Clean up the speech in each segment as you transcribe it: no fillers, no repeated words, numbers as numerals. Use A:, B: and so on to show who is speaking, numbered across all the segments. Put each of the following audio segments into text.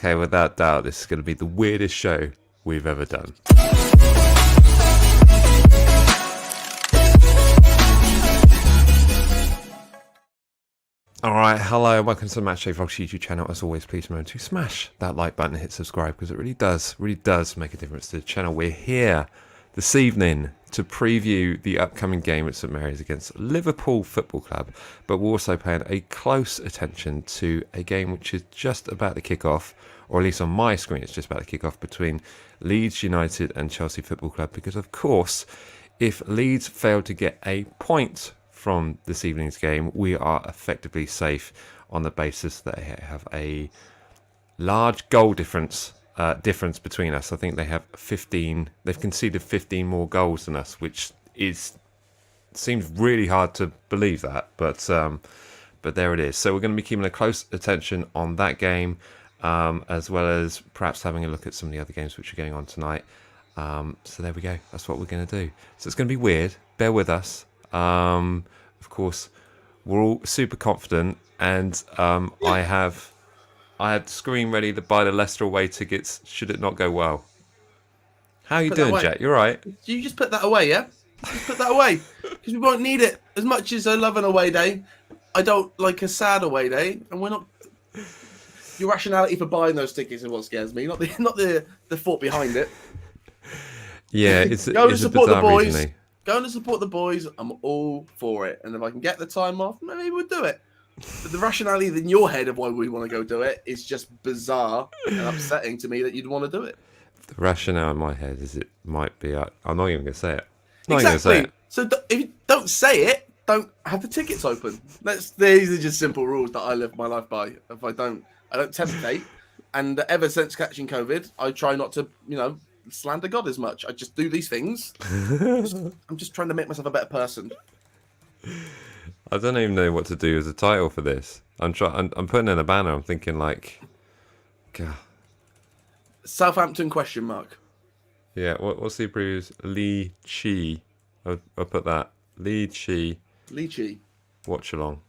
A: Okay, without doubt, this is going to be the weirdest show we've ever done. Alright, hello, welcome to the Matchday Vlogs YouTube channel. As always, please remember to smash that like button and hit subscribe because it really does make a difference to the channel. We're here this evening to preview the upcoming game at St Mary's against Liverpool Football Club, but we're also paying a close attention to a game which is just about to kick off, or at least on my screen it's just about to kick off, between Leeds United and Chelsea Football Club, because of course, if Leeds fail to get a point from this evening's game, we are effectively safe on the basis that they have a large goal difference between us. I think they have 15. They've conceded 15 more goals than us, which seems really hard to believe that, but there it is. So we're going to be keeping a close attention on that game, as well as perhaps having a look at some of the other games which are going on tonight. So there we go. That's what we're going to do. So it's going to be weird. Bear with us. Of course, we're all super confident, and I have the screen ready to buy the Leicester away tickets should it not go well. How are you doing, Jack? You all right?
B: You just put that away, yeah? Just put that away, because we won't need it. As much as I love an away day, I don't like a sad away day, and we're not. Your rationality for buying those tickets is what scares me, not the thought behind it.
A: Yeah, it's
B: go to support the boys.
A: Reasoning.
B: Going to support the boys, I'm all for it. And if I can get the time off, maybe we'll do it. But the rationality in your head of why we want to go do it is just bizarre and upsetting to me that you'd want to do it.
A: The rationale in my head is it might be... I'm not even going to say it.
B: Exactly. So if you don't say it, don't have the tickets open. These are just simple rules that I live my life by. If I don't temptate. And ever since catching COVID, I try not to, slander God as much. I just do these things. I'm just trying to make myself a better person.
A: I don't even know what to do as a title for this. I'm putting in a banner. I'm thinking like, God.
B: Southampton ?
A: Yeah. What's the abbreviation? Lee Chi. I'll put that. Lee Chi. Watch along.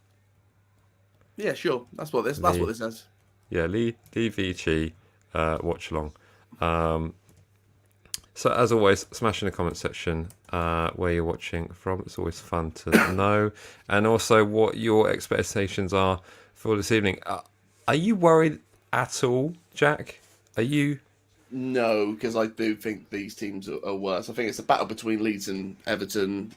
B: Yeah, sure. That's what this says.
A: Yeah, Lee V Chi. Watch along. So as always, smash in the comment section where you're watching from. It's always fun to know. And also what your expectations are for this evening. Are you worried at all, Jack? Are you?
B: No, because I do think these teams are worse. I think it's a battle between Leeds and Everton.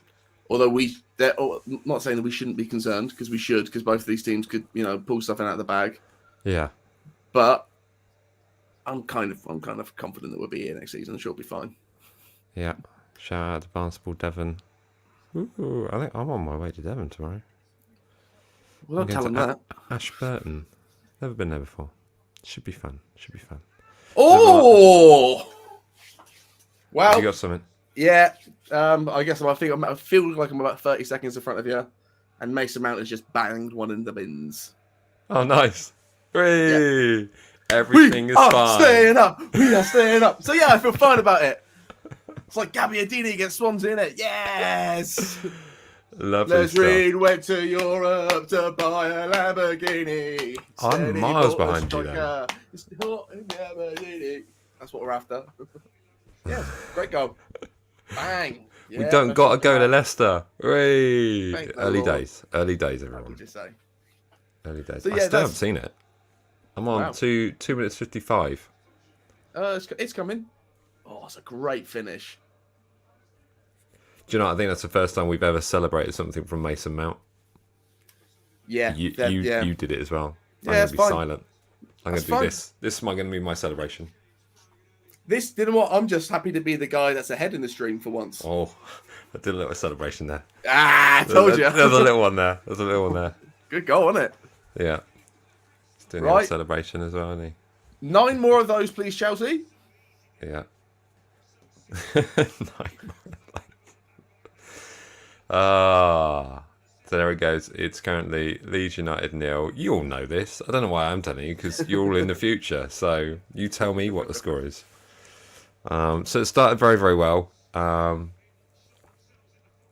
B: Although I'm not saying that we shouldn't be concerned, because we should, because both of these teams could, pull something out of the bag.
A: Yeah.
B: But I'm kind of confident that we'll be here next season. I'm sure it'll be fine.
A: Yeah. Shout out to Barnstable, Devon. Ooh, I think I'm on my way to Devon tomorrow.
B: Well, don't tell them that.
A: Ashburton. Never been there before. Should be fun.
B: Oh! Wow.
A: You got something?
B: Yeah. I guess I feel like I'm about 30 seconds in front of you, and Mason Mount has just banged one in the bins.
A: Oh, nice. Hooray! Yeah. Everything is fine.
B: We are staying up. So yeah, I feel fine about it. It's like Gabbiadini against Swansea, innit? Yes.
A: Lovely
B: Les Reed went to Europe to buy a Lamborghini.
A: I'm miles behind you there.
B: That's what we're after. Yeah, great goal. Bang. Yeah,
A: we don't got to go to Leicester. Hooray! Early days, everyone.
B: What would you say?
A: Early days.
B: So,
A: I still haven't seen it. I'm on 2 minutes 55.
B: It's coming. Oh, it's a great finish.
A: Do you know? I think that's the first time we've ever celebrated something from Mason Mount.
B: Yeah,
A: you did it as well.
B: Yeah,
A: I'm going to be
B: fine.
A: silent. I'm going to do this. This is going to be my celebration.
B: You know what? I'm just happy to be the guy that's ahead in the stream for once.
A: Oh, I did a little celebration there.
B: I told you.
A: There's a little one there.
B: Good goal, wasn't it?
A: Yeah. He's doing a little celebration as well, isn't he?
B: 9 more of those, please, Chelsea.
A: Yeah. 9 more. So there it goes. It's currently Leeds United 0. You all know this. I don't know why I'm telling you, because you're all in the future. So you tell me what the score is. So it started very, very well.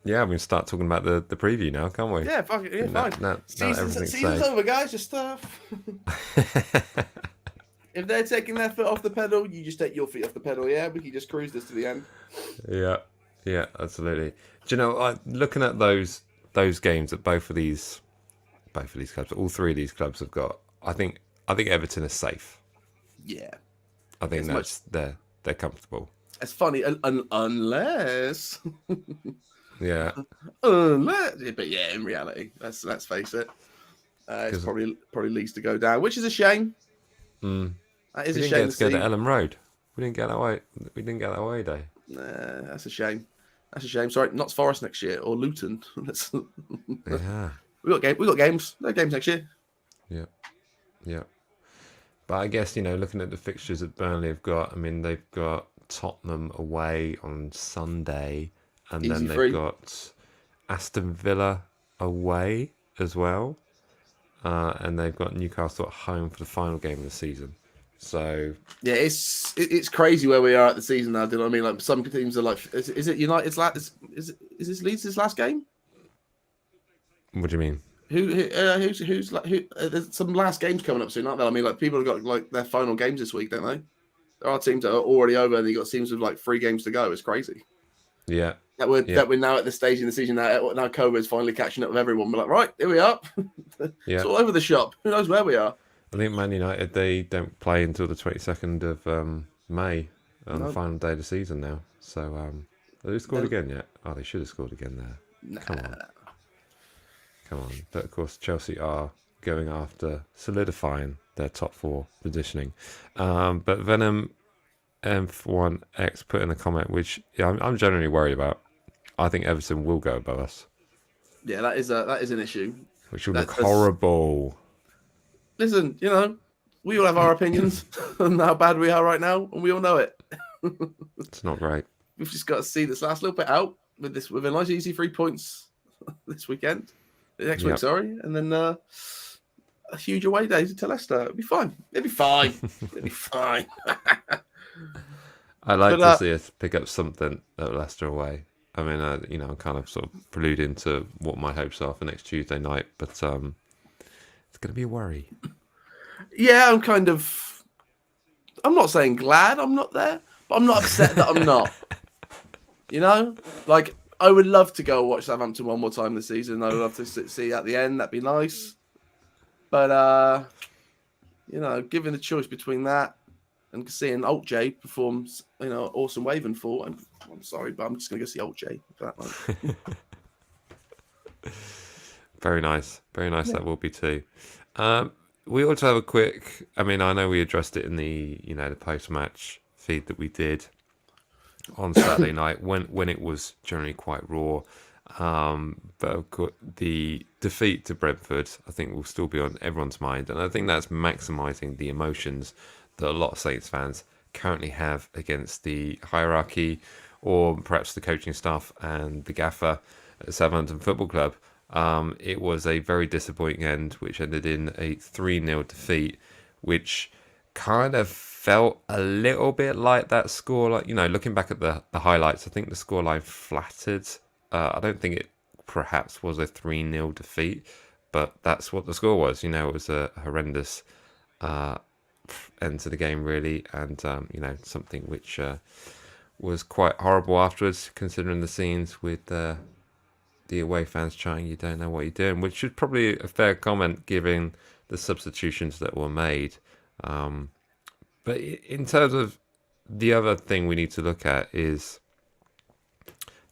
A: Yeah, we can start talking about the preview now, can't we?
B: Yeah, fuck it. Yeah, fine.
A: Now
B: Season's over, guys. Just if they're taking their foot off the pedal, you just take your feet off the pedal. Yeah, we can just cruise this to the end.
A: Yeah, absolutely. Do you know, looking at those games that both of these clubs, all three of these clubs have got, I think Everton is safe.
B: Yeah,
A: I think they're comfortable.
B: it's funny, unless,
A: Yeah,
B: but yeah, in reality, let's face it, it's probably Leeds to go down, which is a shame. That is
A: we
B: a
A: didn't
B: shame
A: get to go
B: see.
A: to Ellen Road. We didn't get that way. We didn't get that away day.
B: Nah, that's a shame. That's a shame. Sorry, Notts Forest next year or Luton.
A: Yeah,
B: We got games. No games next year.
A: yeah. But I guess, looking at the fixtures that Burnley have got, I mean, they've got Tottenham away on Sunday, and
B: Easy
A: then they've
B: free.
A: got Aston Villa away as well, and they've got Newcastle at home for the final game of the season. So
B: yeah, it's crazy where we are at the season now. Do you know what I mean? Like some teams are like, is it United's last? Is this Leeds' last game?
A: what do you mean?
B: There's some last games coming up soon, aren't there? I mean, like people have got like their final games this week, don't they? There are teams that are already over, and you got teams with like 3 games to go. It's crazy.
A: Yeah.
B: That we're now at the stage in the season now COVID's finally catching up with everyone. We're like, right, here we are. It's all over the shop. Who knows where we are?
A: I think Man United, they don't play until the 22nd of May on the final day of the season now. So, have they scored again yet? Oh, they should have scored again there.
B: Nah.
A: Come on. But, of course, Chelsea are going after solidifying their top 4 positioning. But Venom M1X put in a comment, which I'm generally worried about. I think Everton will go above us.
B: Yeah, that is an issue.
A: Which will look horrible.
B: Listen, we all have our opinions on how bad we are right now, and we all know it.
A: It's not great.
B: We've just got to see this last little bit out with a nice easy 3 points this weekend. Next week, sorry. And then a huge away day to Leicester. It'll be fine. It'll be fine. It'll be fine.
A: I'd like to see us pick up something at Leicester away. I mean, I'm kind of sort of preluding to what my hopes are for next Tuesday night, but it's going to be a worry.
B: Yeah, I'm not saying glad I'm not there, but I'm not upset that I'm not. Like, I would love to go watch Southampton one more time this season. I would love to see at the end. That'd be nice. But, given the choice between that and seeing Alt J perform, awesome wave and fall, I'm sorry, but I'm just going to go see Alt J for that one.
A: Very nice. Very nice. Yeah. That will be too. We also have a quick, I know we addressed it in the, the post-match feed that we did on Saturday night when it was generally quite raw. But of course, the defeat to Brentford, I think, will still be on everyone's mind. And I think that's maximising the emotions that a lot of Saints fans currently have against the hierarchy or perhaps the coaching staff and the gaffer at Southampton Football Club. It was a very disappointing end, which ended in a 3-0 defeat, which kind of felt a little bit like that score. Like, looking back at the highlights, I think the scoreline flattered. I don't think it perhaps was a 3-0 defeat, but that's what the score was. It was a horrendous end to the game, really, and, something which was quite horrible afterwards, considering the scenes with the away fans chanting, "You don't know what you're doing," which is probably a fair comment given the substitutions that were made. But in terms of the other thing we need to look at is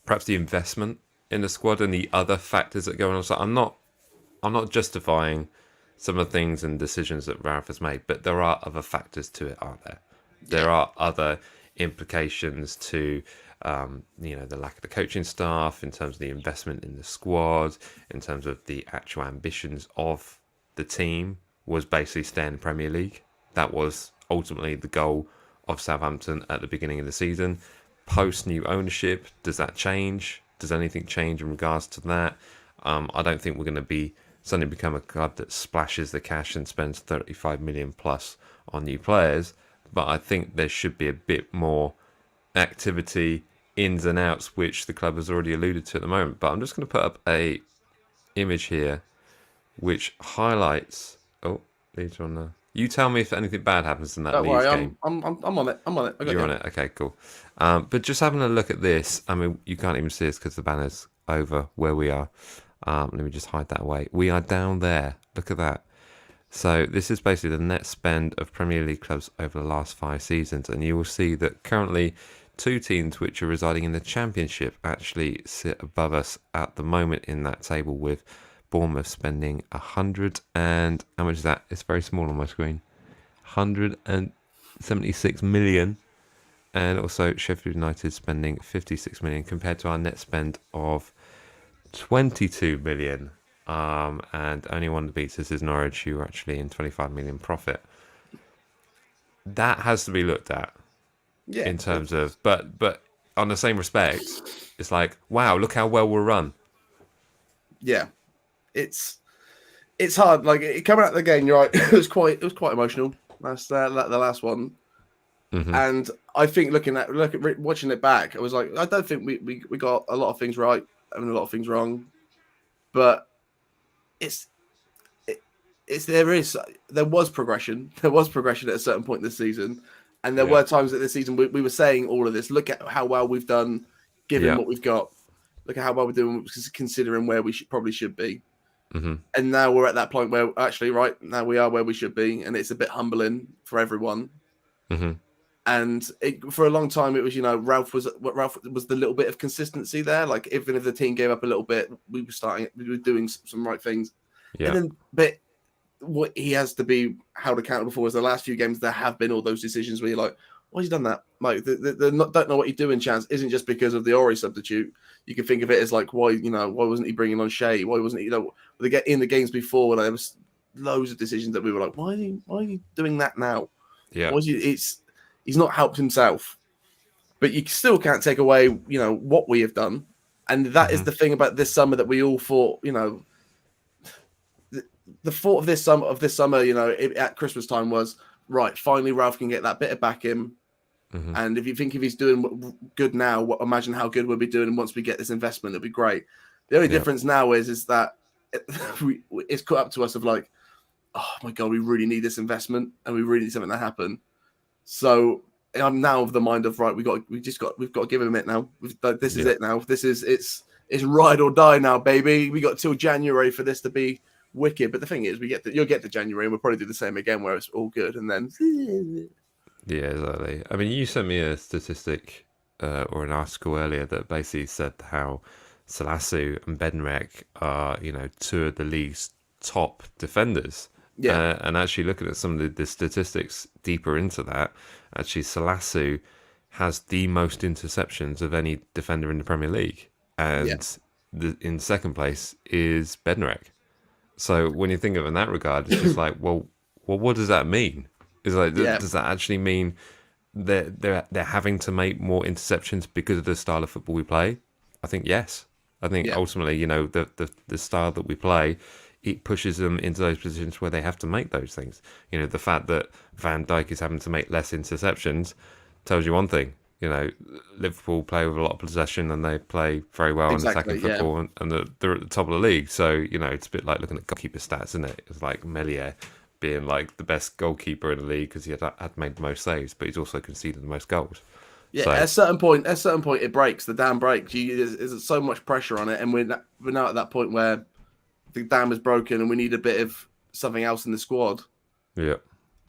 A: perhaps the investment in the squad and the other factors that go on. So I'm not justifying some of the things and decisions that Ralph has made, but there are other factors to it, aren't there? There are other implications to the lack of the coaching staff, in terms of the investment in the squad, in terms of the actual ambitions of the team was basically stay in the Premier League. That was ultimately the goal of Southampton at the beginning of the season. Post new ownership, does that change? Does anything change in regards to that? I don't think we're going to suddenly become a club that splashes the cash and spends 35 million plus on new players. But I think there should be a bit more activity, ins and outs, which the club has already alluded to at the moment. But I'm just going to put up a image here which highlights. Oh, these are on the You tell me if anything bad happens in that
B: Don't
A: Leeds
B: worry,
A: game.
B: I'm on it. I'm on it. I got
A: You're
B: you.
A: on it. Okay, cool. But just having a look at this, I mean, you can't even see us because the banner's over where we are. Let me just hide that away. We are down there. Look at that. So this is basically the net spend of Premier League clubs over the last 5 seasons, and you will see that currently two teams which are residing in the Championship actually sit above us at the moment in that table, with Bournemouth spending 100 and how much is that? It's very small on my screen. 176 million, and also Sheffield United spending 56 million compared to our net spend of 22 million. And only one that beats us is Norwich, who are actually in 25 million profit. That has to be looked at
B: Yeah,
A: in terms of, but on the same respect, it's like, wow, look how well we're run.
B: yeah. It's hard. Like coming out of the game, you're right. It was quite emotional. That's the last one.
A: Mm-hmm.
B: And I think watching it back, I was like, I don't think we got a lot of things right and a lot of things wrong, but it's there was progression. There was progression at a certain point this season, and there
A: Yeah.
B: were times that this season we were saying all of this. Look at how well we've done, given
A: Yeah.
B: what we've got. Look at how well we're doing, considering where we probably should be.
A: Mm-hmm.
B: And now we're at that point where actually, right now we are where we should be, and it's a bit humbling for everyone.
A: Mm-hmm.
B: And for a long time, it was Ralph was the little bit of consistency there. Like even if the team gave up a little bit, we were doing some right things.
A: Yeah.
B: And then, but what he has to be held accountable for is the last few games there have been all those decisions where you're like, why has he done that? Like don't know what you're doing. Chance isn't just because of the Ori substitute. You can think of it as like why wasn't he bringing on Shea? Why wasn't he? They get in the games before there was loads of decisions that we were like, why are you doing that now?
A: Yeah.
B: Why is he's not helped himself. But you still can't take away what we have done, and that is the thing about this summer that we all thought the thought of this summer at Christmas time was right. Finally, Ralph can get that bit of back in.
A: Mm-hmm.
B: And if he's doing good now, imagine how good we'll be doing once we get this investment. It'll be great. The only difference now is that it's cut up to us of like, oh my god, we really need this investment and we really need something to happen. So I'm now of the mind of right, we've got to give him it now. This is it now. It's ride or die now, baby. We got till January for this to be wicked. But the thing is, you'll get to January and we'll probably do the same again where it's all good and then.
A: Yeah, exactly. I mean, you sent me a statistic or an article earlier that basically said how Salasu and Bednarek are, two of the league's top defenders.
B: Yeah.
A: And actually looking at some of the statistics deeper into that, actually Salasu has the most interceptions of any defender in the Premier League. And in second place is Bednarek. So when you think of it in that regard, it's just like, well, what does that mean? Is like, does that actually mean they're having to make more interceptions because of the style of football we play? I think yes. I think ultimately, the style that we play, it pushes them into those positions where they have to make those things. The fact that Van Dijk is having to make less interceptions tells you one thing. Liverpool play with a lot of possession and they play very well in attacking football, and they're at the top of the league. So it's a bit like looking at goalkeeper stats, isn't it? It's like Melier being like the best goalkeeper in the league because he had made the most saves, but he's also conceded the most goals.
B: Yeah,
A: so,
B: at a certain point, it breaks. The dam breaks. There's so much pressure on it, and we're now at that point where the dam is broken, and we need a bit of something else in the squad.
A: Yeah,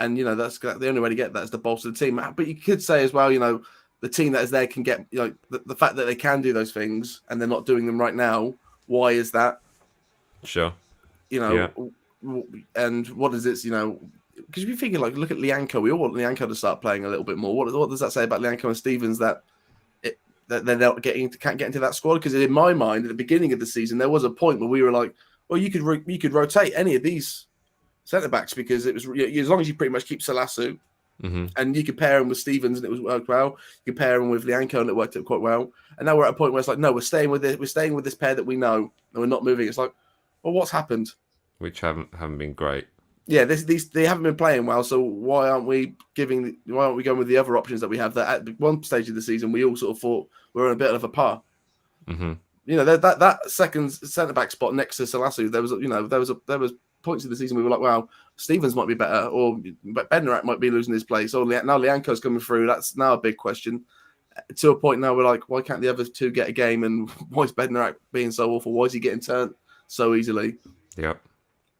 B: and that's the only way to get that is to bolster the team. But you could say as well, the team that is there can get the fact that they can do those things and they're not doing them right now. Why is that?
A: Sure.
B: And what is it? Because if you're thinking look at Lianco, we all want Lianco to start playing a little bit more. What does that say about Lianco and Stevens that they're not can't get into that squad? Because in my mind, at the beginning of the season, there was a point where we were like, well, you could rotate any of these centre backs because it was as long as you pretty much keep Salasu and you could pair him with Stevens and it was worked well. You could pair him with Lianco and it worked out quite well. And now we're at a point where it's like, no, we're staying with this pair that we know and we're not moving. It's like, well, what's happened?
A: Which haven't been great.
B: Yeah, they haven't been playing well. So why aren't we going with the other options that we have? That at one stage of the season we all sort of thought we were in a bit of a par.
A: Mm-hmm.
B: That second centre back spot next to Salasu, there was points of the season we were like, wow, Stevens might be better, or Bednarak might be losing his place, or now Lianco's coming through. That's now a big question. To a point now we're like, why can't the other two get a game? And why is Bednarak being so awful? Why is he getting turned so easily?
A: Yep.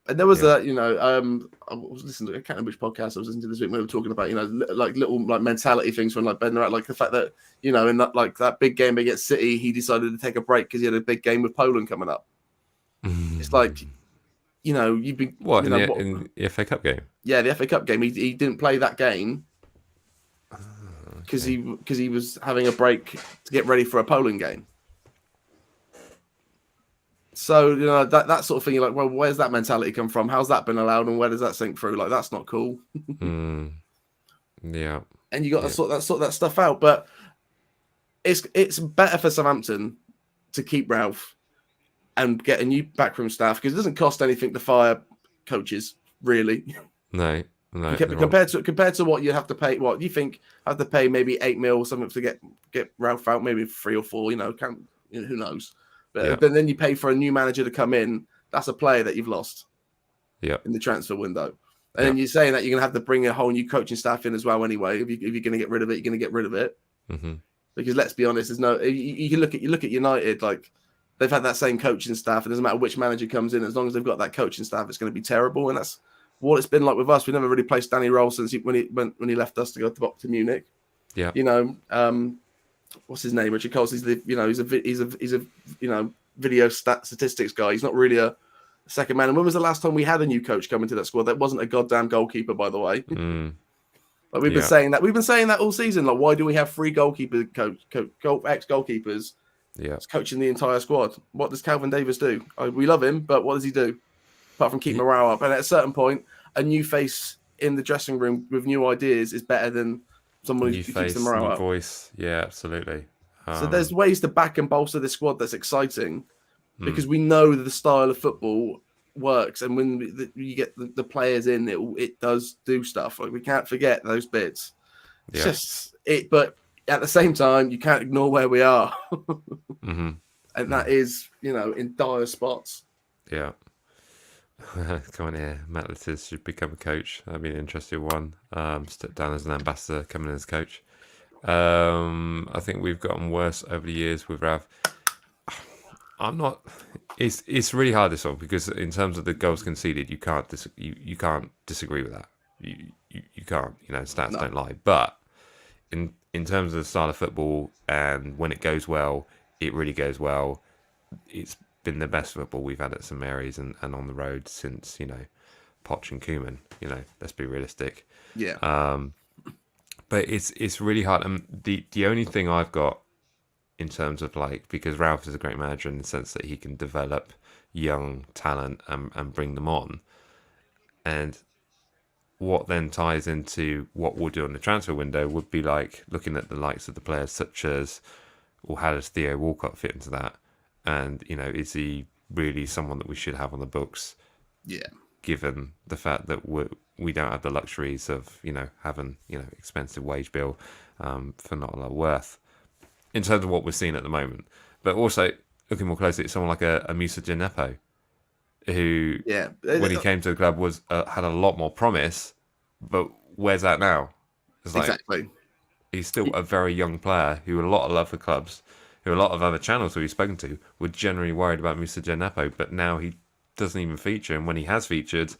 B: And there was I was listening to, I can't remember which podcast I was listening to this week. We were talking about, like little like mentality things from like Bednarak, like the fact that, in that big game against City, he decided to take a break because he had a big game with Poland coming up. It's like, you've been
A: in the FA Cup game.
B: Yeah, the FA Cup game. He didn't play that game because he was having a break to get ready for a Poland game. So that sort of thing. You're like, well, where's that mentality come from? How's that been allowed, and where does that sink through? Like, that's not cool.
A: Yeah.
B: And you got to sort that stuff out. But it's better for Southampton to keep Ralph and get a new backroom staff, because it doesn't cost anything to fire coaches, really.
A: No.
B: Compared to what you have to pay, what you think have to pay maybe 8 mil or something to get Ralph out, maybe 3 or 4. Who knows? But then you pay for a new manager to come in. That's a player that you've lost.
A: Yeah.
B: In the transfer window, and then you're saying that you're gonna have to bring a whole new coaching staff in as well. Anyway, if you're gonna get rid of it, you're gonna get rid of it.
A: Mm-hmm.
B: Because let's be honest, there's no. You look at United, like they've had that same coaching staff. It doesn't matter which manager comes in, as long as they've got that coaching staff, it's going to be terrible. And that's what it's been like with us. We never really placed Danny Rose since when he left us to go to Munich.
A: Yeah.
B: What's his name? Richard Coles. He's a video statistics guy. He's not really a second man. And when was the last time we had a new coach come into that squad? That wasn't a goddamn goalkeeper, by the way. Like we've been saying that. We've been saying that all season. Like, why do we have 3 goalkeeper ex-goalkeepers?
A: Yeah.
B: Coaching the entire squad. What does Calvin Davis do? We love him, but what does he do? Apart from keep morale up. And at a certain point, a new face in the dressing room with new ideas is better than someone who keeps the morale up.
A: Voice. Yeah, absolutely.
B: So there's ways to back and bolster this squad that's exciting, because we know that the style of football works, and when you get the players in, it does do stuff. Like, we can't forget those bits. It's just it, but at the same time, you can't ignore where we are, and that is, in dire spots.
A: Yeah. Come on here, Matt Litters should become a coach. That'd be an interesting one. Step down as an ambassador, coming in as coach. I think we've gotten worse over the years with Rav. I'm not. It's really hard, this one, because in terms of the goals conceded, you can't disagree with that. You can't. Stats don't lie. But in terms of the style of football, and when it goes well, it really goes well. It's been the best football we've had at St Mary's and on the road since Poch and Koeman. Let's be realistic.
B: Yeah.
A: But it's really hard. And the only thing I've got in terms of, like, because Ralph is a great manager in the sense that he can develop young talent and bring them on, and what then ties into what we'll do on the transfer window would be like looking at the likes of the players such as, well, how does Theo Walcott fit into that? And, is he really someone that we should have on the books?
B: Yeah.
A: Given the fact that we don't have the luxuries of, having, expensive wage bill for not a lot of worth in terms of what we're seeing at the moment. But also, looking more closely at someone like a Musa Djenepo, who, when he came to the club, was had a lot more promise, but where's that now? It's like,
B: exactly.
A: He's still a very young player who a lot of love for clubs, who a lot of other channels who we've spoken to were generally worried about Musa Djenepo, but now he doesn't even feature, and when he has featured,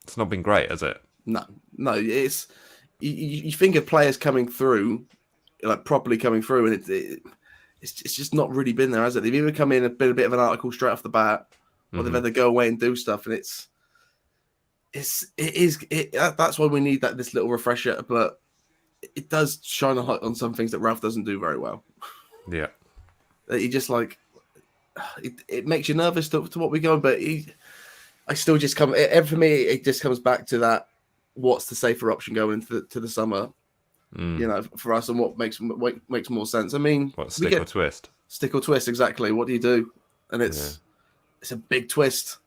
A: it's not been great, has it? No.
B: It's you think of players coming through, like properly coming through, and it's just not really been there, has it? They've either come in and been a bit of an article straight off the bat, or they've had to go away and do stuff, and that's why we need this little refresher. But it does shine a light on some things that Ralph doesn't do very well.
A: Yeah,
B: that he just like it makes you nervous to what we're going, but I still just come. For me, it just comes back to that. What's the safer option going into the summer? For us, and what makes more sense. I mean,
A: stick or twist?
B: Stick or twist, exactly. What do you do? And it's a big twist.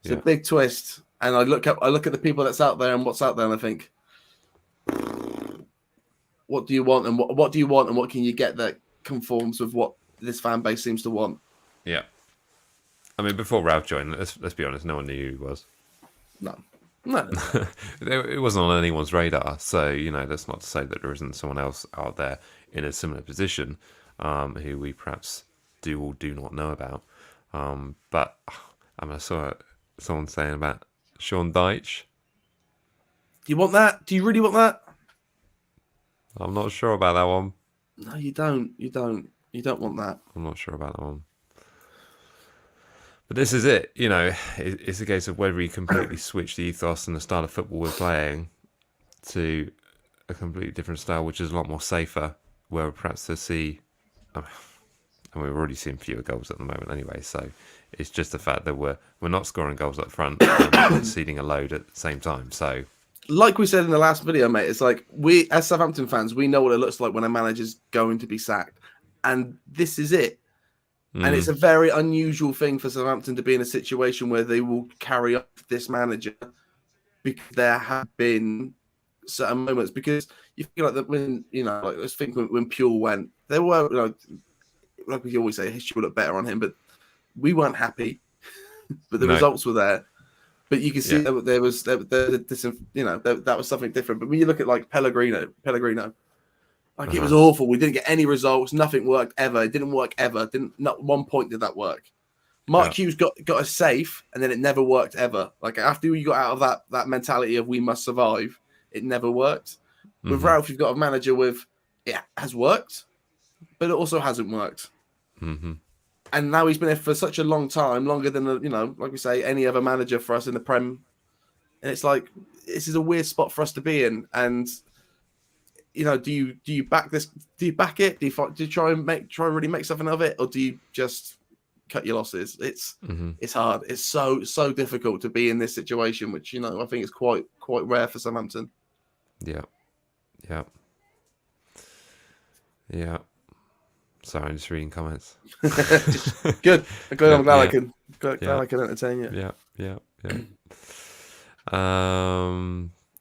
B: It's a big twist. And I look at the people that's out there and what's out there, and I think, what do you want, and what do you want, and what can you get that conforms with what this fan base seems to want?
A: Yeah, I mean, before Ralph joined, let's be honest, no one knew who he was.
B: No. No.
A: It wasn't on anyone's radar. So, that's not to say that there isn't someone else out there in a similar position who we perhaps do or do not know about. But I saw someone saying about Sean Dyche.
B: Do you want that? Do you really want that?
A: I'm not sure about that one.
B: No, you don't. You don't. You don't want that.
A: I'm not sure about that one. But this is it. It's a case of whether you completely switch the ethos and the style of football we're playing to a completely different style, which is a lot more safer, where perhaps to see... and we're already seeing fewer goals at the moment anyway, so it's just the fact that we're not scoring goals up front and conceding a load at the same time. So,
B: like we said in the last video, mate, it's like we, as Southampton fans, we know what it looks like when a manager's going to be sacked. And this is it. And it's a very unusual thing for Southampton to be in a situation where they will carry up this manager, because there have been certain moments. Because you feel like that when, let's think when Pure went, there were, like we always say, history will look better on him, but we weren't happy. But the results were there. But you can see that there was that was something different. But when you look at like Pellegrino, like it was awful. We didn't get any results. Nothing worked ever. It didn't work ever. Not one point did that work. Mark Hughes got us safe, and then it never worked ever. Like after you got out of that mentality of we must survive, it never worked. With Ralph, you've got a manager with it has worked, but it also hasn't worked. And now he's been there for such a long time, longer than like we say, any other manager for us in the Prem. And it's like this is a weird spot for us to be in. And do you back this? Do you back it? Do you try and really make something of it, or do you just cut your losses? It's hard. It's so difficult to be in this situation, which I think is quite rare for Southampton.
A: Yeah. Sorry, I'm just reading comments.
B: Good. I'm glad I can entertain you.
A: Yeah.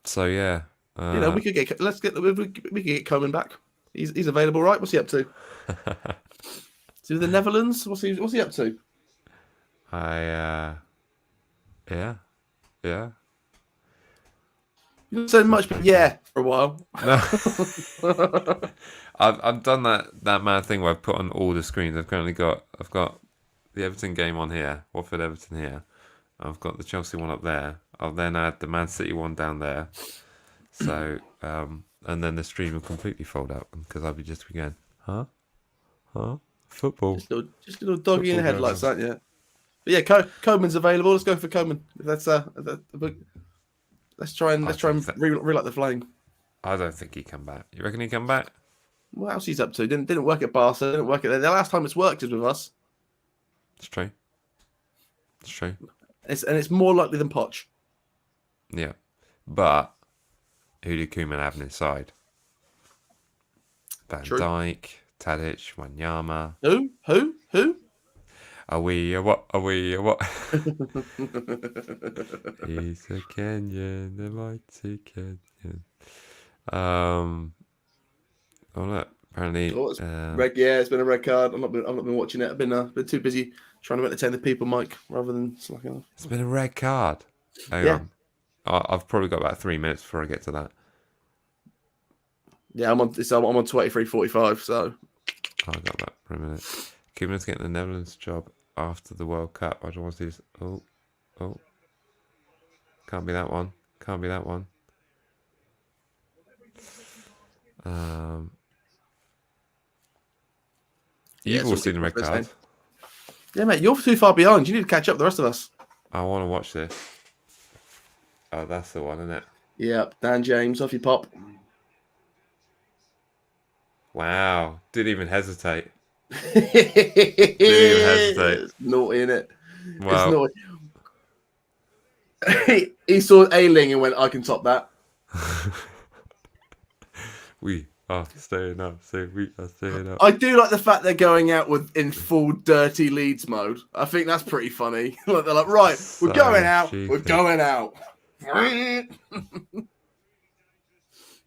A: So yeah.
B: We could get Coman back. He's available, right? What's he up to? Is he with the Netherlands? What's he up to?
A: Yeah.
B: You don't say much, but for a while.
A: No. I've done that mad thing where I've put on all the screens. I've got the Everton game on here, Watford Everton here. I've got the Chelsea one up there. I'll then add the Man City one down there. So and then the stream will completely fold out because I'll be just again, football.
B: Just a little doggy in the headlights, aren't you? But yeah, Coman's available. Let's go for Coman. Let's try and relight the flame.
A: I don't think he come back. You reckon he come back?
B: What else he's up to? Didn't work at Barca. Didn't work at there. The last time it's worked is with us.
A: It's true.
B: It's more likely than Poch.
A: Yeah, but who did Koeman have on his side? Van Dijk, Tadic, Wanyama.
B: Who?
A: Are we a what? He's a Kenyan, the mighty Kenyan. Oh look, apparently.
B: It's been a red card. I've not been watching it. I've been too busy trying to entertain the people, Mike, rather than slacking off.
A: It's been a red card. Hang on. I've probably got about 3 minutes before I get to that.
B: Yeah, I'm on 23:45, so
A: I got that for a minute. Koeman's getting the Netherlands job after the World Cup. I don't want to see this. Oh. Can't be that one. You've all seen the red card.
B: Yeah, mate, you're too far behind. You need to catch up the rest of us.
A: I want to watch this. Oh, that's the one, isn't it?
B: Yeah, Dan James, off you pop.
A: Wow. Didn't even hesitate.
B: It's naughty, innit?
A: Wow.
B: It's naughty. He saw Ailing and went, I can top that.
A: We are staying up. We are staying up.
B: I do like the fact they're going out in full dirty Leeds mode. I think that's pretty funny. They're like, right, we're going out.
A: Stupid.
B: We're going out.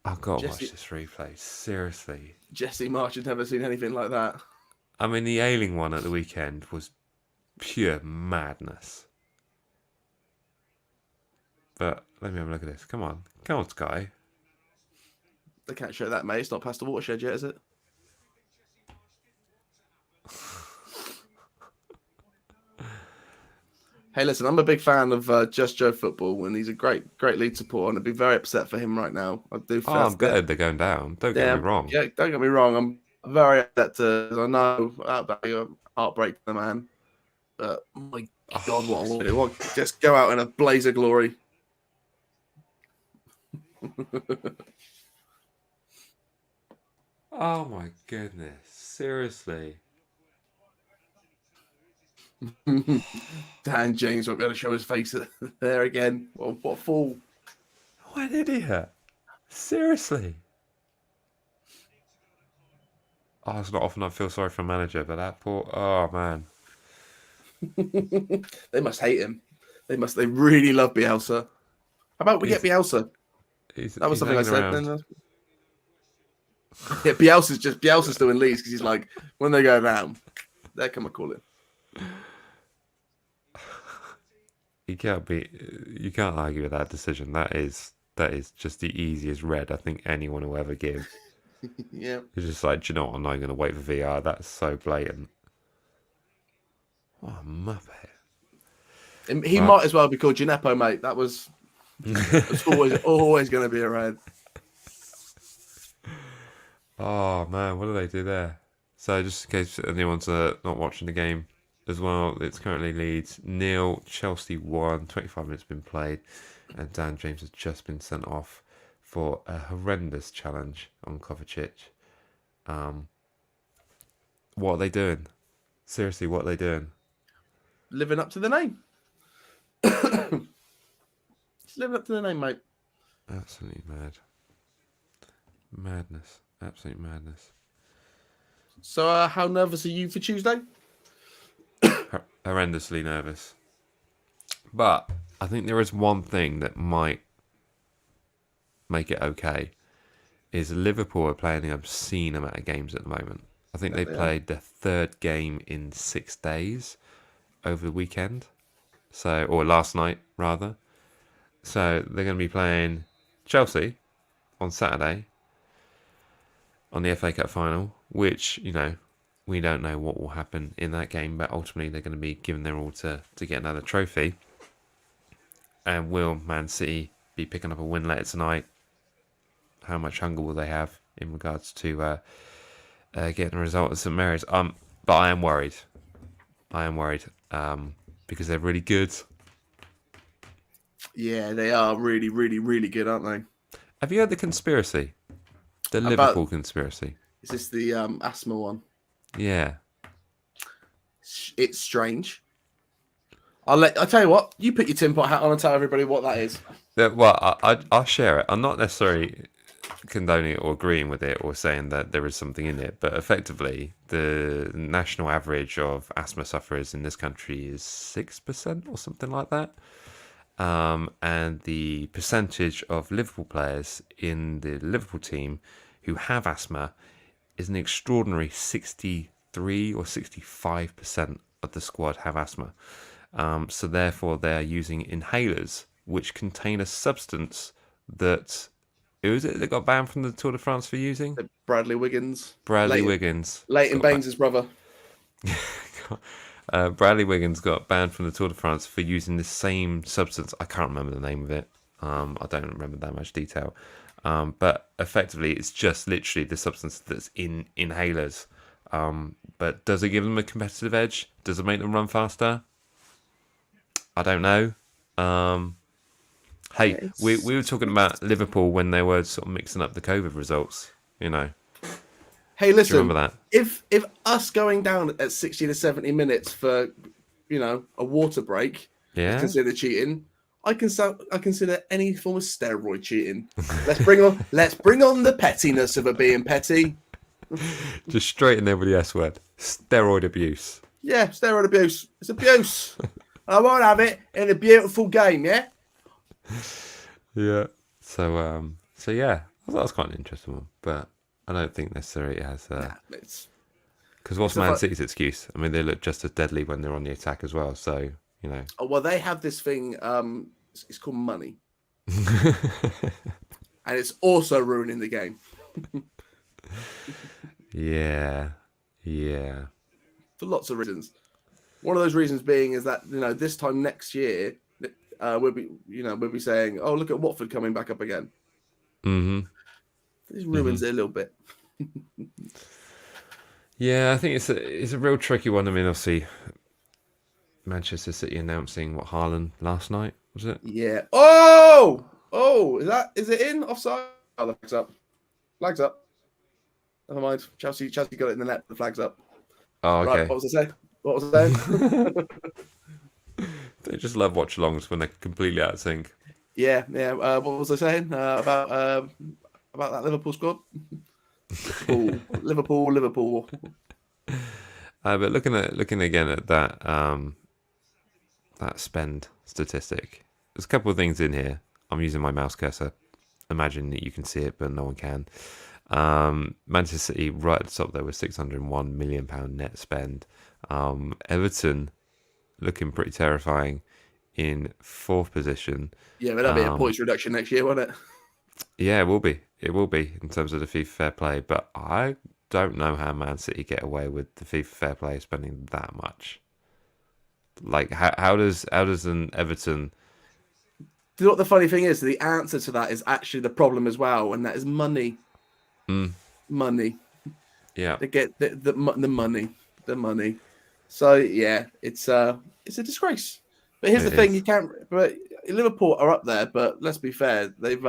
A: I've got to watch this replay. Seriously.
B: Jesse March had never seen anything like that.
A: I mean, the Ailing one at the weekend was pure madness. But let me have a look at this. Come on, Sky.
B: They can't show that, mate. It's not past the watershed yet, is it? Hey, listen, I'm a big fan of Just Joe Football, and he's a great Leeds supporter, and I'd be very upset for him right now. I do.
A: Oh, I'm glad they're going down. Don't get me wrong.
B: Yeah, don't get me wrong. I'm very upset I know that'd be a heartbreak to the man. But my God, what a lord! What, just go out in a blaze of glory.
A: Oh my goodness! Seriously.
B: Dan James won't be able to show his face there again. What a fool!
A: What an idiot! Seriously. Oh, it's not often I feel sorry for a manager, but that poor... Oh, man.
B: They must hate him. They really love Bielsa. How about we get Bielsa? That was something I said. Then, yeah, Bielsa's doing Leeds because he's like, when they go down, there come a call in.
A: You can't argue with that decision. That is just the easiest red I think anyone will ever give.
B: Yeah.
A: It's just like, do you know what? I'm not going to wait for VR. That's so blatant. What a muppet.
B: He might as well be called Gineppo, mate. That was it's always going to be a red.
A: Oh, man. What do they do there? So just in case anyone's not watching the game as well, it's currently Leeds 0, Chelsea 1, 25 minutes been played, and Dan James has just been sent off for a horrendous challenge on Kovacic. What are they doing? Seriously, what are they doing?
B: Living up to the name. Just living up to the name, mate.
A: Absolutely mad. Madness. Absolute madness.
B: So how nervous are you for Tuesday?
A: Horrendously nervous. But I think there is one thing that might make it okay, is Liverpool are playing an obscene amount of games at the moment. I think they played their third game in 6 days over the weekend. Or last night, rather. So they're going to be playing Chelsea on Saturday on the FA Cup final, which, we don't know what will happen in that game, but ultimately they're going to be giving their all to get another trophy. And will Man City be picking up a win later tonight? How much hunger will they have in regards to getting a result at St Mary's? But I am worried. Because they're really good.
B: Yeah, they are really, really, really good, aren't they?
A: Have you heard the conspiracy? The Liverpool conspiracy.
B: Is this the asthma one?
A: Yeah.
B: It's strange. I'll tell you what. You put your tin pot hat on and tell everybody what that is.
A: Well, I'll share it. I'm not necessarily condoning it or agreeing with it or saying that there is something in it, but effectively, the national average of asthma sufferers in this country is 6% or something like that. And the percentage of Liverpool players in the Liverpool team who have asthma is an extraordinary 63 or 65% of the squad have asthma. So therefore, they're using inhalers, which contain a substance that... Who is it that got banned from the Tour de France for using?
B: Bradley Wiggins.
A: Wiggins.
B: Leighton Baines' brother.
A: Bradley Wiggins got banned from the Tour de France for using the same substance. I can't remember the name of it. I don't remember that much detail. But effectively, it's just literally the substance that's in inhalers. But does it give them a competitive edge? Does it make them run faster? I don't know. Hey, we were talking about Liverpool when they were sort of mixing up the COVID results,
B: Hey, listen.
A: Do you remember that?
B: If us going down at 60 to 70 minutes for, a water break is considered cheating, I consider any form of steroid cheating. Let's bring on the pettiness of it being petty.
A: Just straight in there with the S word. Steroid abuse.
B: Yeah, steroid abuse. It's abuse. I won't have it in a beautiful game, yeah?
A: Yeah. So yeah, I thought that was quite an interesting one, but I don't think necessarily it has.
B: It's
A: Because what's
B: stuff
A: Man
B: like,
A: City's excuse? I mean, they look just as deadly when they're on the attack as well. So, you know.
B: oh, well, they have this thing. It's called money, and it's also ruining the game
A: Yeah. Yeah.
B: for lots of reasons. One of those reasons being is that this time next year, we'll be saying, oh, look at Watford coming back up again.
A: Mm-hmm.
B: This ruins it a little bit.
A: Yeah, I think it's a real tricky one. I mean, obviously, Manchester City announcing Haaland last night, was it?
B: Yeah. Oh, is it in offside? Oh, the flag's up. Flag's up. Never mind. Chelsea got it in the net. The flag's up.
A: Oh, okay.
B: Right. What was I saying?
A: They just love watch-alongs when they're completely out of sync.
B: Yeah. What was I saying about that Liverpool squad? Liverpool.
A: But looking again at that spend statistic, there's a couple of things in here. I'm using my mouse cursor. Imagine that you can see it, but no one can. Manchester City right at the top there with £601 million net spend. Everton looking pretty terrifying in 4th position.
B: Yeah, but that'll be a points reduction next year, won't it?
A: Yeah, it will be. It will be in terms of the FIFA fair play. But I don't know how Man City get away with the FIFA fair play spending that much. Like, how does an Everton?
B: Do you know what the funny thing is? The answer to that is actually the problem as well, and that is money. Money.
A: Yeah.
B: They get the money. So yeah, it's a disgrace. But here's the thing: you can't. But Liverpool are up there, but let's be fair, they've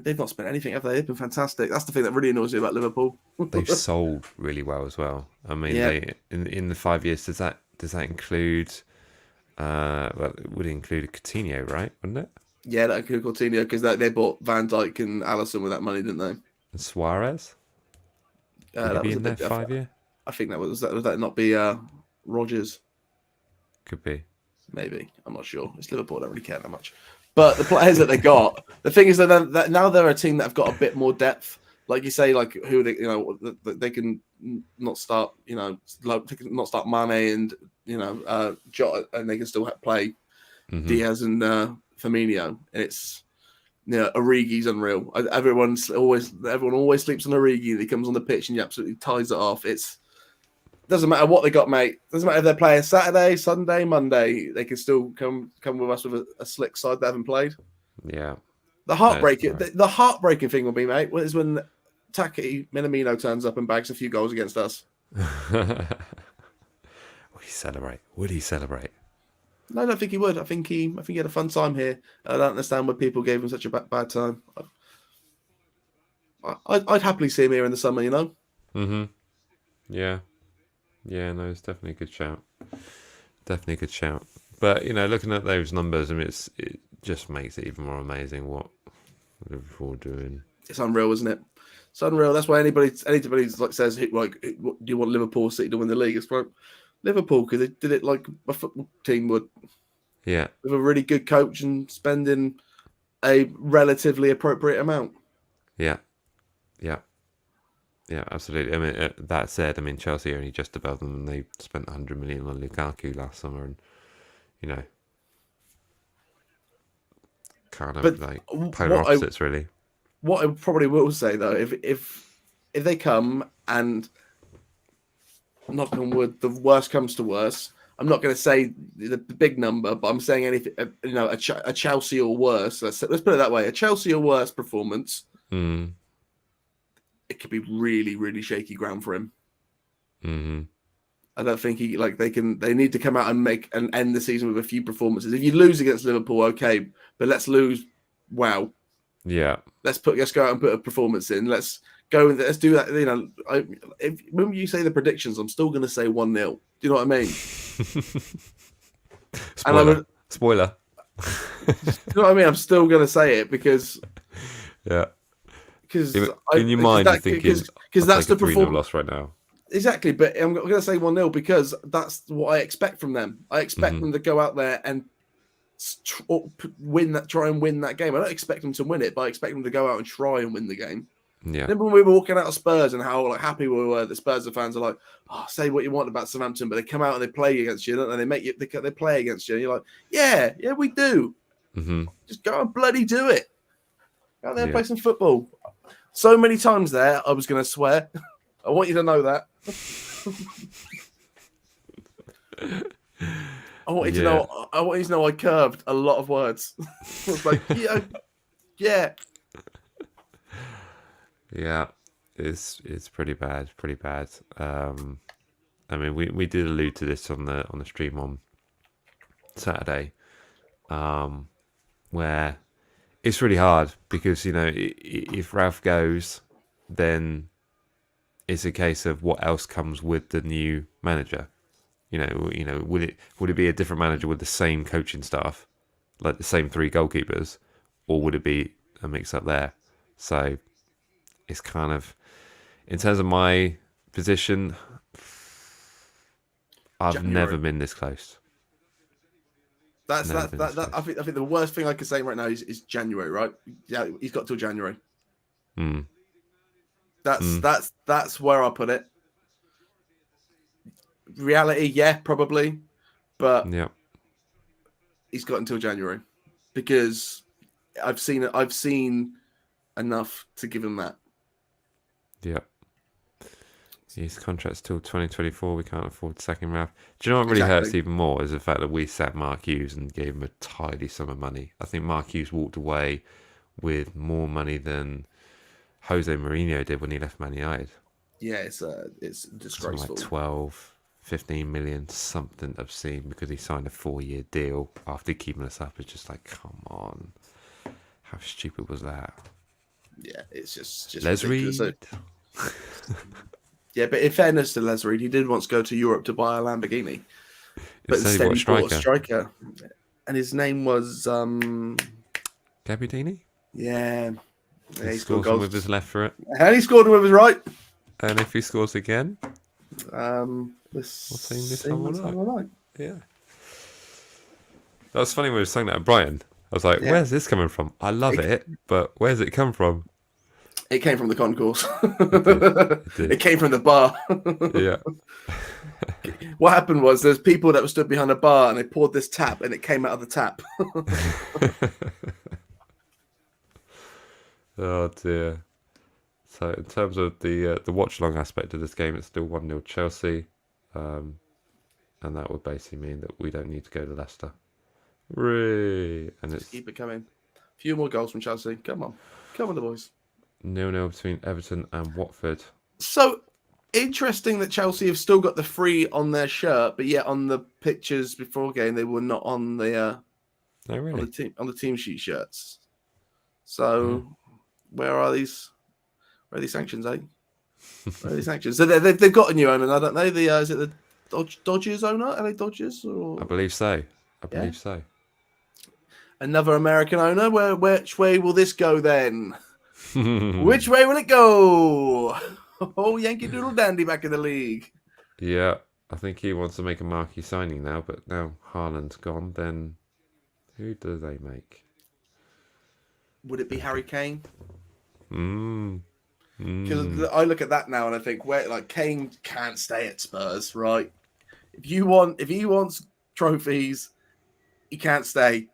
B: they've not spent anything, have they? They've been fantastic. That's the thing that really annoys me about Liverpool.
A: They've sold really well as well. I mean, they in the 5 years, does that include? Well, it would include Coutinho, right? Wouldn't it?
B: Yeah, that include Coutinho because they bought Van Dijk and Alisson with that money, didn't they?
A: And Suarez. Would he be in there 5 year?
B: I think was that not be Rodgers?
A: Could be.
B: Maybe. I'm not sure. It's Liverpool. I don't really care that much. But the players that they got, the thing is that now they're a team that have got a bit more depth. Like you say, like who they can not start, they can not start Mane and Jota, and they can still play Diaz and Firmino. And it's Origi's unreal. Everyone always sleeps on Origi, and he comes on the pitch and he absolutely ties it off. Doesn't matter what they got, mate. Doesn't matter if they're playing Saturday, Sunday, Monday. They can still come with us with a slick side that haven't played.
A: Yeah.
B: The heartbreaking thing will be, mate, is when Taki Minamino turns up and bags a few goals against us.
A: Would he celebrate?
B: No, I don't think he would. I think he had a fun time here. I don't understand why people gave him such a bad time. I'd happily see him here in the summer,
A: Mm-hmm. Yeah. Yeah, no, it's definitely a good shout. But, looking at those numbers, I mean, it just makes it even more amazing what Liverpool are doing.
B: It's unreal, isn't it? It's unreal. That's why anybody like says, like, do you want Liverpool City to win the league? It's like Liverpool, because they did it like a football team would.
A: Yeah.
B: With a really good coach and spending a relatively appropriate amount.
A: Yeah. Yeah. Yeah, absolutely. I mean, that said, Chelsea are only just above them, and they spent 100 million on Lukaku last summer, and kind of polar opposites, really.
B: What I probably will say though, if they come and, knock on wood, the worst comes to worst, I'm not going to say the big number, but I'm saying anything, a Chelsea or worse. Let's put it that way: a Chelsea or worse performance. It could be really, really shaky ground for him.
A: Mm-hmm.
B: I don't think they need to come out and end the season with a few performances. If you lose against Liverpool, okay, but let's lose. Wow.
A: Yeah.
B: Let's go out and put a performance in. Let's go and let's do that. When you say the predictions, I'm still going to say 1-0. Do you know what I mean?
A: Spoiler.
B: Do you know what I mean? I'm still going to say it because.
A: Yeah.
B: Because
A: in your mind, you're thinking,
B: because that's the performance
A: loss right now.
B: Exactly, but I'm going to say 1-0 because that's what I expect from them. I expect them to go out there and try and win that game. I don't expect them to win it, but I expect them to go out and try and win the game.
A: Yeah.
B: Remember when we were walking out of Spurs and how like happy we were that Spurs fans are like, oh, say what you want about Southampton, but they come out and they play against you, don't they? They make you, they play against you. And you're like, yeah, we do.
A: Mm-hmm.
B: Just go and bloody do it. Go out there and
A: Yeah.
B: play some football. So many times there, I was going to swear. I want you to know that. I want you to know. I want you to know I curved a lot of words. I was like, yeah.
A: Yeah, it's pretty bad, pretty bad. I mean, we did allude to this on the stream on Saturday, where it's really hard because if Ralph goes, then it's a case of what else comes with the new manager. Would it be a different manager with the same coaching staff, like the same 3 goalkeepers, or would it be a mix up there? So it's kind of, in terms of my position, I've
B: January.
A: never been this close.
B: I think the worst thing I could say right now is January, right? Yeah, he's got till January. That's where I put it. Reality, yeah, probably, but
A: Yeah,
B: he's got until January because I've seen enough to give him that.
A: yeah. His contract's till 2024. We can't afford second Ralph. Do you know what really hurts even more is the fact that we sacked Mark Hughes and gave him a tidy sum of money. I think Mark Hughes walked away with more money than Jose Mourinho did when he left Man United.
B: Yeah, it's disgraceful.
A: Something like 12, 15 million, something obscene, because he signed a 4-year deal after keeping us up. It's just like, come on, how stupid was that?
B: Yeah, it's just
A: Les
B: ridiculous.
A: Reed.
B: Yeah, but in fairness to Les Reed, he did once go to Europe to buy a Lamborghini, but instead he bought a striker, and his name was
A: Gabbiadini.
B: Yeah,
A: he scored goals with his left foot,
B: and he scored with his right.
A: And if he scores again,
B: we'll see this time.
A: Yeah, that was funny when we were saying that at Brighton. I was like, "Where's this coming from? I love it, but where's it come from?"
B: It came from the concourse.
A: It did.
B: It came from the bar.
A: Yeah.
B: What happened was there's people that were stood behind a bar and they poured this tap and it came out of the tap.
A: Oh dear. So in terms of the watch along aspect of this game, it's still 1-0 Chelsea, and that would basically mean that we don't need to go to Leicester. And it's
B: keep it coming. A few more goals from Chelsea. Come on, the boys.
A: 0-0 between Everton and Watford.
B: So interesting that Chelsea have still got the 3 on their shirt, but yet on the pictures before game they were not on the on the team sheet shirts. So where are these sanctions, eh? Where are these sanctions? So they've got a new owner, don't they? Is it the Dodgers owner? Are they Dodgers? Or...
A: I believe so. So.
B: Another American owner. Which way will this go then? Which way will it go? Oh, Yankee Doodle Dandy back in the league.
A: Yeah, I think he wants to make a marquee signing now, but now Haaland's gone, then who do they make?
B: Would it be Harry Kane?
A: Because
B: I look at that now and I think, Kane can't stay at Spurs, right? If he wants trophies, he can't stay.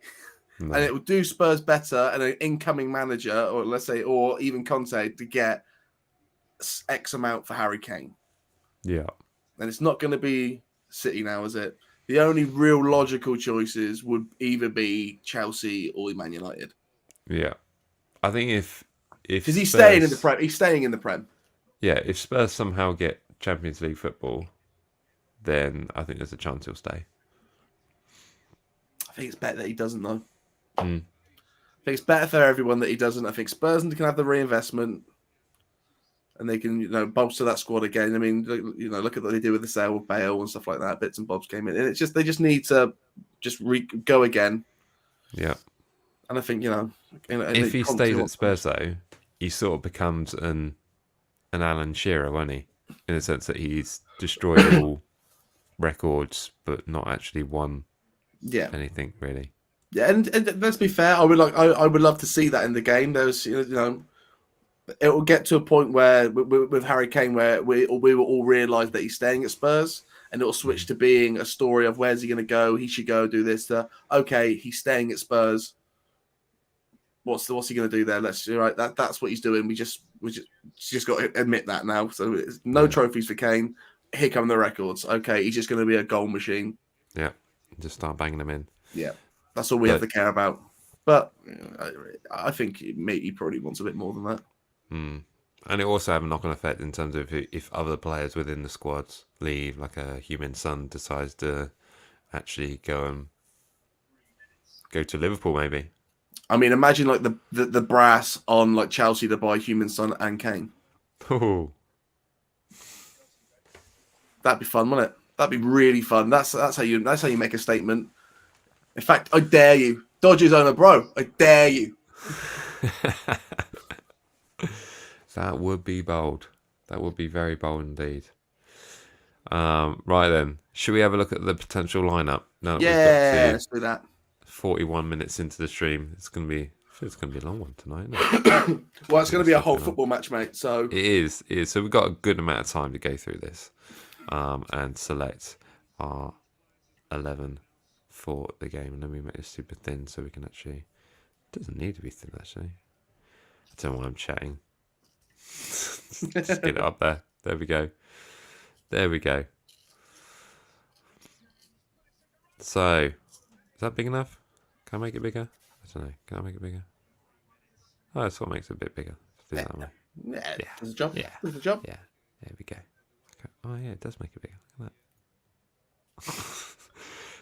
B: No. And it would do Spurs better and an incoming manager, or let's say, or even Conte, to get X amount for Harry Kane.
A: Yeah.
B: And it's not going to be City now, is it? The only real logical choices would either be Chelsea or Man United.
A: Yeah. I think if
B: because he's staying in the Prem. He's staying in the Prem.
A: Yeah, if Spurs somehow get Champions League football, then I think there's a chance he'll stay.
B: I think it's better that he doesn't, though.
A: I
B: think it's better for everyone that he doesn't. I think Spurs can have the reinvestment, and they can, bolster that squad again. I mean, look at what they do with the sale of Bale and stuff like that. Bits and bobs came in, and they just need to go again.
A: Yeah,
B: and I think
A: if he stays at Spurs, though, he sort of becomes an Alan Shearer, won't he? In the sense that he's destroyed all records, but not actually won anything really.
B: Yeah, and let's be fair. I would love to see that in the game. There's it will get to a point where with Harry Kane, where we will all realise that he's staying at Spurs, and it will switch to being a story of where's he going to go. He should go do this. Okay, he's staying at Spurs. What's he going to do there? That's what he's doing. We just got to admit that now. So it's no trophies for Kane. Here come the records. Okay, he's just going to be a goal machine.
A: Yeah, just start banging them in.
B: Yeah, that's all we have to care about. But I think he probably wants a bit more than that.
A: And it also have a knock-on effect in terms of if other players within the squads leave, like a human son decides to actually go to Liverpool, maybe.
B: I mean, imagine like the brass on like Chelsea to buy Human Son and Kane.
A: Oh,
B: that'd be fun, wouldn't it? That'd be really fun. That's how you make a statement. In fact, I dare you, Dodgers owner, bro. I dare you.
A: That would be bold. That would be very bold indeed. Right then, should we have a look at the potential lineup? No,
B: yeah, let's do that.
A: 41 minutes into the stream. It's gonna be a long one tonight, isn't it?
B: Well, it's gonna be a whole football match, mate. So
A: it is. So we've got a good amount of time to go through this, and select our 11 for the game, and then we make it super thin so we can actually. It doesn't need to be thin actually. I don't know why I'm chatting. Just get it up there. There we go. So, is that big enough? Can I make it bigger? I don't know. Can I make it bigger? Oh, that's what makes it a bit bigger. Do that way.
B: Yeah. Does the job.
A: Yeah.
B: Does the job.
A: Yeah. There we go. Okay. Oh yeah, it does make it bigger. Look at that.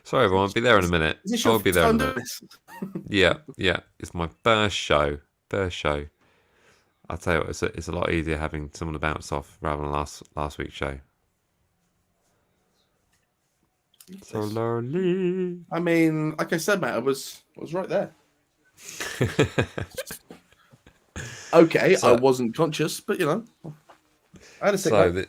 A: Sorry everyone, I'll be there in a minute. I'll be there in a minute. Yeah. It's my first show. I'll tell you what, it's a lot easier having someone to bounce off rather than last week's show. So lonely.
B: I mean, like I said, mate, I was right there. Okay, so, I wasn't conscious, but you know, I had a second.
A: So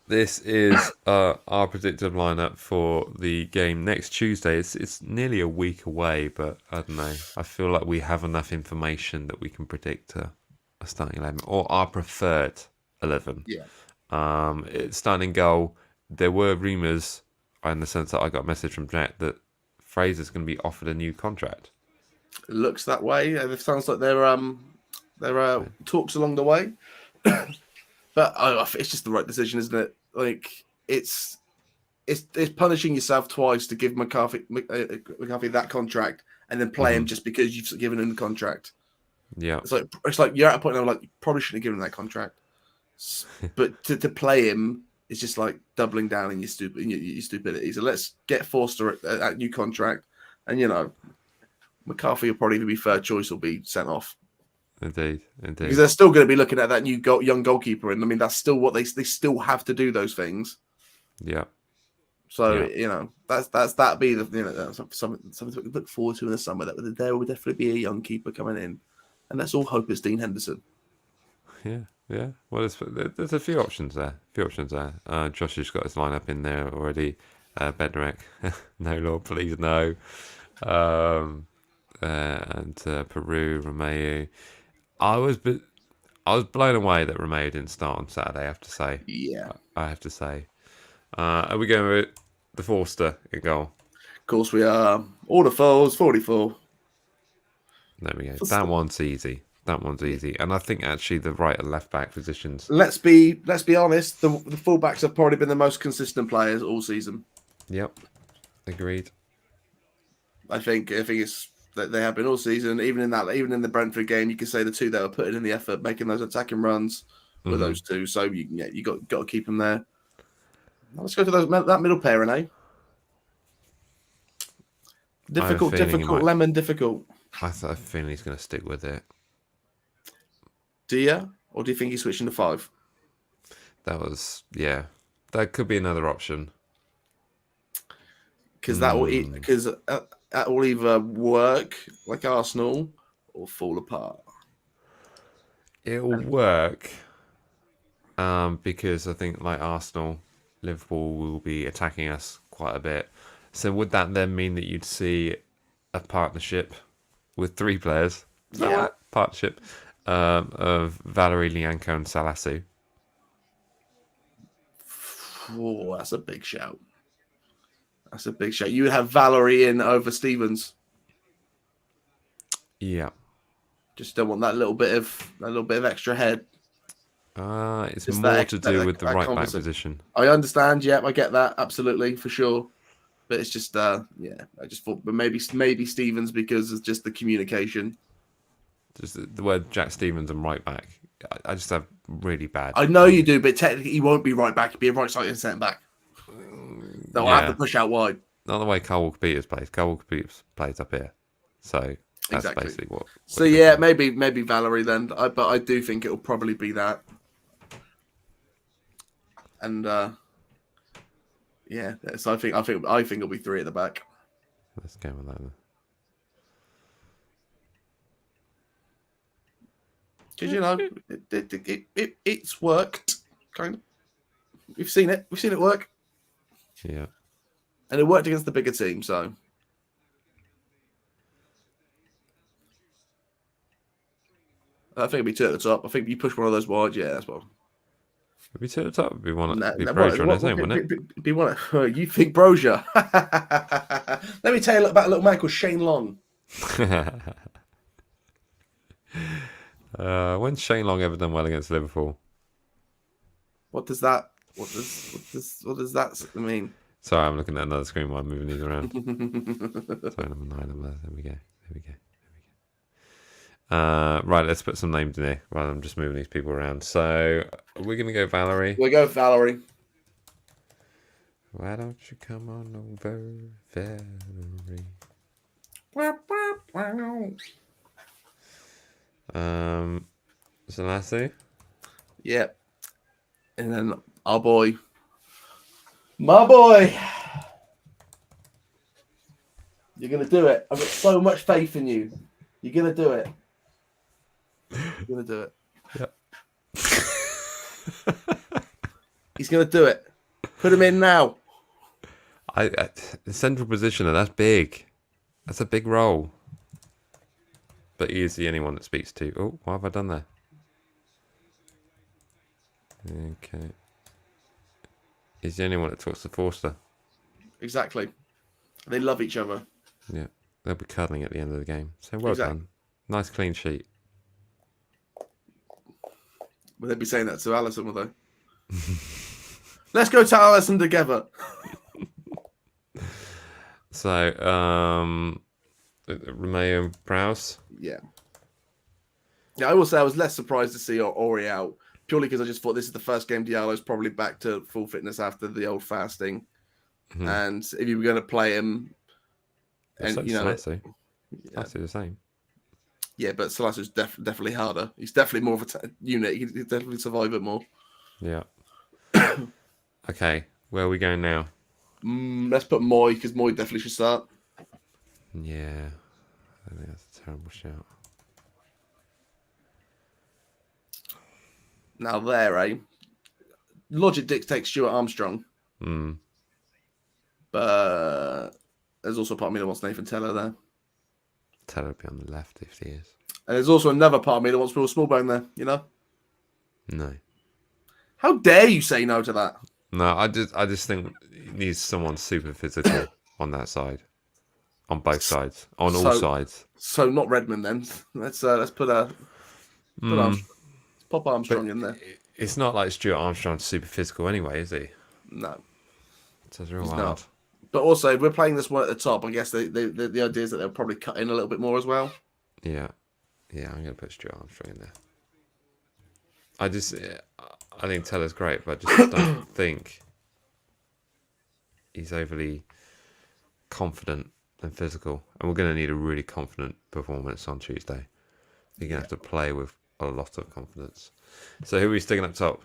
A: this is our predicted lineup for the game next Tuesday. It's nearly a week away, but I don't know. I feel like we have enough information that we can predict a starting 11 or our preferred 11.
B: Yeah.
A: It's starting goal. There were rumours, in the sense that I got a message from Jack that Fraser's going to be offered a new contract.
B: It looks that way. It sounds like there are talks along the way. But it's just the right decision, isn't it? Like it's punishing yourself twice to give McCarthy that contract and then play him just because you've given him the contract.
A: Yeah,
B: it's like you're at a point now, like you probably shouldn't have given him that contract, but to play him is just like doubling down in your stupidity. So let's get Forster a new contract, and you know McCarthy will probably be third choice or be sent off.
A: Indeed.
B: Because they're still going to be looking at that new young goalkeeper, and I mean that's still what they still have to do those things.
A: Yeah.
B: So you know that'd be something to look forward to in the summer. That there will definitely be a young keeper coming in, and let's all hope it's Dean Henderson.
A: Yeah. Well, there's a few options there. Josh has got his lineup in there already. Bednarek, no Lord, please no. And Peru, Romeu. I was blown away that Romeu didn't start on Saturday. I have to say.
B: Yeah.
A: I have to say. Are we going with the Forster in goal?
B: Of course we are. All the fouls, 44.
A: There we go. That one's easy. And I think actually the right and left back positions.
B: Let's be honest. The fullbacks have probably been the most consistent players all season.
A: Yep. Agreed.
B: I think it's that they have been all season. Even in the Brentford game, you can say the two that were putting in the effort, making those attacking runs were those two. So you got to keep them there. Now let's go to that middle pairing, eh? Difficult. Lemon difficult.
A: I have a feeling he's going to stick with it.
B: Do you? Or do you think he's switching to 5?
A: That could be another option.
B: Because that will either work like Arsenal or fall apart.
A: It'll work because I think like Arsenal, Liverpool will be attacking us quite a bit. So would that then mean that you'd see a partnership with 3 players?
B: Yeah.
A: Partnership. of Valerie, Lianco, and Salasu.
B: Oh, that's a big shout. That's a big shout. You would have Valerie in over Stevens.
A: Yeah.
B: Just don't want that little bit of extra head.
A: It's
B: Just
A: more to do with the right back
B: composite.
A: position.
B: I understand. Yeah, I get that absolutely for sure. But it's just, I just thought, but maybe Stevens because of just the communication.
A: Just the word Jack Stevens and right back. I just have really bad.
B: I know you do, but technically he won't be right back. He'll be a right side and centre back. They'll have to push out wide.
A: Not the way Carl Walker-Peters plays. Carl Walker-Peters plays up here. So that's basically what.
B: So yeah, maybe Valerie then. But I do think it'll probably be that. And yeah, so I think it'll be 3 at the back.
A: Let's go with that then.
B: Because you know, it's worked, kind of. We've seen it work,
A: Yeah.
B: and it worked against the bigger team. So I think it'll be 2 at the top. I think you push one of those wide. Yeah, that's what.
A: If we took the top, it'd be one. Be
B: No,
A: Brozier on his own, wouldn't it?
B: Be one. You think Brozier? Let me tell you about a little man called Shane Long.
A: When's Shane Long ever done well against Liverpool?
B: What does that mean?
A: Sorry, I'm looking at another screen while I'm moving these around. Sorry, number 9. There we go. Right, let's put some names in here rather than just moving these people around. So we're going to go Valerie.
B: We'll go Valerie.
A: Why don't you come on over, Valerie? Salasu.
B: Yeah. And then our boy. My boy. You're going to do it. I've got so much faith in you. You're going to do it. You're going to do it.
A: Yep.
B: He's going to do it. Put him in now.
A: The central positioner, that's big. That's a big role. But he is the only one that speaks to. Oh, what have I done there? Okay. He's the only one that talks to Forster.
B: Exactly. They love each other.
A: Yeah. They'll be cuddling at the end of the game. So well done. Nice clean sheet.
B: Will they be saying that to Allison, will they? Let's go to Allison together.
A: So, Romeo and Prowse.
B: Yeah. Yeah, I will say I was less surprised to see Ori out, purely because I just thought this is the first game Diallo's probably back to full fitness after the old fasting. Mm-hmm. And if you were going to play him, and
A: so
B: you know,
A: Salasu. That's the same.
B: Yeah, but Salasu's definitely harder. He's definitely more of a unit. He can definitely survive it more.
A: Yeah. Okay, where are we going now?
B: Let's put Moy, because Moy definitely should start.
A: Yeah, I think that's a terrible shout.
B: Now there, logic dictates Stuart Armstrong. But there's also a part of me that wants Nathan Teller there.
A: Teller would be on the left if he is.
B: And there's also another part of me that wants Will Smallbone there, you know?
A: No.
B: How dare you say no to that?
A: No, I just think he needs someone super physical on that side. On both sides. On all sides.
B: So not Redmond then. Let's put pop Armstrong in there.
A: It's not like Stuart Armstrong's super physical anyway, is he?
B: No.
A: It's real hard.
B: Not. But also, if we're playing this one at the top, I guess the idea is that they'll probably cut in a little bit more as well.
A: Yeah. Yeah, I'm going to put Stuart Armstrong in there. I think Teller's great, but I just don't think he's overly confident and physical. And we're going to need a really confident performance on Tuesday. You're going to have to play with a lot of confidence. So who are we sticking up top?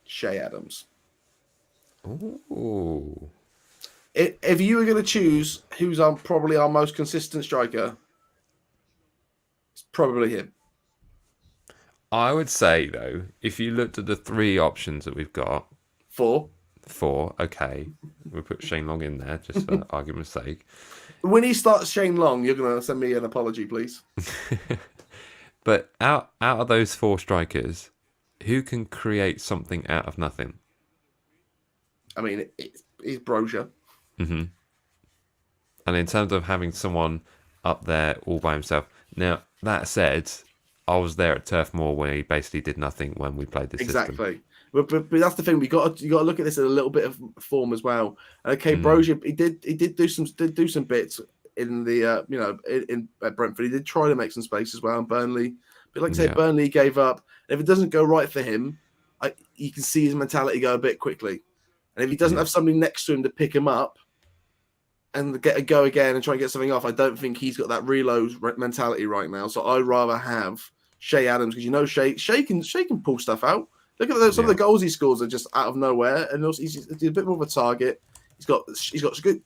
B: Shea Adams.
A: Ooh.
B: If you were going to choose who's probably our most consistent striker, it's probably him.
A: I would say, though, if you looked at the 3 options that we've got...
B: 4,
A: okay. We'll put Shane Long in there, just for argument's sake.
B: When he starts Shane Long, you're going to send me an apology, please.
A: But out of those four strikers, who can create something out of nothing?
B: I mean, it's Brozier.
A: Hmm. And in terms of having someone up there all by himself. Now, that said, I was there at Turf Moor when he basically did nothing when we played this system.
B: Exactly. But that's the thing. You got to look at this in a little bit of form as well. Okay, Brozier, he did do some bits in the in at Brentford. He did try to make some space as well in Burnley. But like I said, Burnley gave up. And if it doesn't go right for him, you can see his mentality go a bit quickly. And if he doesn't have somebody next to him to pick him up and get a go again and try and get something off, I don't think he's got that reload mentality right now. So I'd rather have Shea Adams, because Shea can pull stuff out. Look at some of the goals he scores are just out of nowhere, and also he's a bit more of a target. He's got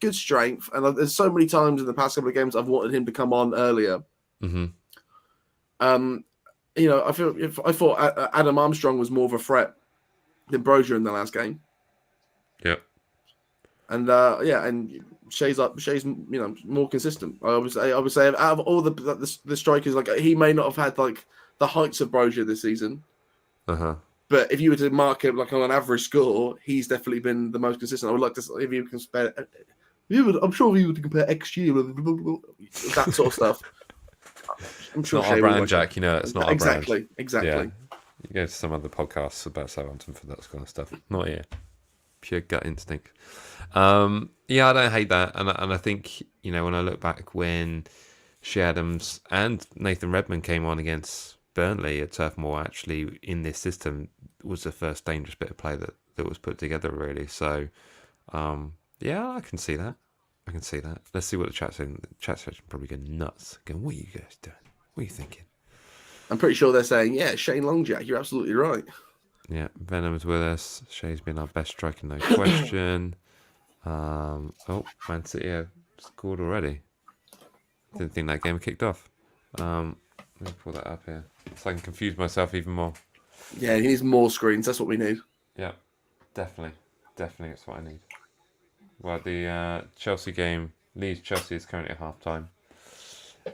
B: good strength, and there's so many times in the past couple of games I've wanted him to come on earlier.
A: Mm-hmm.
B: I thought Adam Armstrong was more of a threat than Brozier in the last game.
A: Yep.
B: And and Shea's more consistent. I would say out of all the strikers, like he may not have had like the heights of Brozier this season. But if you were to mark him like on an average score, he's definitely been the most consistent. I would like to, if you can compare, I'm sure if you were to compare XG, that sort of stuff. I'm sure
A: not our brand, Jack. You know, it's not our brand.
B: Exactly.
A: Yeah. You go to some other podcasts about Southampton for that kind of stuff. Not here. Pure gut instinct. Yeah, I don't hate that, and I think when I look back when Shea Adams and Nathan Redmond came on against Burnley at Turf Moor, actually in this system was the first dangerous bit of play that was put together, really. So, yeah, I can see that. Let's see what the chat's in. The chat section probably going nuts. Going, what are you guys doing? What are you thinking?
B: I'm pretty sure they're saying, yeah, Shane Longjack. You're absolutely right.
A: Yeah, Venom's with us. Shea's been our best striker, no question. Man City have scored already. Didn't think that game kicked off. Let me pull that up here so I can confuse myself even more.
B: Yeah, he needs more screens. That's what we need.
A: Yeah, definitely. That's what I need. Well, the Chelsea game, Leeds Chelsea is currently at half time.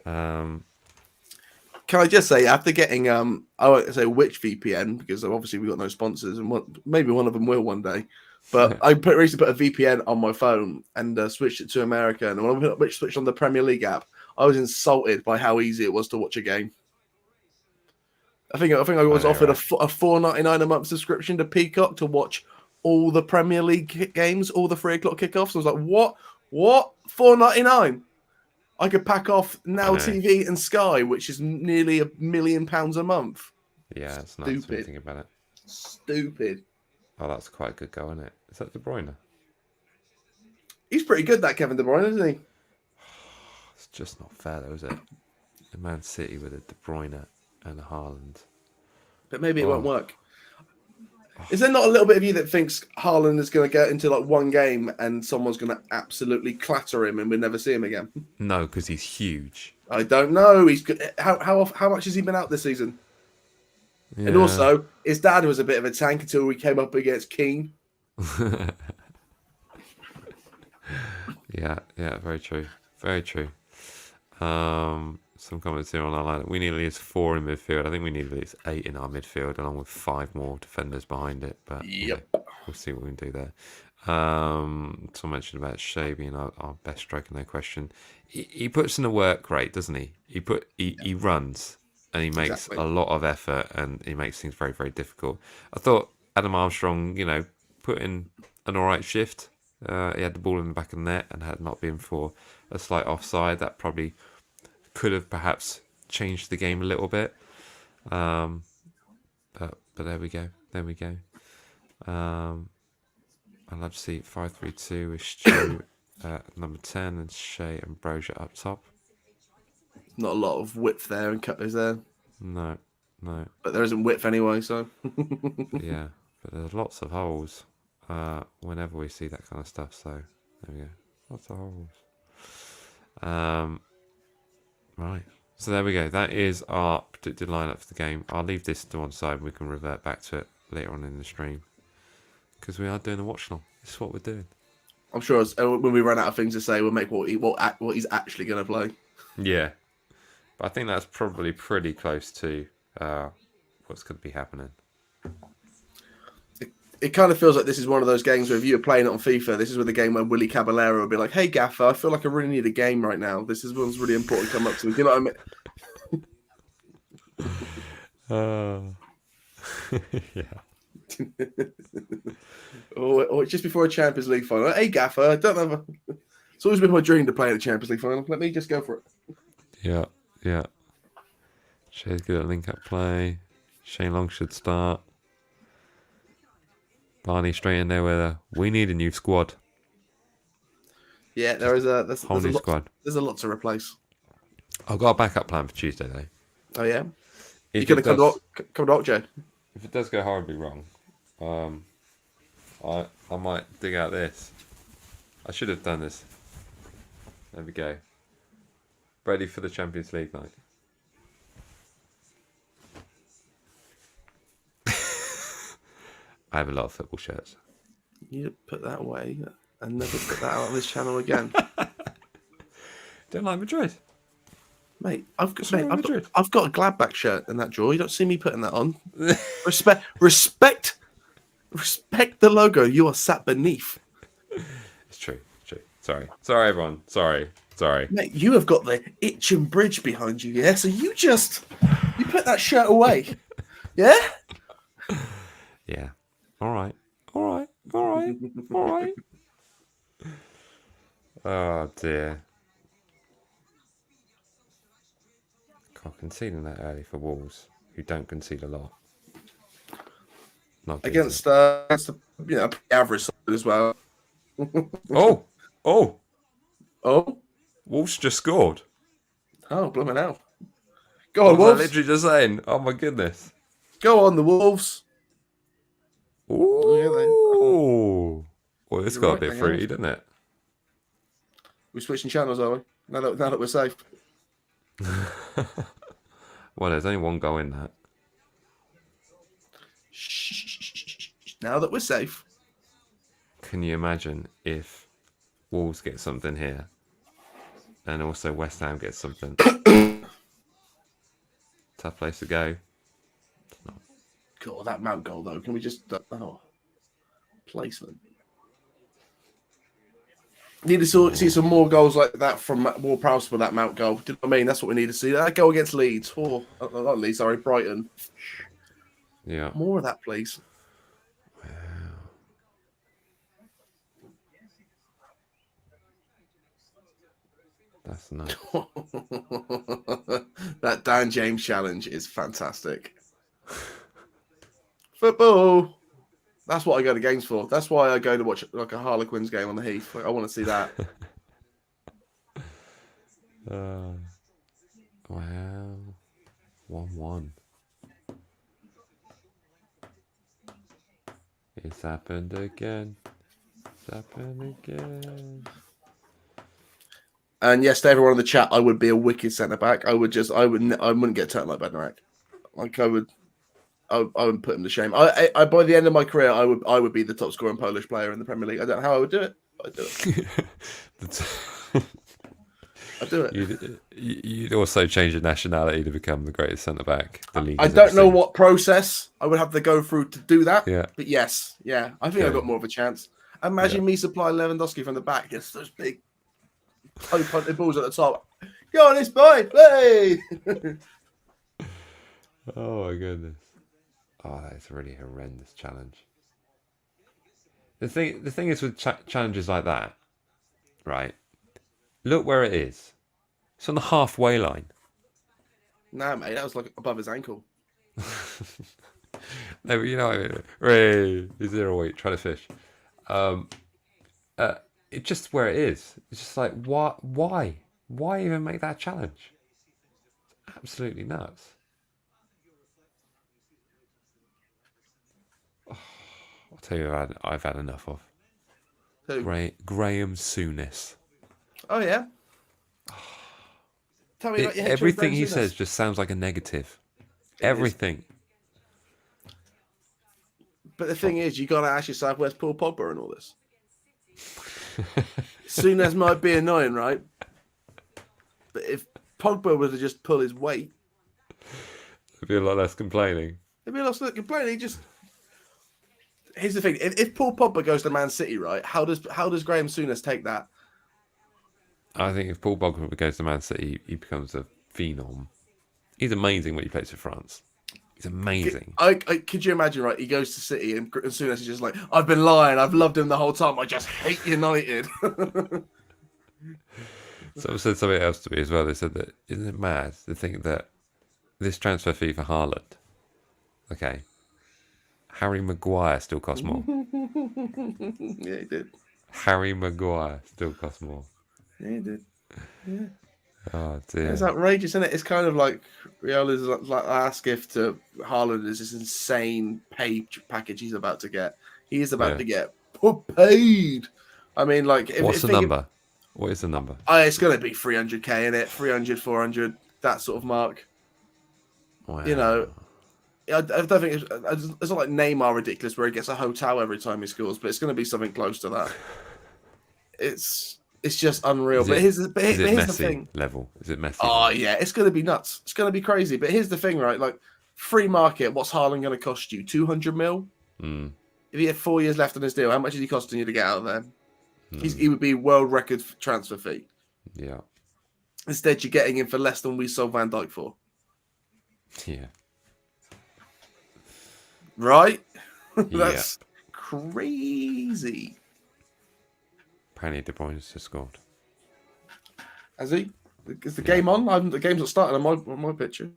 B: Can I just say, after getting I won't say which VPN, because obviously we've got no sponsors, and maybe one of them will one day. But I recently put a VPN on my phone and switched it to America. And when I switched on the Premier League app, I was insulted by how easy it was to watch a game. I think I was offered a $4.99 a month subscription to Peacock to watch all the Premier League games, all the 3:00 kickoffs. I was like, what? $4.99? I could pack off Now TV and Sky, which is nearly £1 million a month.
A: Yeah, it's not something about it.
B: Stupid.
A: Oh, that's quite a good goal, isn't it? Is that De Bruyne?
B: He's pretty good, that Kevin De Bruyne, isn't he?
A: It's just not fair, though, is it? A Man City with a De Bruyne and a Haaland.
B: But maybe it won't work. Is there not a little bit of you that thinks Haaland is going to get into like one game and someone's going to absolutely clatter him and we'll never see him again?
A: No, because he's huge.
B: I don't know. He's how much has he been out this season? Yeah. And also, his dad was a bit of a tank until we came up against Keane.
A: Yeah, very true. Some comments here on our line. We need at least 4 in midfield. I think we need at least 8 in our midfield, along with 5 more defenders behind it. But we'll see what we can do there. Someone mentioned about Shea being our best striker, no question. He puts in the work rate, doesn't he? He runs and he makes a lot of effort and he makes things very, very difficult. I thought Adam Armstrong, put in an all right shift. He had the ball in the back of the net, and had not been for a slight offside, that probably could have perhaps changed the game a little bit. But there we go. I'd love to see 5-3-2 with Stu at number 10 and Shea and Brozier up top.
B: Not a lot of width there, and is there?
A: No.
B: But there isn't width anyway, so.
A: Yeah, but there's lots of holes whenever we see that kind of stuff. So there we go. Lots of holes. Right. So there we go. That is our predicted lineup for the game. I'll leave this to one side and we can revert back to it later on in the stream. Because we are doing a watch along. This is what we're doing.
B: I'm sure when we run out of things to say, we'll make what he's actually going to play.
A: Yeah. But I think that's probably pretty close to what's going to be happening.
B: It kind of feels like this is one of those games where if you were playing it on FIFA, this is where the game where Willie Caballero would be like, "Hey Gaffer, I feel like I really need a game right now. This is one's really important to come up to me." Do you know what I mean?
A: Yeah.
B: or just before a Champions League final. Hey Gaffer, I don't know. It's always been my dream to play in a Champions League final. Let me just go for it.
A: Yeah, yeah. Shay's good at link-up play. Shane Long should start. Barney straight in there with a, we need a new squad.
B: Yeah, there's a lot,
A: squad.
B: There's a lot to replace.
A: I've got a backup plan for Tuesday, though.
B: Oh, yeah?
A: If
B: You're going to come to Octo?
A: If it does go horribly wrong, I might dig out this. I should have done this. There we go. Ready for the Champions League night. I have a lot of football shirts.
B: You put that away and never put that out on this channel again.
A: Don't like Madrid.
B: Mate, I've got a Gladbach shirt in that drawer. You don't see me putting that on. Respect the logo you are sat beneath.
A: It's true. Sorry, everyone. Sorry.
B: Mate, you have got the Itchen Bridge behind you, yeah? So you put that shirt away. Yeah?
A: Yeah. All right. Oh, dear. God, conceding that early for Wolves, who don't concede a lot. Not good,
B: against the average side as well.
A: Oh!
B: Oh!
A: Wolves just scored.
B: Oh, blooming hell. Go on,
A: Wolves.
B: Wolves.
A: I literally just saying, oh my goodness.
B: Go on, the Wolves.
A: Ooh. Well, this got a bit fruity, doesn't it?
B: We're switching channels, are we? Now that we're safe.
A: Well, there's only one goal in that.
B: Now that we're safe.
A: Can you imagine if Wolves get something here and also West Ham gets something? Tough place to go.
B: God, that Mount goal, though. Can we just... placement. Need to see some more goals like that from Ward-Prowse for that Mount goal. Do you know what I mean? That's what we need to see. That goal against Leeds. Not Leeds, sorry, Brighton.
A: Yeah.
B: More of that, please.
A: Wow. That's nice.
B: That Dan James challenge is fantastic. Football. That's what I go to games for. That's why I go to watch like a Harlequins game on the Heath. Like, I want to see that.
A: Wow. 1-1. It's happened again.
B: And yes, to everyone in the chat, I would be a wicked centre back. I wouldn't get turned like Bednarek. Like I would put him to shame. I by the end of my career, I would be the top scoring Polish player in the Premier League. I don't know how I would do it, but I'd do it. I'd do it.
A: You'd also change your nationality to become the greatest centre back the league.
B: I don't know what process I would have to go through to do that.
A: Yeah.
B: But yes, yeah, I think I've got more of a chance. Imagine me supplying Lewandowski from the back. Just those big punted balls at the top. Go on, this boy, play.
A: Oh my goodness. Oh, that's a really horrendous challenge. The thing is with challenges like that, right? Look where it is. It's on the halfway line.
B: Nah, mate, that was like above his ankle.
A: No, but you know what I mean. Ray, he's 0-8, trying to fish. It's just where it is. It's just like, why? Why even make that challenge? It's absolutely nuts. Oh, I'll tell you, I've had enough of.
B: Who?
A: Graham Souness.
B: Oh yeah. Tell me about your
A: everything he says just sounds like a negative. Everything.
B: But the thing is, you got to ask yourself, where's Paul Pogba and all this? Souness might be annoying, right? But if Pogba were to just pull his weight,
A: There'd be a lot less complaining.
B: it'd be a lot of complaining. Here's the thing: if Paul Pogba goes to Man City, right? How does Graham Souness take that?
A: I think if Paul Pogba goes to Man City, he becomes a phenom. He's amazing when he plays for France. He's amazing.
B: Could you imagine, right? He goes to City and Souness is just like, I've been lying. I've loved him the whole time. I just hate United.
A: Someone said something else to me as well. They said that, isn't it mad to think that this transfer fee for Haaland, okay, Harry Maguire still costs more.
B: Yeah, he did.
A: Harry Maguire still costs more.
B: Yeah, he did. Yeah.
A: Oh dear.
B: It's outrageous, isn't it? It's kind of like Riola's like last gift to Haaland is this insane pay package he's about to get. He is about to get paid. I mean, like,
A: What's the number? What is the number?
B: It's going to be 300k in it, 300, 400, that sort of mark.
A: Wow.
B: You know, I don't think it's not like Neymar ridiculous where he gets a hotel every time he scores, but it's going to be something close to that. It's just unreal. Here's the thing.
A: Level? Is it Messi?
B: Oh yeah, it's going to be nuts. It's going to be crazy. But here's the thing, right? Like, free market. What's Haaland going to cost you? 200 mil. If he had 4 years left on his deal, how much is he costing you to get out of there? He would be world record transfer fee.
A: Yeah.
B: Instead, you're getting him for less than we sold Van Dijk for.
A: Yeah.
B: Right? That's crazy.
A: Apparently, De Bruyne's just scored.
B: Has he? Is the game on? The game's not starting on my picture.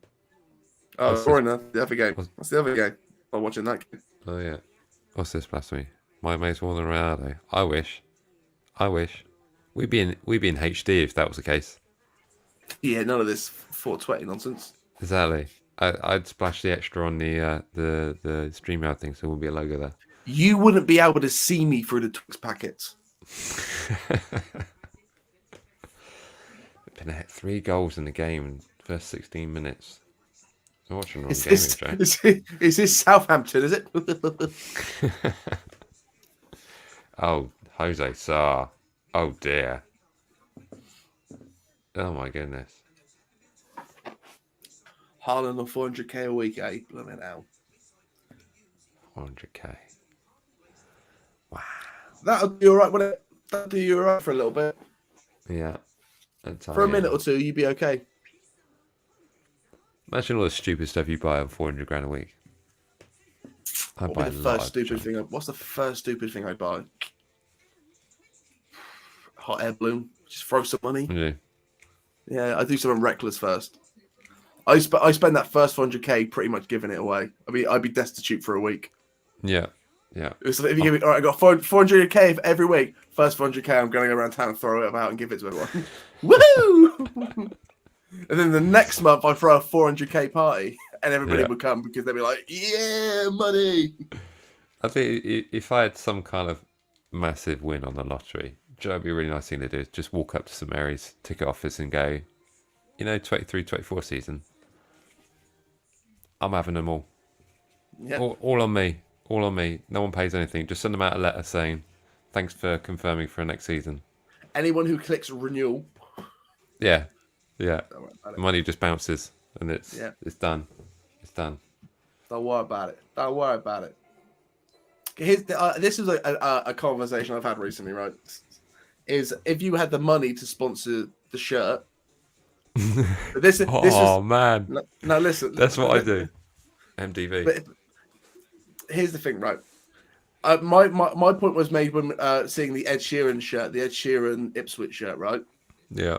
B: Oh, Bruyne, the other game. That's the other game. I'm watching that game.
A: Oh yeah. What's this blasphemy? My mate's more than Ronaldo. I wish. We'd be in HD if that was the case.
B: Yeah, none of this 420 nonsense.
A: Exactly. I'd splash the extra on the StreamYard thing, so there will be a logo there.
B: You wouldn't be able to see me through the Twix packets.
A: Been at 3 goals in the game in the first 16 minutes. I'm watching wrong
B: Is this Southampton, is it?
A: Oh, Jose Sarr. Oh dear. Oh my goodness.
B: Haaland on 400k a week, eh? Blooming hell.
A: 400k. Wow.
B: That'll do you alright, wouldn't it? That'll do you alright for a little bit.
A: Yeah.
B: For a minute or two, you'd be okay.
A: Imagine all the stupid stuff you buy on 400 grand a week. I buy
B: what's the first stupid thing I buy? Hot air balloon. Just throw some money. Yeah, I do something reckless first. I spend that first 400k pretty much giving it away. I mean, I'd be destitute for a week.
A: Yeah.
B: If you give me, all right, I got 400k every week. First 400k, I'm going to go around town and throw it about and give it to everyone. Woohoo! And then the next month, I throw a 400k party, and everybody would come because they'd be like, "Yeah, money."
A: I think if I had some kind of massive win on the lottery, do you know what would be a really nice thing to do? Is just walk up to St Mary's ticket office and go, 23-24 season, I'm having them all.
B: Yep.
A: All on me. All on me. No one pays anything. Just send them out a letter saying, thanks for confirming for next season.
B: Anyone who clicks renewal.
A: Yeah. The money just bounces and it's done. It's done.
B: Don't worry about it. This is a conversation I've had recently, right? Is if you had the money to sponsor the shirt.
A: Man.
B: No, listen.
A: That's what I do. MDV.
B: But here's the thing, right? My point was made when seeing the Ed Sheeran shirt, the Ed Sheeran Ipswich shirt, right?
A: Yeah.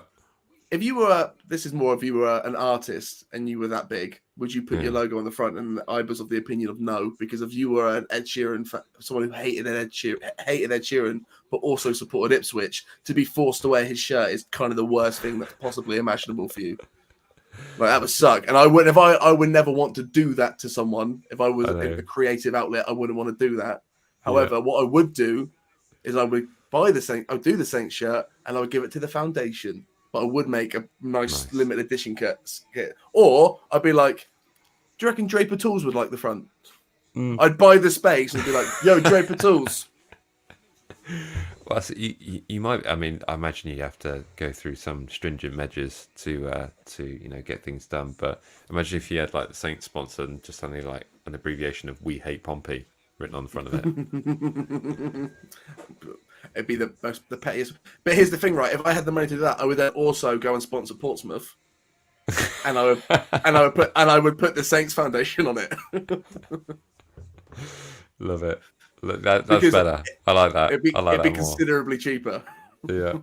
B: If you were, this is more if you were an artist and you were that big, would you put your logo on the front? And I was of the opinion of no, because if you were an Ed Sheeran, someone who hated Ed Sheeran, but also supported Ipswich, to be forced to wear his shirt is kind of the worst thing that's possibly imaginable for you. Like, that would suck. And I would never want to do that to someone. If I was a creative outlet, I wouldn't want to do that. However, what I would do is I would buy the Saint, I would do the Saint shirt and I would give it to the foundation. But I would make a nice limited edition kit. Or I'd be like, do you reckon Draper Tools would like the front? I'd buy the space and be like, yo, Draper Tools.
A: Well, so you might. I mean, I imagine you have to go through some stringent measures to get things done. But imagine if you had like the Saints sponsor and just something like an abbreviation of "We Hate Pompey" written on the front of it.
B: It'd be the pettiest. But here's the thing, right? If I had the money to do that, I would then also go and sponsor Portsmouth, and I would put the Saints Foundation on it.
A: Love it. Look, that's better. I like that. I like
B: it'd
A: that
B: be
A: more.
B: considerably cheaper.
A: Yeah.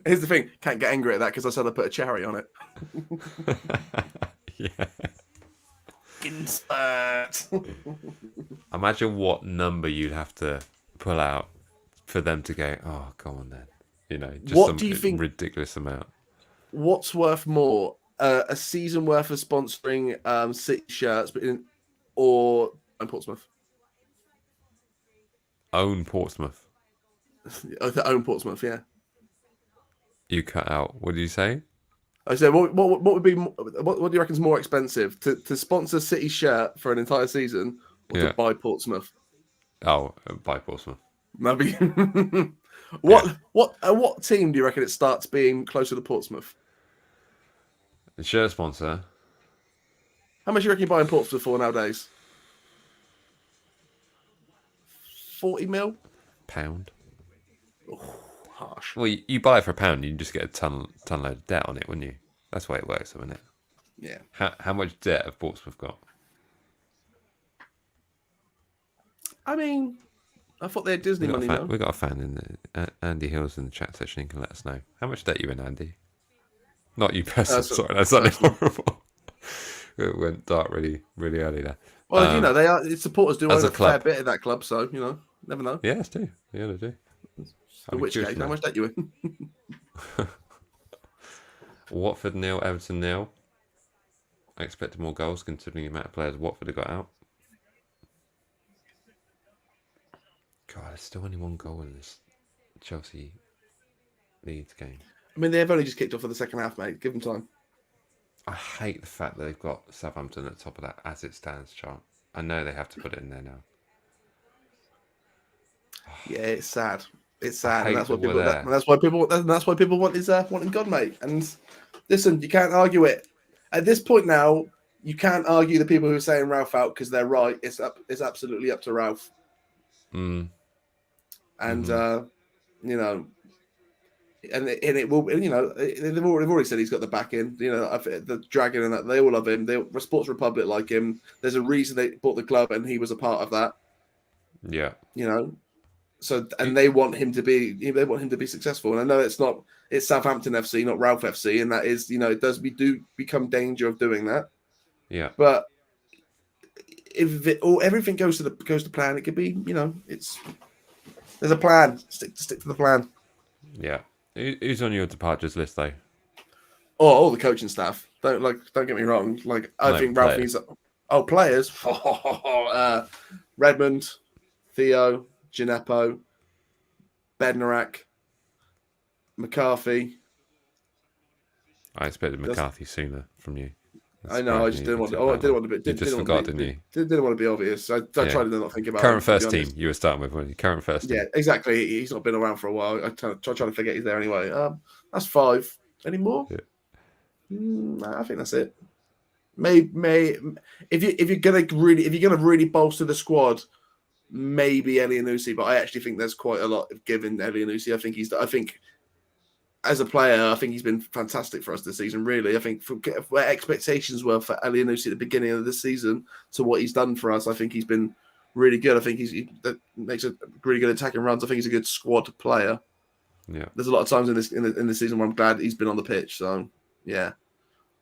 B: Here's the thing: can't get angry at that because I said I put a cherry on it.
A: Yeah.
B: Insert.
A: Imagine what number you'd have to pull out for them to go, oh, come on then. Just
B: What
A: some
B: do you think?
A: ridiculous amount.
B: What's worth more, a season worth of sponsoring City shirts, or Portsmouth?
A: Own Portsmouth.
B: Own Portsmouth, yeah.
A: You cut out. What did you say?
B: I said, what would be what do you reckon is more expensive to sponsor City shirt for an entire season, or to buy Portsmouth?
A: Oh, by Portsmouth.
B: That'd be what team do you reckon it starts being closer to Portsmouth?
A: The shirt sponsor.
B: How much do you reckon you're buying Portsmouth for nowadays? 40 mil?
A: Pound.
B: Oh, harsh.
A: Well, you buy it for £1, you can just get a ton load of debt on it, wouldn't you? That's the way it works, isn't it?
B: Yeah.
A: How much debt have Portsmouth got?
B: I mean, I thought they had Disney money now.
A: We've got a fan in Andy Hill's in the chat section. He can let us know. How much debt you in, Andy? Not you personally. Sorry, that's something horrible. It went dark really, really early there.
B: Well, they are. Its supporters do own a fair
A: club.
B: bit of that club, so never know.
A: Yeah, it's do. Yeah, they do.
B: In which case, how much debt you in?
A: Watford 0, Everton 0. I expected more goals considering the amount of players Watford have got out. God, there's still only one goal in this Chelsea Leeds game.
B: I mean, they've only just kicked off for the second half, mate. Give them time.
A: I hate the fact that they've got Southampton at the top of that as it stands chart. I know they have to put it in there now.
B: Yeah, it's sad. It's sad, and
A: hate
B: that's why
A: that we're
B: people.
A: there.
B: That's why people want wanting God, mate. And listen, you can't argue it. At this point now, you can't argue the people who are saying Ralph out because they're right. It's absolutely up to Ralph.
A: Mm.
B: And and it will. They've already said he's got the back end. The Dragon and that they all love him. Sports Republic like him. There's a reason they bought the club, and he was a part of that.
A: Yeah.
B: So and they want him to be successful. And I know it's Southampton FC, not Ralph FC, and that is we do become danger of doing that.
A: Yeah.
B: But if everything goes to plan, it could be there's a plan. Stick to the plan.
A: Yeah. Who's on your departures list though?
B: Oh, all the coaching staff. Don't get me wrong. I think Ralph needs. Oh, players. Redmond, Theo, Gineppo, Bednarak, McCarthy.
A: I expected McCarthy sooner from you.
B: I know. I just didn't want. I didn't want to be.
A: You just forgot, didn't you?
B: Didn't want to be obvious. I tried to not think about
A: current first team. You were starting with, weren't you? Current first team.
B: Yeah, exactly. He's not been around for a while. I try to forget he's there anyway. That's 5. Any more?
A: Yeah.
B: I think that's it. May if you're gonna really bolster the squad, maybe Elyounoussi, but I actually think there's quite a lot of given Elyounoussi. I think as a player, I think he's been fantastic for us this season. Really, I think from where expectations were for Elyounoussi at the beginning of the season to what he's done for us, I think he's been really good. I think he makes a really good attacking runs. I think he's a good squad player.
A: Yeah,
B: there's a lot of times in this season where I'm glad he's been on the pitch. So yeah,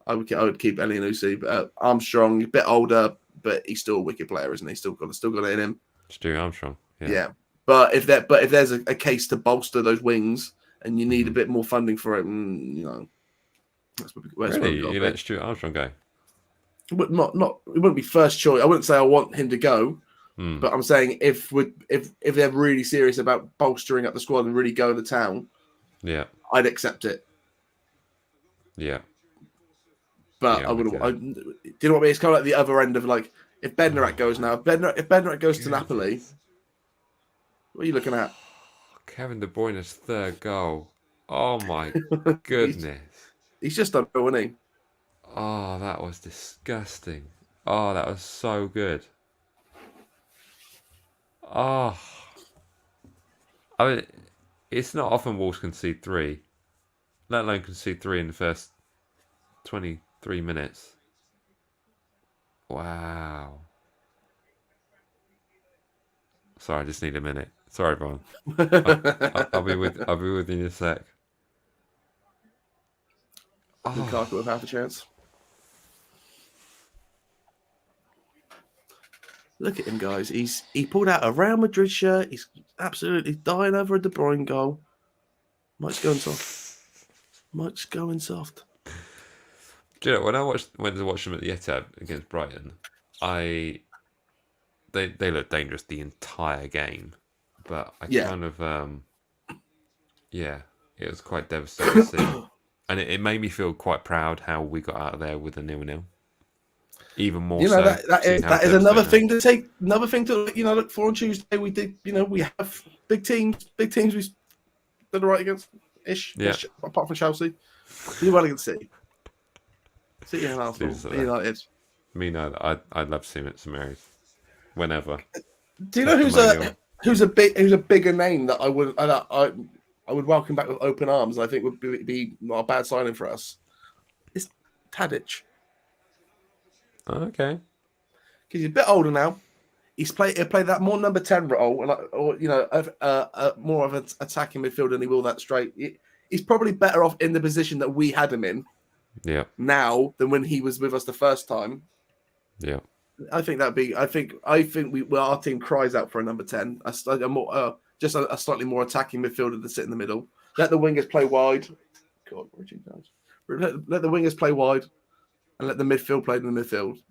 B: I would keep Elyounoussi. But Armstrong, a bit older, but he's still a wicked player, isn't he? Still got it in him.
A: Stu Armstrong.
B: Yeah. But if there's a case to bolster those wings and you need a bit more funding for it, that's where
A: really, you let Stuart Armstrong go?
B: But not it wouldn't be first choice. I wouldn't say I want him to go, but I'm saying if they're really serious about bolstering up the squad and really going to town,
A: yeah,
B: I'd accept it.
A: Yeah,
B: but I would. Do you know what I mean? It's kind of like the other end of if Bednarak goes now. If Bednarak goes to Napoli, what are you looking at?
A: Kevin De Bruyne's third goal. Oh my goodness.
B: He's just done it, isn't he?
A: Oh, that was disgusting. Oh, that was so good. Oh, I mean, it's not often Wolves concede three, let alone concede three in the first 23 minutes. Wow. Sorry, I just need a minute. Sorry, everyone. I'll be with you in a sec.
B: Lukaku with half a chance. Look at him, guys. He pulled out a Real Madrid shirt. He's absolutely dying over a De Bruyne goal. Mike's going soft. Mike's going soft.
A: Do you know, when I went to watch them at the Etihad against Brighton, they looked dangerous the entire game, but I kind of it was quite devastating to see, and it made me feel quite proud how we got out of there with a 0-0. Even more
B: You know,
A: so.
B: that is another thing to take. Another thing to look for on Tuesday. We did. We have big teams. Big teams we did right against ish. Apart from Chelsea, we won against City. City and Arsenal. United.
A: Me neither. I'd love to see him at St Mary's. Whenever.
B: Do you know who's a bigger name that I would welcome back with open arms? I think would be not a bad signing for us. It's Tadic.
A: Okay.
B: Because he's a bit older now. He'll play that more number 10 role, more of an attacking midfielder than he will that straight. He's probably better off in the position that we had him in.
A: Yeah.
B: Now than when he was with us the first time.
A: Yeah.
B: I think that'd be. I think our team cries out for a number 10, a slightly more attacking midfielder to sit in the middle. Let the wingers play wide. God, let the wingers play wide, and let the midfield play in the midfield.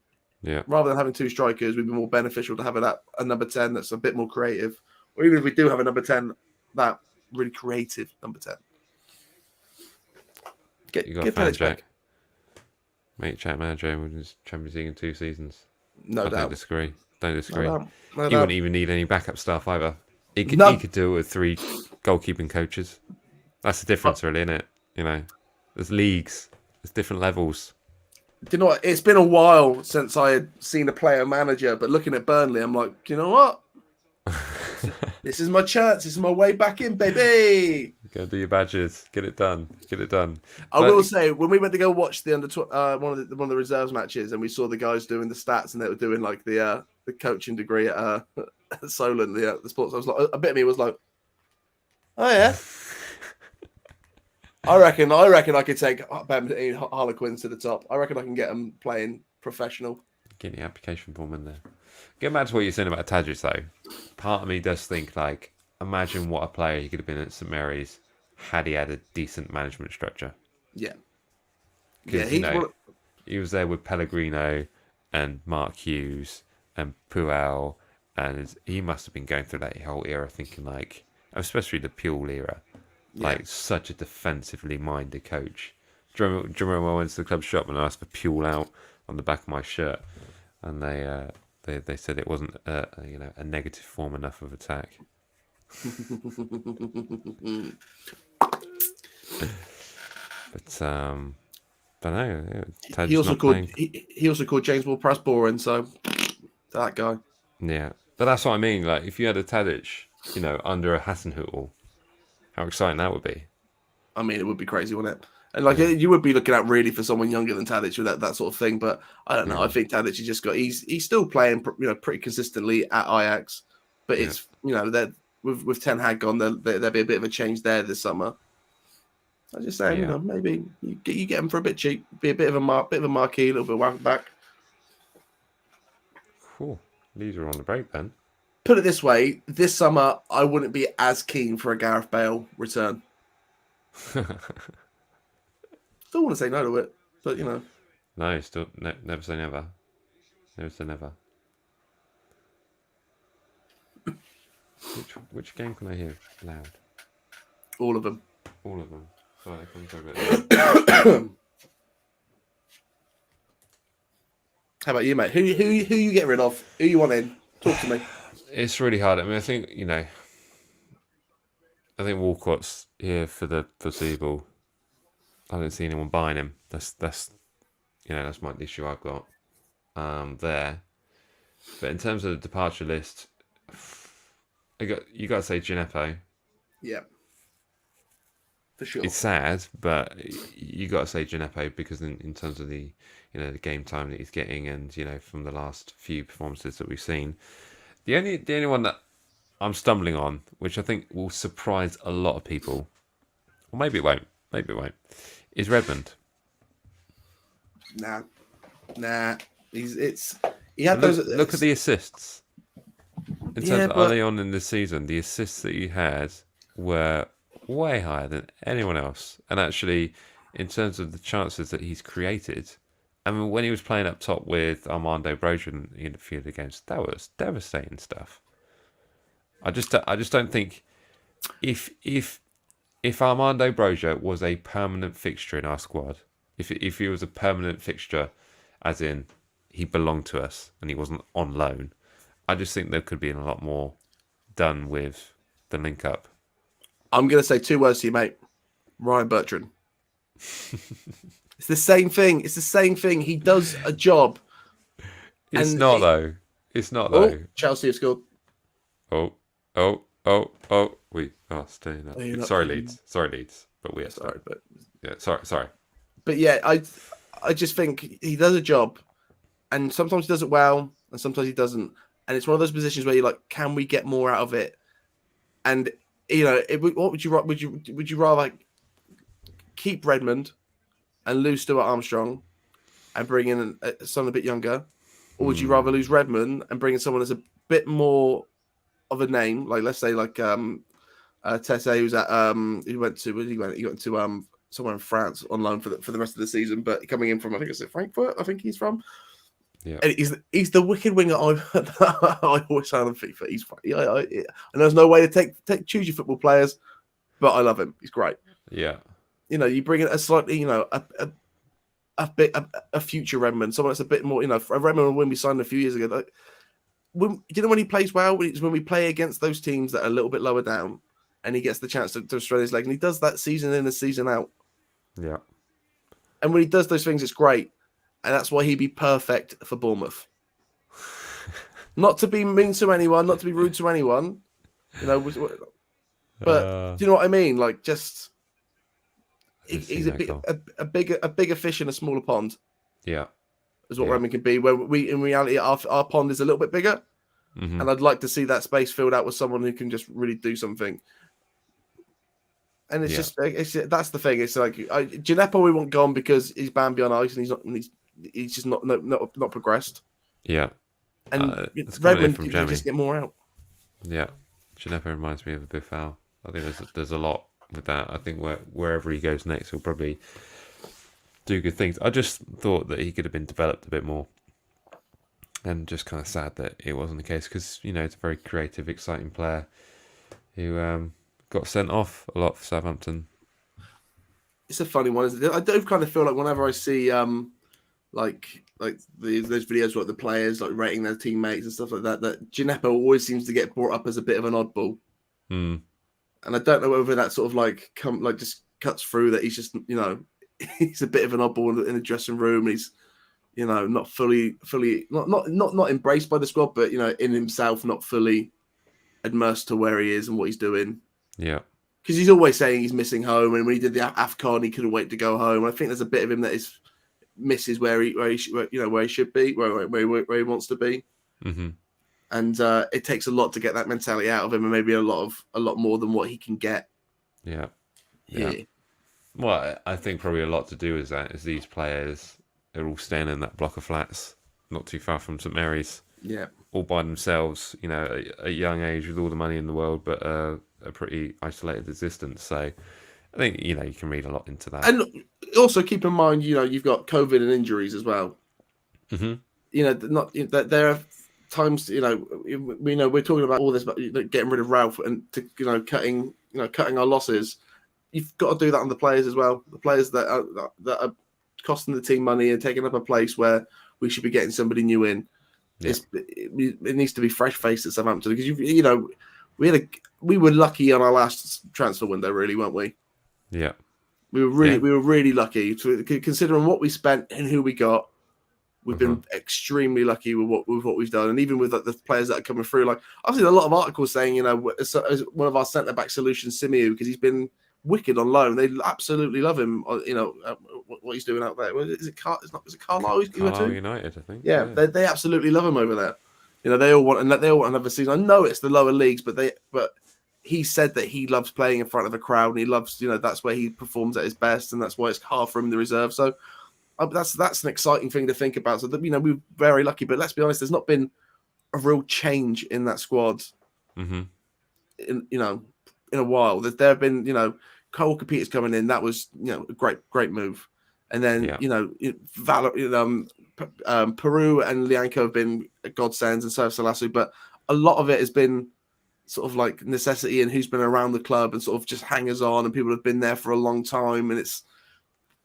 A: Yeah.
B: Rather than having two strikers, we'd be more beneficial to have a number 10 that's a bit more creative, or even if we do have a number 10, that really creative number 10.
A: You got Fan Jack. Mate, Jack Manager wins Champions League in 2 seasons.
B: No doubt.
A: Don't disagree.
B: No doubt.
A: He wouldn't even need any backup staff either. He could do it with 3 goalkeeping coaches. That's the difference, really, isn't it? There's leagues, there's different levels.
B: Do you know what? It's been a while since I had seen a player manager, but looking at Burnley, I'm like, do you know what? This is my chance. This is my way back in, baby.
A: Go do your badges. Get it done.
B: I will say, when we went to go watch the one of the reserves matches, and we saw the guys doing the stats, and they were doing like the coaching degree at Solent, the sports. I was like, a bit of me was like, oh yeah. I reckon I could take Harlequins to the top. I reckon I can get them playing professional.
A: Get the application form in there. Get back to what you're saying about Tadic, though. Part of me does think, like, imagine what a player he could have been at St Mary's had he had a decent management structure.
B: Yeah.
A: Because, he was there with Pellegrino and Mark Hughes and Puel, and he must have been going through that whole era thinking, like, especially the Puel era, like, such a defensively minded coach. Do you remember when I went to the club shop and I asked for Puel out on the back of my shirt, and they said it wasn't a negative form enough of attack. But no,
B: he also called James Ward-Prowse boring, so that guy.
A: Yeah, but that's what I mean. Like, if you had a Tadic, under a Hasenhüttl, how exciting that would be.
B: I mean, it would be crazy, wouldn't it? And you would be looking at really for someone younger than Tadic with that sort of thing. But I don't know. I think Tadic has just he's still playing pretty consistently at Ajax. But it's that with Ten Hag gone, there'll be a bit of a change there this summer. I'm just saying, maybe you get him for a bit cheap, be a bit of a marquee, a little bit of welcome back.
A: Cool. These are on the break then.
B: Put it this way: this summer, I wouldn't be as keen for a Gareth Bale return. Still want to say no to it, but
A: No, still never say never. Never say never. Which game can I hear loud?
B: All of them.
A: All of them. Sorry, I can't go a bit.
B: How about you, mate? Who you get rid of? Who you want in? Talk to me.
A: It's really hard. I mean, I think I think Walcott's here for the foreseeable. I don't see anyone buying him. That's that's my issue I've got there. But in terms of the departure list, you got to say Gineppo.
B: Yeah, for sure.
A: It's sad, but you got to say Gineppo because in terms of the the game time that he's getting, and from the last few performances that we've seen, the only one that I'm stumbling on, which I think will surprise a lot of people, or maybe it won't, is Redmond.
B: Nah. He had
A: Look at the assists. In terms of
B: but
A: early on in the season, the assists that he had were way higher than anyone else. And actually, in terms of the chances that he's created, I mean, when he was playing up top with Armando Broja in a few of the games, that was devastating stuff. I just don't think if Armando Broja was a permanent fixture in our squad, if he was a permanent fixture, as in he belonged to us and he wasn't on loan, I just think there could be a lot more done with the link up.
B: I'm going to say 2 words to you, mate. Ryan Bertrand. It's the same thing. He does a job.
A: It's not though.
B: Chelsea have scored.
A: Oh. Staying up. Sorry, Leeds. But we are sorry.
B: But
A: yeah, sorry.
B: But yeah, I just think he does a job, and sometimes he does it well, and sometimes he doesn't. And it's one of those positions where you're like, can we get more out of it? And what would you rather keep Redmond and lose Stuart Armstrong and bring in someone a bit younger, or would you rather lose Redmond and bring in someone that's a bit more of a name, like let's say Tete, who's at he went to somewhere in France on loan for the rest of the season, but coming in from I think it's Frankfurt. I think he's from.
A: Yeah,
B: and he's the wicked winger I always say on FIFA. He's funny. And there's no way to choose your football players, but I love him. He's great.
A: Yeah,
B: you bring in a slightly a future Redmond, someone that's a bit more a Redmond when we signed a few years ago. Like, when he plays well, it's when we play against those teams that are a little bit lower down, and he gets the chance to spread his leg, and he does that season in and season out.
A: Yeah,
B: and when he does those things, it's great. And that's why he'd be perfect for Bournemouth. Not to be mean to anyone, not to be rude to anyone, but do you know what I mean? Like, just he's a bigger fish in a smaller pond.
A: Yeah,
B: is what Redmond can be. Where we, in reality, our pond is a little bit bigger, and I'd like to see that space filled out with someone who can just really do something. And it's just that's the thing. It's like Gineppo we want gone because he's Bambi on ice and he's just not progressed.
A: Yeah,
B: and Redmond can just get more out.
A: Yeah, Gineppo reminds me of a Biffal. I think there's a lot with that. I think wherever he goes next, he'll probably do good things. I just thought that he could have been developed a bit more, and just kind of sad that it wasn't the case because it's a very creative, exciting player who got sent off a lot for Southampton.
B: It's a funny one, isn't it? I do kind of feel like whenever I see like those videos where the players like rating their teammates and stuff like that Gineppo always seems to get brought up as a bit of an oddball. And I don't know whether that sort of just cuts through that he's just he's a bit of an oddball in the dressing room. He's not fully not embraced by the squad, but in himself not fully immersed to where he is and what he's doing.
A: Yeah,
B: because he's always saying he's missing home, and when he did the AFCON, he couldn't wait to go home. I think there's a bit of him that misses where he should be, where he wants to be. And it takes a lot to get that mentality out of him, and maybe a lot more than what he can get.
A: Yeah. Well, I think probably a lot to do with that is these players are all staying in that block of flats, not too far from St Mary's.
B: Yeah,
A: all by themselves. At a young age with all the money in the world, but a pretty isolated existence. So I think you can read a lot into that.
B: And also keep in mind, you've got COVID and injuries as well. There are times, we're talking about all this, but getting rid of Ralph and cutting our losses. You've got to do that on the players as well. The players that are costing the team money and taking up a place where we should be getting somebody new in. Yeah. It needs to be fresh face at Southampton because we were lucky on our last transfer window, really, weren't we?
A: Yeah.
B: We were really lucky to considering what we spent and who we got. We've been extremely lucky with what we've done, and even with the players that are coming through. Like I've seen a lot of articles saying, you know, as one of our centre back solutions, Simiu, because he's been wicked on loan. They absolutely love him. You know what he's doing out there. Is it Carlisle?
A: Carlisle United, I think.
B: Yeah, they absolutely love him over there. You know, they all want another season. I know it's the lower leagues, but he said that he loves playing in front of a crowd, and he loves, you know, that's where he performs at his best, and that's why it's hard for him in the reserve. So that's an exciting thing to think about. So that, you know, we're very lucky, but let's be honest, there's not been a real change in that squad in a while. There have been, you know, Cole Peters coming in. That was, you know, a great move. And then, you know, Peru and Lianco have been godsends, and so have Salasu, but a lot of it has been sort of like necessity and who's been around the club and sort of just hangers on, and people have been there for a long time, and it's,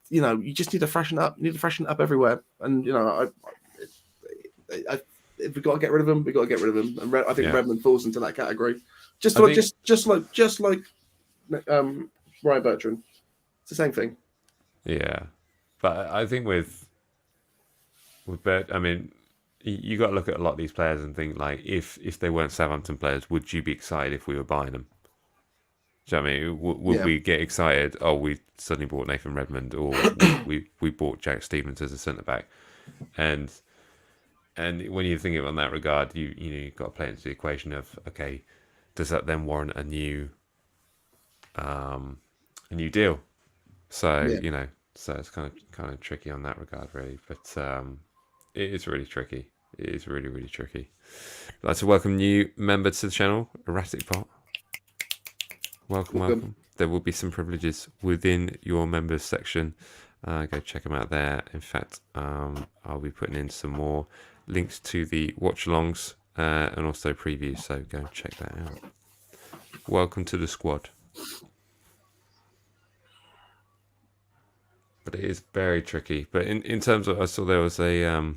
B: you know, you just need to freshen up. You need to freshen up everywhere, and you know, if we got to get rid of them, we got to get rid of them. And I think Redmond falls into that category, just like Ryan Bertrand. It's the same thing.
A: Yeah, but I think with Bert, I mean, you got to look at a lot of these players and think like, if they weren't Southampton players, would you be excited if we were buying them? Do you know what I mean? Would we get excited? Oh, we suddenly bought Nathan Redmond, or we bought Jack Stevens as a centre back, and when you're thinking on that regard, you've got to play into the equation of, okay, does that then warrant a new deal? So you know, so it's kind of tricky on that regard, really. But it is really tricky. It is really, really tricky. I'd like to welcome new member to the channel, Erratic Pot. Welcome. There will be some privileges within your members section. Go check them out there. In fact, I'll be putting in some more links to the watch-alongs and also previews, so go and check that out. Welcome to the squad. But it is very tricky. But in terms of, I saw there was a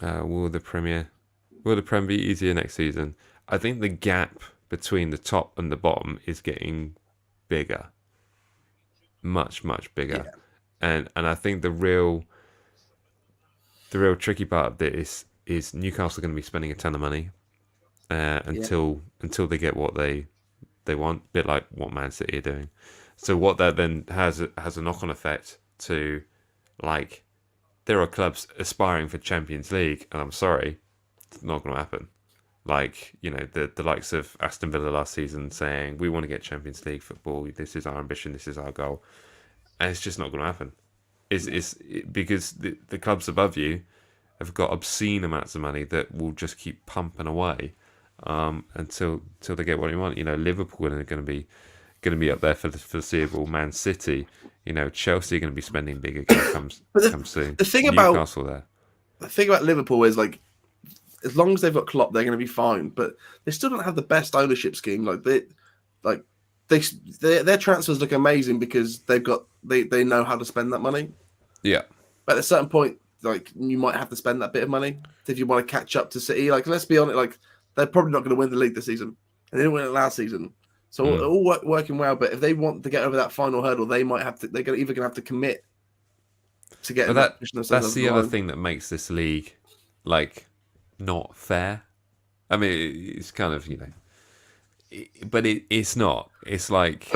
A: will the Prem be easier next season? I think the gap between the top and the bottom is getting bigger, much bigger, and I think the real tricky part of this is Newcastle are going to be spending a ton of money until they get what they want, a bit like what Man City are doing. So what that then has a knock-on effect to, like, there are clubs aspiring for Champions League, and I'm sorry, it's not going to happen. Like, you know, the likes of Aston Villa last season saying, we want to get Champions League football, this is our ambition, this is our goal. And it's just not going to happen. It's because the clubs above you have got obscene amounts of money that will just keep pumping away until they get what they want. You know, Liverpool are going to be up there for the foreseeable. Man City, you know, Chelsea are going to be spending big again comes soon.
B: The thing
A: Newcastle
B: the thing about Liverpool is, like, as long as they've got Klopp, they're going to be fine. But they still don't have the best ownership scheme. Their transfers look amazing because they know how to spend that money.
A: Yeah.
B: But at a certain point, like, you might have to spend that bit of money if you want to catch up to City. Like, let's be honest, like, they're probably not going to win the league this season, and they didn't win it last season. So all working well. But if they want to get over that final hurdle, they might have to. They're either going to have to commit to get.
A: But that's the other thing that makes this league, like, not fair. I mean, it's kind of, you know, but it's not. It's like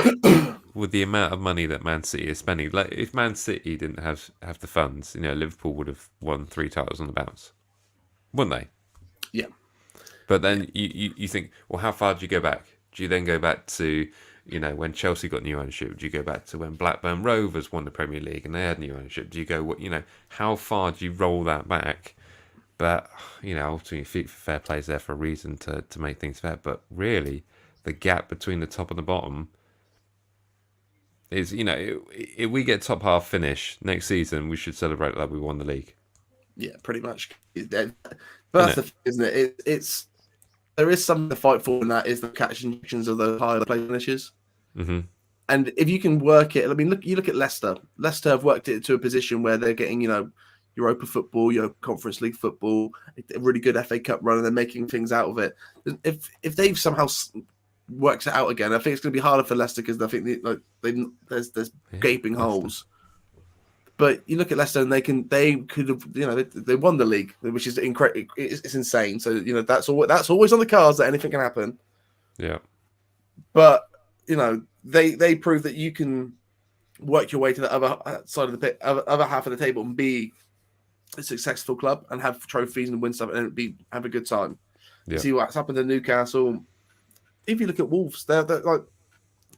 A: with the amount of money that Man City is spending. Like, if Man City didn't have the funds, you know, Liverpool would have won 3 titles on the bounce, wouldn't they?
B: Yeah.
A: But then you think, well, how far do you go back? Do you then go back to, you know, when Chelsea got new ownership? Do you go back to when Blackburn Rovers won the Premier League and they had new ownership? Do you go, you know, how far do you roll that back? But, you know, ultimately, fair play is there for a reason to make things fair. But really, the gap between the top and the bottom is, you know, if we get top half finish next season, we should celebrate that we won the league.
B: Yeah, pretty much. But that's the thing, isn't it? There is something to fight for, and that is the catch injections of the higher play finishes.
A: Mm-hmm.
B: And if you can work it, I mean, you look at Leicester. Leicester have worked it to a position where they're getting, you know, Europa football, Conference League football, a really good FA Cup run, and they're making things out of it. If they've somehow works it out again, I think it's going to be harder for Leicester because I think there's gaping holes. But you look at Leicester and they could have, they won the league, which is incredible. It's insane. So that's always on the cards that anything can happen.
A: Yeah.
B: But they prove that you can work your way to the other side of the pit, other half of the table, and be a successful club and have trophies and win stuff and have a good time. Yeah. See what's happened to Newcastle. If you look at Wolves, they're like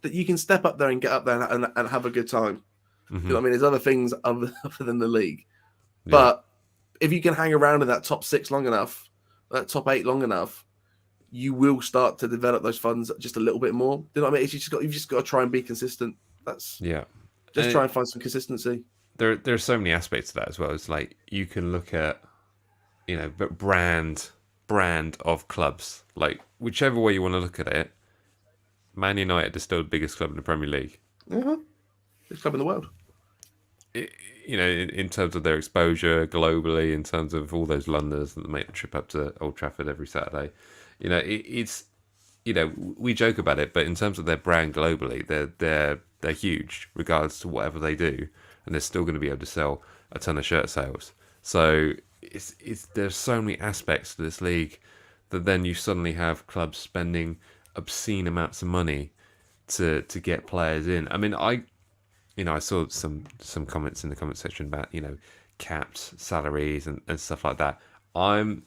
B: that. You can step up there and get up there and have a good time. Mm-hmm. You know what I mean? There's other things other than the league, but if you can hang around in that top 6 long enough, that top 8 long enough, you will start to develop those funds just a little bit more. Do you know what I mean? You've just got to try and be consistent. Just try and find some consistency.
A: There's so many aspects to that as well. It's like you can look at, but brand of clubs, like whichever way you want to look at it. Man United is still the biggest club in the Premier League.
B: Mm-hmm. Biggest club in the world.
A: In terms of their exposure globally, in terms of all those Londoners that make the trip up to Old Trafford every Saturday, it's we joke about it, but in terms of their brand globally, they're huge, regardless to whatever they do, and they're still going to be able to sell a ton of shirt sales. So there's so many aspects to this league that then you suddenly have clubs spending obscene amounts of money to get players in. I mean, I saw some comments in the comment section about capped salaries and stuff like that. I'm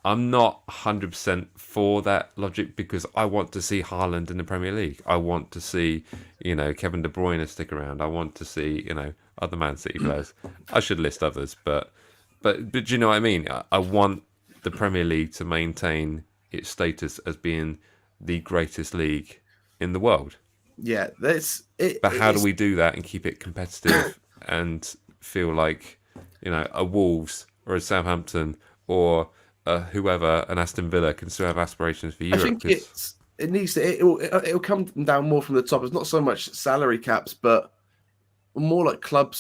A: not 100% for that logic because I want to see Haaland in the Premier League. I want to see Kevin De Bruyne stick around. I want to see other Man City players. I should list others, but do you know what I mean? I want the Premier League to maintain its status as being the greatest league in the world.
B: Yeah,
A: but how do we do that and keep it competitive and feel like a Wolves or a Southampton or whoever, an Aston Villa, can still have aspirations for Europe?
B: I think it'll come down more from the top. It's not so much salary caps, but more like club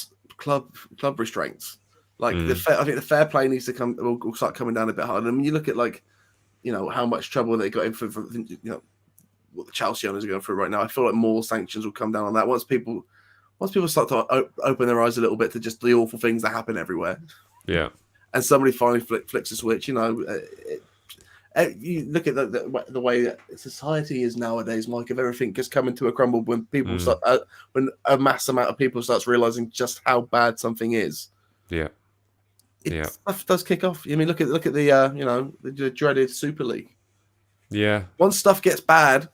B: restraints. Like I think the fair play needs to will start coming down a bit harder. I mean, you look at how much trouble they got in for what the Chelsea owners are going through right now. I feel like more sanctions will come down on that once people start to open their eyes a little bit to just the awful things that happen everywhere.
A: Yeah.
B: And somebody finally flicks a switch. You look at the way that society is nowadays, Mike. If everything just coming to a crumble when people when a mass amount of people starts realizing just how bad something is.
A: Yeah.
B: Stuff does kick off. I mean, look at the the dreaded Super League.
A: Yeah.
B: Once stuff gets bad,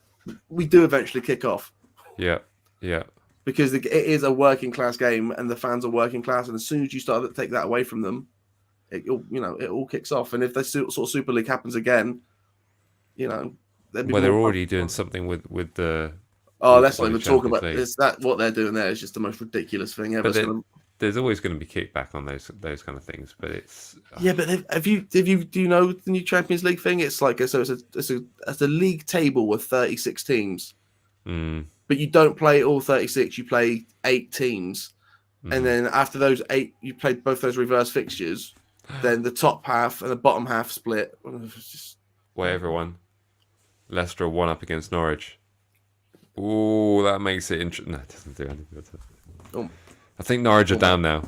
B: we do eventually kick off.
A: Yeah.
B: Because it is a working class game, and the fans are working class, and as soon as you start to take that away from them, it all kicks off. And if this sort of Super League happens again,
A: they're already doing something with the.
B: Oh, let's not even talk about this. That what they're doing there is just the most ridiculous thing ever.
A: There's always going to be kickback on those kind of things, but it's.
B: Yeah, but do you know the new Champions League thing? It's like it's a league table with 36 teams, but you don't play all 36. You play 8 teams, and then after those 8, you play both those reverse fixtures. Then the top half and the bottom half split.
A: Wait, everyone. Leicester 1 up against Norwich. Ooh, that makes it interesting. No, it doesn't do anything. I think Norwich are down now.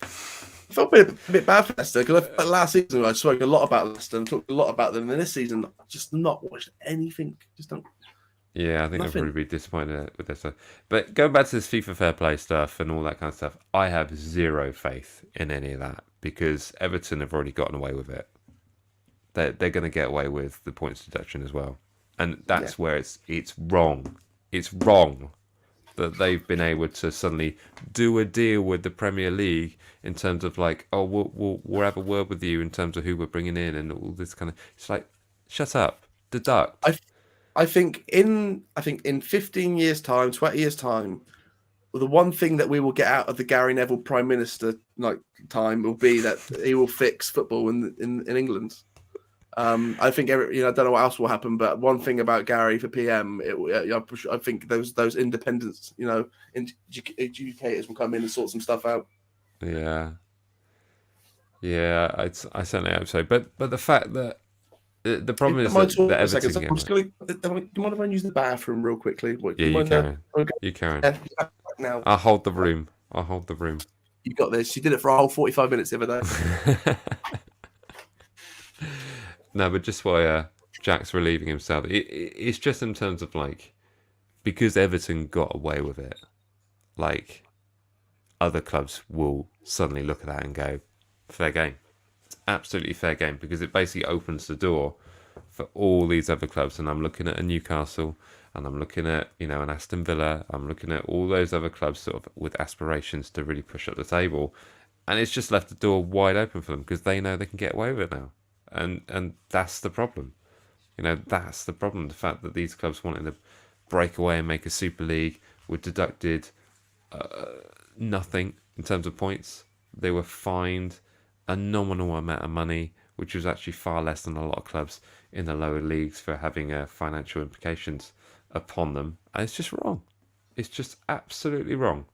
B: I felt a bit bad for Leicester because last season I spoke a lot about Leicester and talked a lot about them. And this season, I've just not watched anything. Just don't.
A: Yeah, I think they'll probably be disappointed with this. But going back to this FIFA Fair Play stuff and all that kind of stuff, I have zero faith in any of that because Everton have already gotten away with it. They're going to get away with the points deduction as well, and that's where it's wrong. It's wrong that they've been able to suddenly do a deal with the Premier League in terms of like, oh, we'll have a word with you in terms of who we're bringing in and all this kind of. It's like, shut up, deduct.
B: I think in 15 years' time, 20 years' time, the one thing that we will get out of the Gary Neville Prime Minister time will be that he will fix football in England. I think I don't know what else will happen, but one thing about Gary for PM, I think those independents, educators will come in and sort some stuff out.
A: Yeah, yeah, I certainly hope so. But the fact that the
B: If
A: problem
B: you
A: is
B: don't mind
A: that
B: talking
A: the
B: for a second,
A: Everton
B: so I'm
A: game.
B: just going to. Do you mind if I use the bathroom real quickly? What,
A: Yeah,
B: do you
A: you
B: mind?
A: carry on.
B: I'll go
A: You carry on.
B: there. Back now.
A: I'll hold the room. I'll hold the room.
B: You got this. She did it for a whole 45 minutes the other day.
A: No, but just why Jack's relieving himself. It's just in terms of like because Everton got away with it. Like other clubs will suddenly look at that and go, fair game. It's absolutely fair game because it basically opens the door for all these other clubs. And I'm looking at a Newcastle and I'm looking at, an Aston Villa. I'm looking at all those other clubs sort of with aspirations to really push up the table. And it's just left the door wide open for them because they know they can get away with it now. And that's the problem. That's the problem. The fact that these clubs wanted to break away and make a Super League were deducted nothing in terms of points. They were fined a nominal amount of money, which was actually far less than a lot of clubs in the lower leagues for having financial implications upon them. And it's just wrong. It's just absolutely wrong.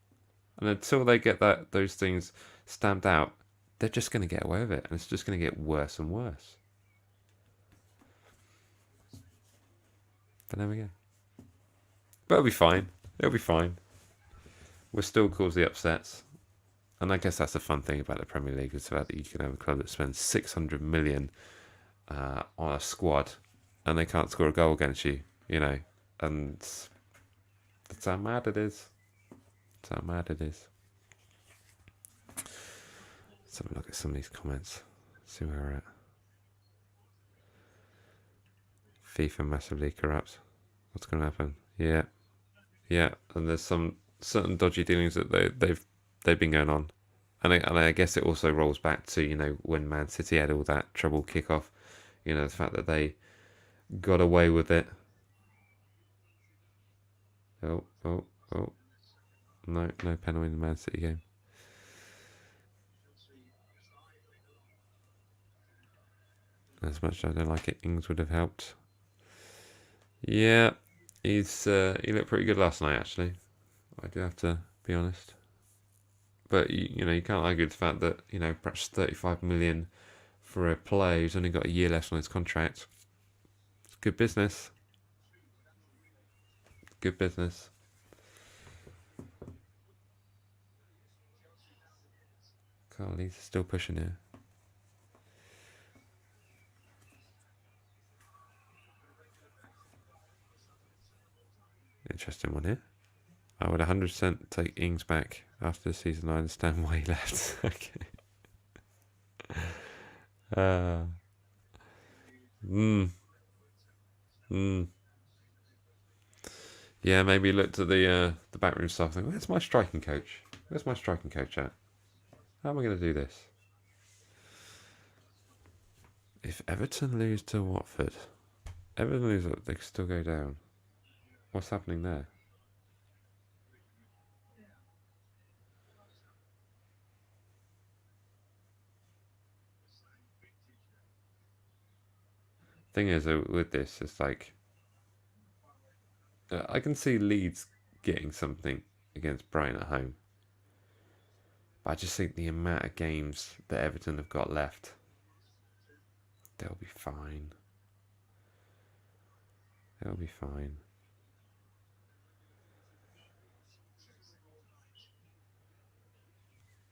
A: And until they get those things stamped out, they're just going to get away with it, and it's just going to get worse and worse. But there we go. But it'll be fine. It'll be fine. We'll still cause the upsets. And I guess that's the fun thing about the Premier League is the fact that you can have a club that spends 600 million on a squad and they can't score a goal against you, and that's how mad it is. That's how mad it is. Let's have a look at some of these comments. See where we're at. FIFA massively corrupt. What's going to happen? Yeah, and there's some certain dodgy dealings that they've been going on, and I guess it also rolls back to when Man City had all that trouble kick off, the fact that they got away with it. Oh, no penalty in the Man City game. As much as I don't like it, Ings would have helped. Yeah, he looked pretty good last night, actually. I do have to be honest. But you can't argue with the fact that perhaps 35 million for a player who's only got a year left on his contract. It's good business. Good business. Carly's still pushing it. Interesting one here. I would 100% take Ings back after the season. I understand why he left. Okay. Yeah, maybe looked at the backroom staff and think, where's my striking coach? Where's my striking coach at? How am I going to do this? If Everton lose to Watford, they can still go down. What's happening there? Thing is, with this, it's like I can see Leeds getting something against Brighton at home, but I just think the amount of games that Everton have got left, they'll be fine. They'll be fine.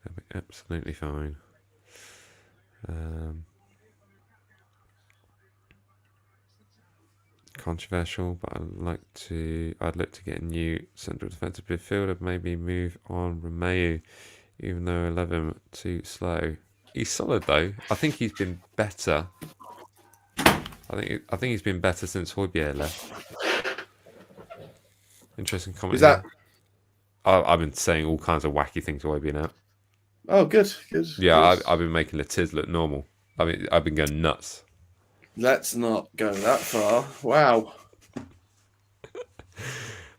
A: They'll be absolutely fine. Controversial, but I'd look to get a new central defensive midfielder, maybe move on Romeu, even though I love him too slow. He's solid though. I think he's been better. I think he's been better since Højbjerg left. Interesting comment.
B: Is that?
A: I've been saying all kinds of wacky things to Højbjerg now.
B: Oh, good.
A: Yeah, I've been making the Tiz look normal. I've been going nuts.
B: Let's not go that far. Wow.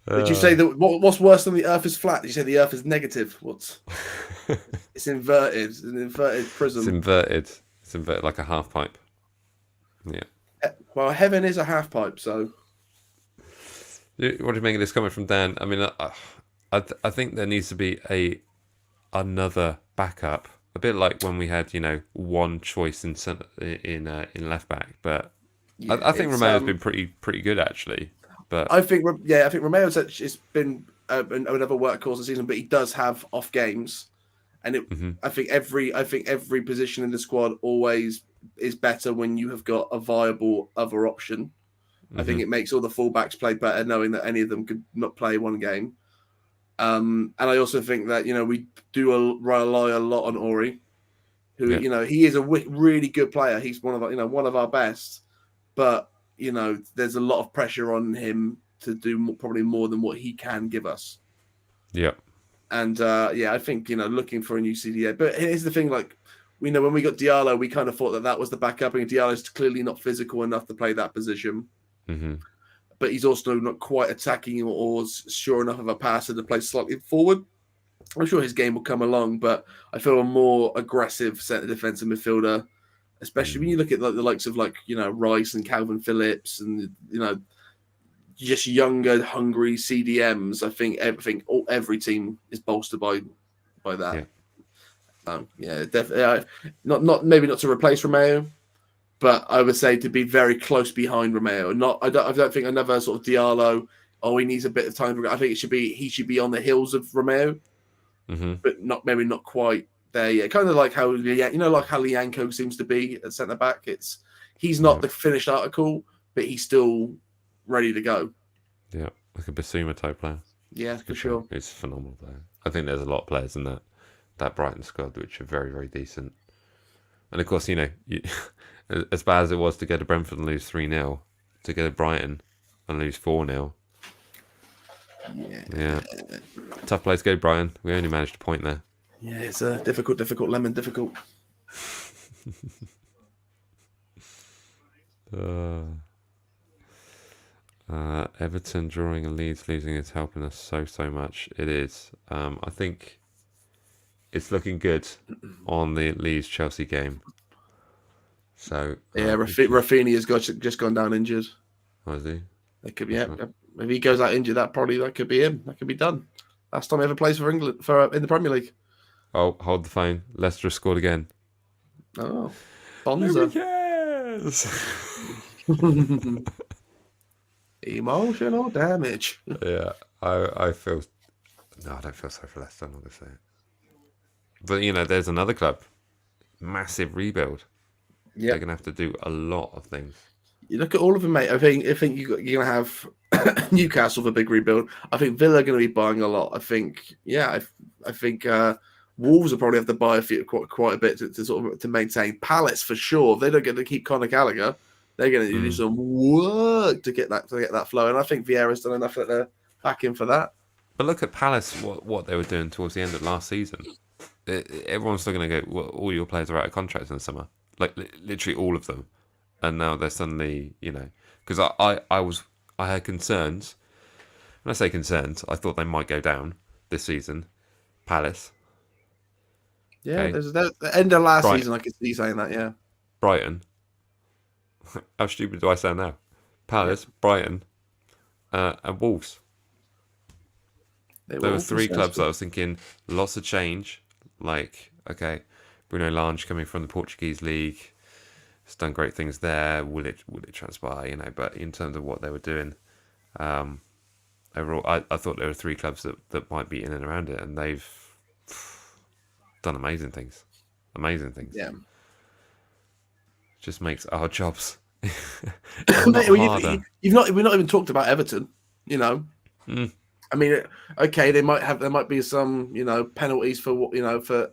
B: Did you say that? What's worse than the Earth is flat? Did you say the Earth is negative? It's inverted. It's an inverted prism.
A: It's inverted. It's inverted like a half pipe. Yeah.
B: Well, heaven is a half pipe, so.
A: What do you make of this comment from Dan? I mean, I think there needs to be another backup, a bit like when we had one choice in in left back. But
B: Yeah,
A: I think
B: it's
A: Romeo's been pretty good actually. But
B: I think Romeo's actually it's been another workhorse this season, but he does have off games, and
A: mhm,
B: I think every position in the squad always is better when you have got a viable other option. I think
A: mhm,
B: it makes all the fullbacks play better knowing that any of them could not play one game. And I also think that we do rely a lot on Ori, who
A: yeah,
B: he is a really good player. He's one of one of our best, but there's a lot of pressure on him to do probably more than what he can give us.
A: yeah,
B: And I think looking for a new CDA. But here's the thing: like we know when we got Diallo, we kind of thought that was the backup, and Diallo's clearly not physical enough to play that position.
A: mhm,
B: But he's also not quite attacking or sure enough of a passer to play slightly forward. I'm sure his game will come along, but I feel a more aggressive centre defensive midfielder, especially when
A: mm,
B: you look at like the likes of Rice and Calvin Phillips and just younger, hungry CDMs. I think every team is bolstered by that.
A: yeah,
B: Yeah, definitely. Not maybe not to replace Romeo, but I would say to be very close behind Romeo. I don't think another sort of Diallo. Oh, he needs a bit of time. I think he should be on the heels of Romeo,
A: mhm,
B: but not quite there yet. Kind of like how like how Lianco seems to be at centre back. He's not
A: yeah,
B: the finished article, but he's still ready to go.
A: yeah. Like a Basuma type player.
B: Yeah,
A: It's a
B: for
A: good player.
B: sure.
A: He's a phenomenal player. I think there's a lot of players in that Brighton squad which are very, very decent. And of course, as bad as it was to go to Brentford and lose 3-0, to go to Brighton and lose 4-0.
B: Yeah,
A: Yeah. Tough place to go, Brighton. We only managed a point there.
B: yeah, it's a difficult lemon, difficult.
A: Everton drawing and Leeds losing is helping us so much. It is. I think it's looking good on the Leeds Chelsea game. So
B: Yeah, Rafinha's just gone down injured.
A: oh, is he?
B: That could be if he goes out injured, that could be him. That could be done. Last time he ever plays for England in the Premier League.
A: Oh, hold the phone. Leicester have scored again.
B: Oh,
A: Nobody
B: Bonza.
A: cares.
B: Emotional damage.
A: Yeah, I feel. No, I don't feel sorry for Leicester. I'm not gonna say it. But there's another club, massive rebuild.
B: Yeah,
A: They're gonna have to do a lot of things.
B: you look at all of them, mate. I think you're gonna have Newcastle for a big rebuild. I think Villa are going to be buying a lot. I think, I think Wolves will probably have to buy quite a bit to sort of to maintain. Palace for sure. If they don't get to keep Conor Gallagher, they're going to do some work to get that flow. And I think Vieira's done enough that they're back in for that.
A: But look at Palace, what they were doing towards the end of last season. Everyone's still going to go, well, all your players are out of contracts in the summer. Like, literally all of them. And now they're suddenly, because I had concerns. When I say concerns, I thought they might go down this season. Palace.
B: Yeah,
A: Okay.
B: there's the end of last
A: Right.
B: season. I could see saying that. Yeah,
A: Brighton. How stupid do I sound now? Palace, Brighton, and Wolves. There were three clubs that I was thinking lots of change. Like, okay, Bruno Lange coming from the Portuguese league, has done great things there. Will it transpire? But in terms of what they were doing, overall, I thought there were three clubs that might be in and around it, and they've done amazing things. Amazing things.
B: Yeah.
A: Just makes our jobs
B: Mate,
A: harder.
B: we've not even talked about Everton. I mean, okay, there might be some penalties for for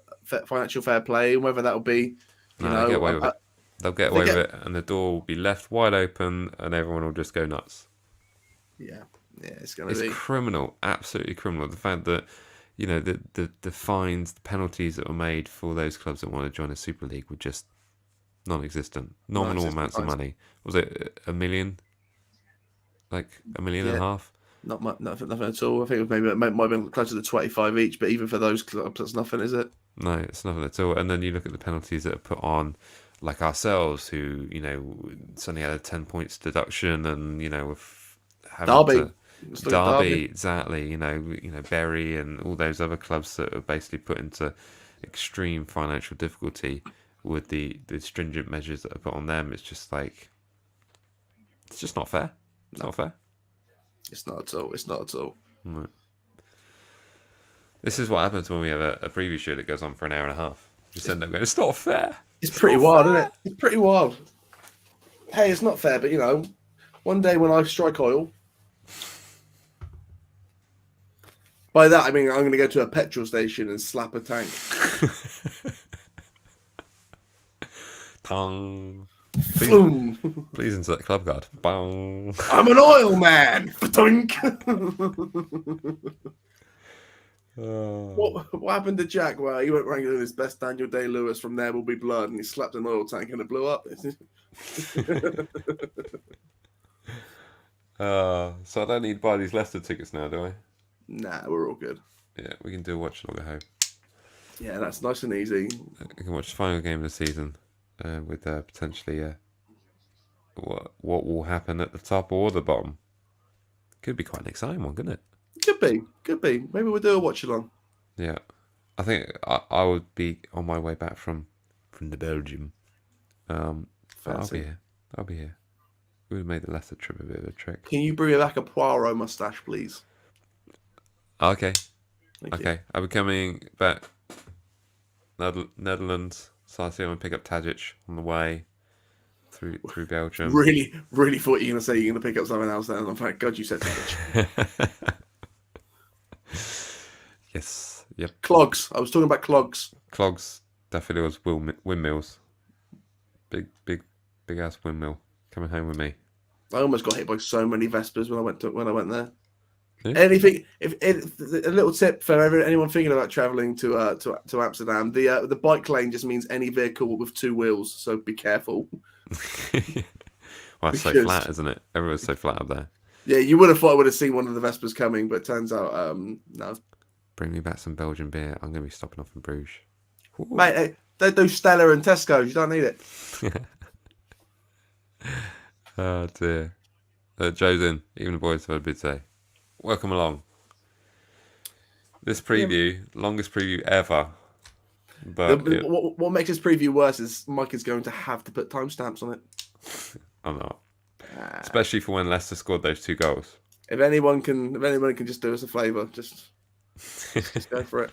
B: financial fair play, and whether that'll be
A: They'll get away with it. They'll get away with it, and the door will be left wide open, and everyone will just go nuts.
B: Yeah, it's going to be
A: criminal, absolutely criminal. The fact that the fines, the penalties that were made for those clubs that want to join a Super League were just non-existent. Nominal amounts of money. Was it $1 million? Like $1.5 million?
B: Not much, nothing at all. I think it might have been closer to 25 each, but even for those clubs, that's nothing, is it?
A: No, it's nothing at all. And then you look at the penalties that are put on, like ourselves, who suddenly had a 10 points deduction, and having
B: Derby.
A: to,
B: Let's look at
A: Derby, exactly. Bury and all those other clubs that are basically put into extreme financial difficulty with the stringent measures that are put on them. It's just like, it's just not fair. It's not fair.
B: It's not at all. It's not at all.
A: No. This is what happens when we have a preview show that goes on for an hour and a half. Just end up going, it's not fair.
B: It's pretty wild, isn't it? It's pretty wild. Hey, it's not fair, but one day when I strike oil, by that I mean I'm going to go to a petrol station and slap a tank.
A: Tong.
B: Boom.
A: Please insert the club card. Bong.
B: I'm an oil man. Ba-dunk. What happened to Jack? Well, he went around doing his best Daniel Day-Lewis. From There Will Be Blood, and he slapped an oil tank and it blew up.
A: So I don't need to buy these Leicester tickets now, do I?
B: Nah, we're all good.
A: Yeah, we can do a watch along at home.
B: Yeah, that's nice and easy.
A: We can watch the final game of the season with potentially what will happen at the top or the bottom. Could be quite an exciting one, couldn't it?
B: Could be. Maybe we'll do a watch along.
A: Yeah, I think I would be on my way back from the Belgium. But I'll be here. I'll be here. We made the Leicester trip a bit of a trick.
B: Can you bring back a Poirot mustache, please?
A: Okay.
B: Thank you.
A: I'll be coming back Netherlands. So I see I'm going to pick up Tadic on the way through Belgium.
B: Really, really thought you were going to say you're going to pick up something else then. I'm like, God, you said that.
A: Yes. Yep.
B: Clogs. I was talking about clogs.
A: Clogs, daffodils, windmills. Big ass windmill coming home with me.
B: I almost got hit by so many Vespers when I went there.
A: Yeah.
B: Anything? If a little tip for anyone thinking about traveling to Amsterdam, the bike lane just means any vehicle with two wheels. So be careful.
A: Well, it's so flat, isn't it? Everyone's so flat up there.
B: Yeah, you would have thought I would have seen one of the Vespers coming, but it turns out no.
A: Bring me back some Belgian beer. I'm going to be stopping off in Bruges. Ooh.
B: Mate, they do Stella and Tesco's. You don't need it.
A: Oh dear. Joe's in. Even the boys have a bid say. Welcome along. This preview, longest preview ever. But
B: what makes this preview worse is Mike is going to have to put timestamps on it.
A: I'm not. Especially for when Leicester scored those 2 goals.
B: If anyone can just do us a favour, just go for it.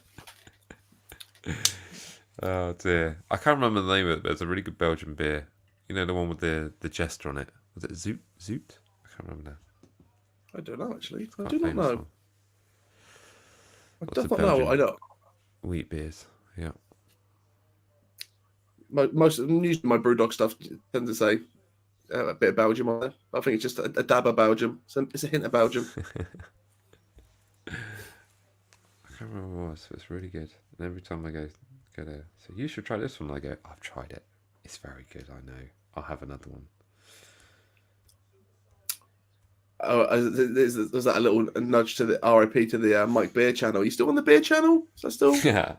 A: Oh dear. I can't remember the name of it, but there's a really good Belgian beer. You know, the one with the jester on it. Was it Zoot? I can't remember now.
B: I don't know, actually. I do not know.
A: One.
B: I don't know. I know.
A: Wheat beers. Yeah.
B: Usually my Brewdog stuff tends to say a bit of Belgium on there. I think it's just a dab of Belgium. It's a hint of Belgium.
A: I can't remember what it was. It's really good. And every time I go there, so you should try this one. I go, I've tried it. It's very good. I know. I'll have another one.
B: Oh, was that a little nudge to the RIP to the Mike Beer channel? You still on the Beer channel? Is that still?
A: Yeah.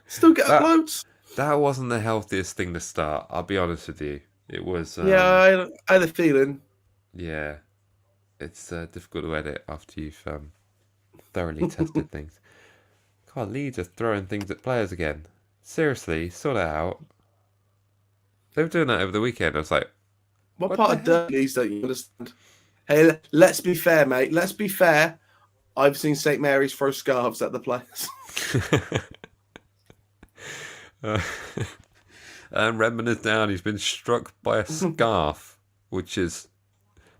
B: Still get uploads?
A: That wasn't the healthiest thing to start. I'll be honest with you. It was.
B: Yeah, I had a feeling.
A: Yeah, it's difficult to edit after you've thoroughly tested things. God, Leeds are throwing things at players again. Seriously, sort it out. They were doing that over the weekend. I was like,
B: what part of Dirties don't you understand? Hey, let's be fair, mate. Let's be fair. I've seen St. Mary's throw scarves at the players.
A: And Redmond is down. He's been struck by a scarf, which is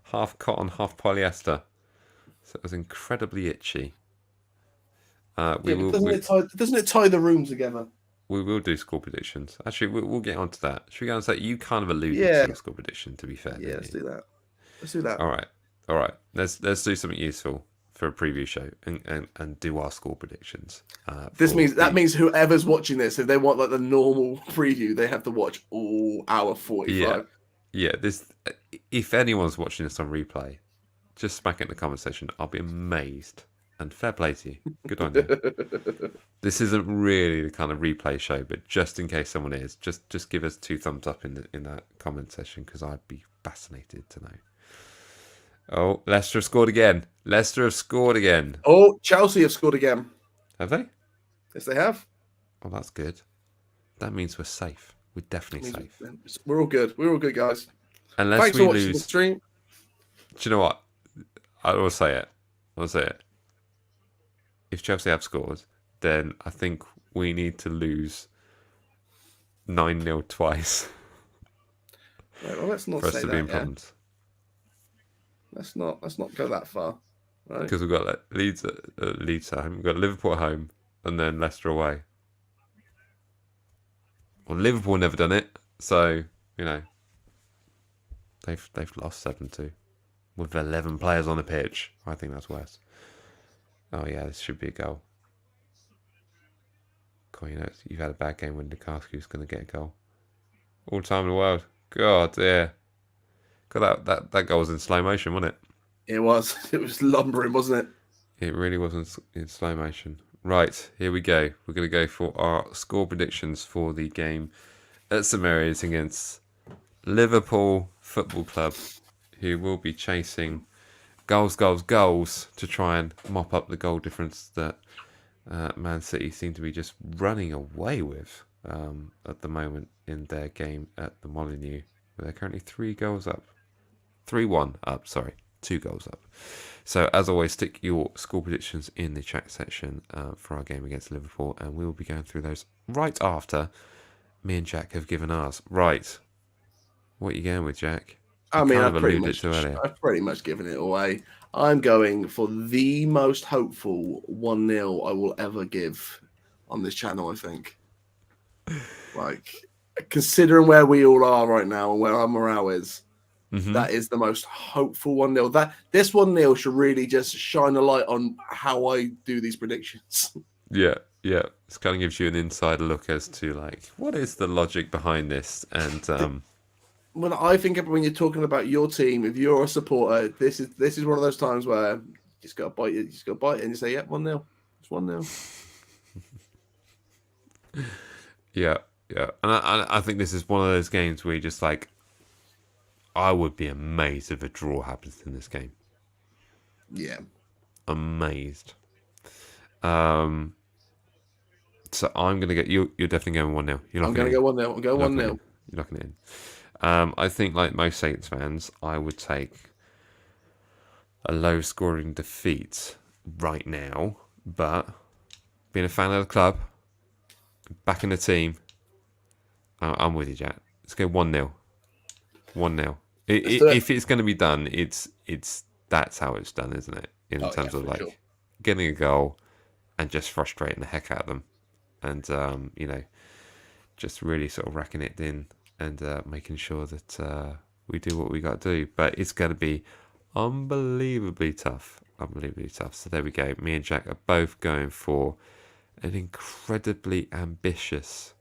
A: half cotton, half polyester. So it was incredibly itchy.
B: Doesn't it tie the room together?
A: We will do score predictions. Actually, we'll get onto that. Should we go and say you kind of alluded to a score prediction? To be fair,
B: yeah, let's do that.
A: All right. Let's do something useful for a preview show and do our score predictions. That means
B: whoever's watching this, if they want like the normal preview, they have to watch all hour 45.
A: Yeah. If anyone's watching this on replay, just smack it in the comment section. I'll be amazed. And fair play to you. Good on you. This isn't really the kind of replay show, but just in case someone is, just give us 2 thumbs up in that comment section because I'd be fascinated to know. Oh, Leicester scored again. Leicester have scored again.
B: Oh, Chelsea have scored again.
A: Have they?
B: Yes, they have.
A: Oh, that's good. That means we're safe. We're definitely safe.
B: We're all good. We're all good, guys.
A: Unless
B: Thanks
A: we
B: for watching the
A: lose.
B: stream.
A: Do you know what? I will say it. I'll say it. If Chelsea have scored, then I think we need to lose 9-0 twice
B: Right, well, let's not
A: for us
B: say
A: to be in
B: that.
A: problems.
B: Let's not go that far. Right?
A: Because we've got like, Leeds at home, we've got Liverpool at home, and then Leicester away. Well, Liverpool never done it, so you know they've lost 7-2 with 11 players on the pitch. I think that's worse. Oh yeah, this should be a goal. God, you know you've had a bad game when Lukaku's going to get a goal. All time in the world. God, yeah. God, that goal was in slow motion, wasn't it?
B: It was. It was lumbering, wasn't it?
A: It really was in slow motion. Right, here we go. We're going to go for our score predictions for the game at St Mary's against Liverpool Football Club, who will be chasing goals to try and mop up the goal difference that Man City seem to be just running away with at the moment in their game at the Molineux. They're currently 3-1 up, sorry. 2 goals up. So, as always, stick your score predictions in the chat section for our game against Liverpool, and we will be going through those right after me and Jack have given ours. Right. What are you going with, Jack?
B: I've pretty much given it away. I'm going for the most hopeful 1-0 I will ever give on this channel, I think. Like, considering where we all are right now and where our morale is, that is the most hopeful 1-0. This 1-0 should really just shine a light on how I do these predictions.
A: Yeah. It kind of gives you an insider look as to like what is the logic behind this. And
B: when you're talking about your team, if you're a supporter, this is one of those times where you just got to bite it. You just got to bite it and you say, "Yep, 1-0. It's 1-0."
A: Yeah. And I think this is one of those games where you just like, I would be amazed if a draw happens in this game.
B: Yeah.
A: Amazed. So I'm going to get... You're definitely going 1-0.
B: I'm going to go 1-0. I'm going 1-0.
A: You're locking it in. I think, like most Saints fans, I would take a low-scoring defeat right now. But being a fan of the club, backing the team, I'm with you, Jack. Let's go 1-0. 1-0. If it's going to be done, that's how it's done, isn't it? In terms of like getting a goal and just frustrating the heck out of them, and just really sort of racking it in and making sure that we do what we got to do. But it's going to be unbelievably tough. So there we go. Me and Jack are both going for an incredibly ambitious.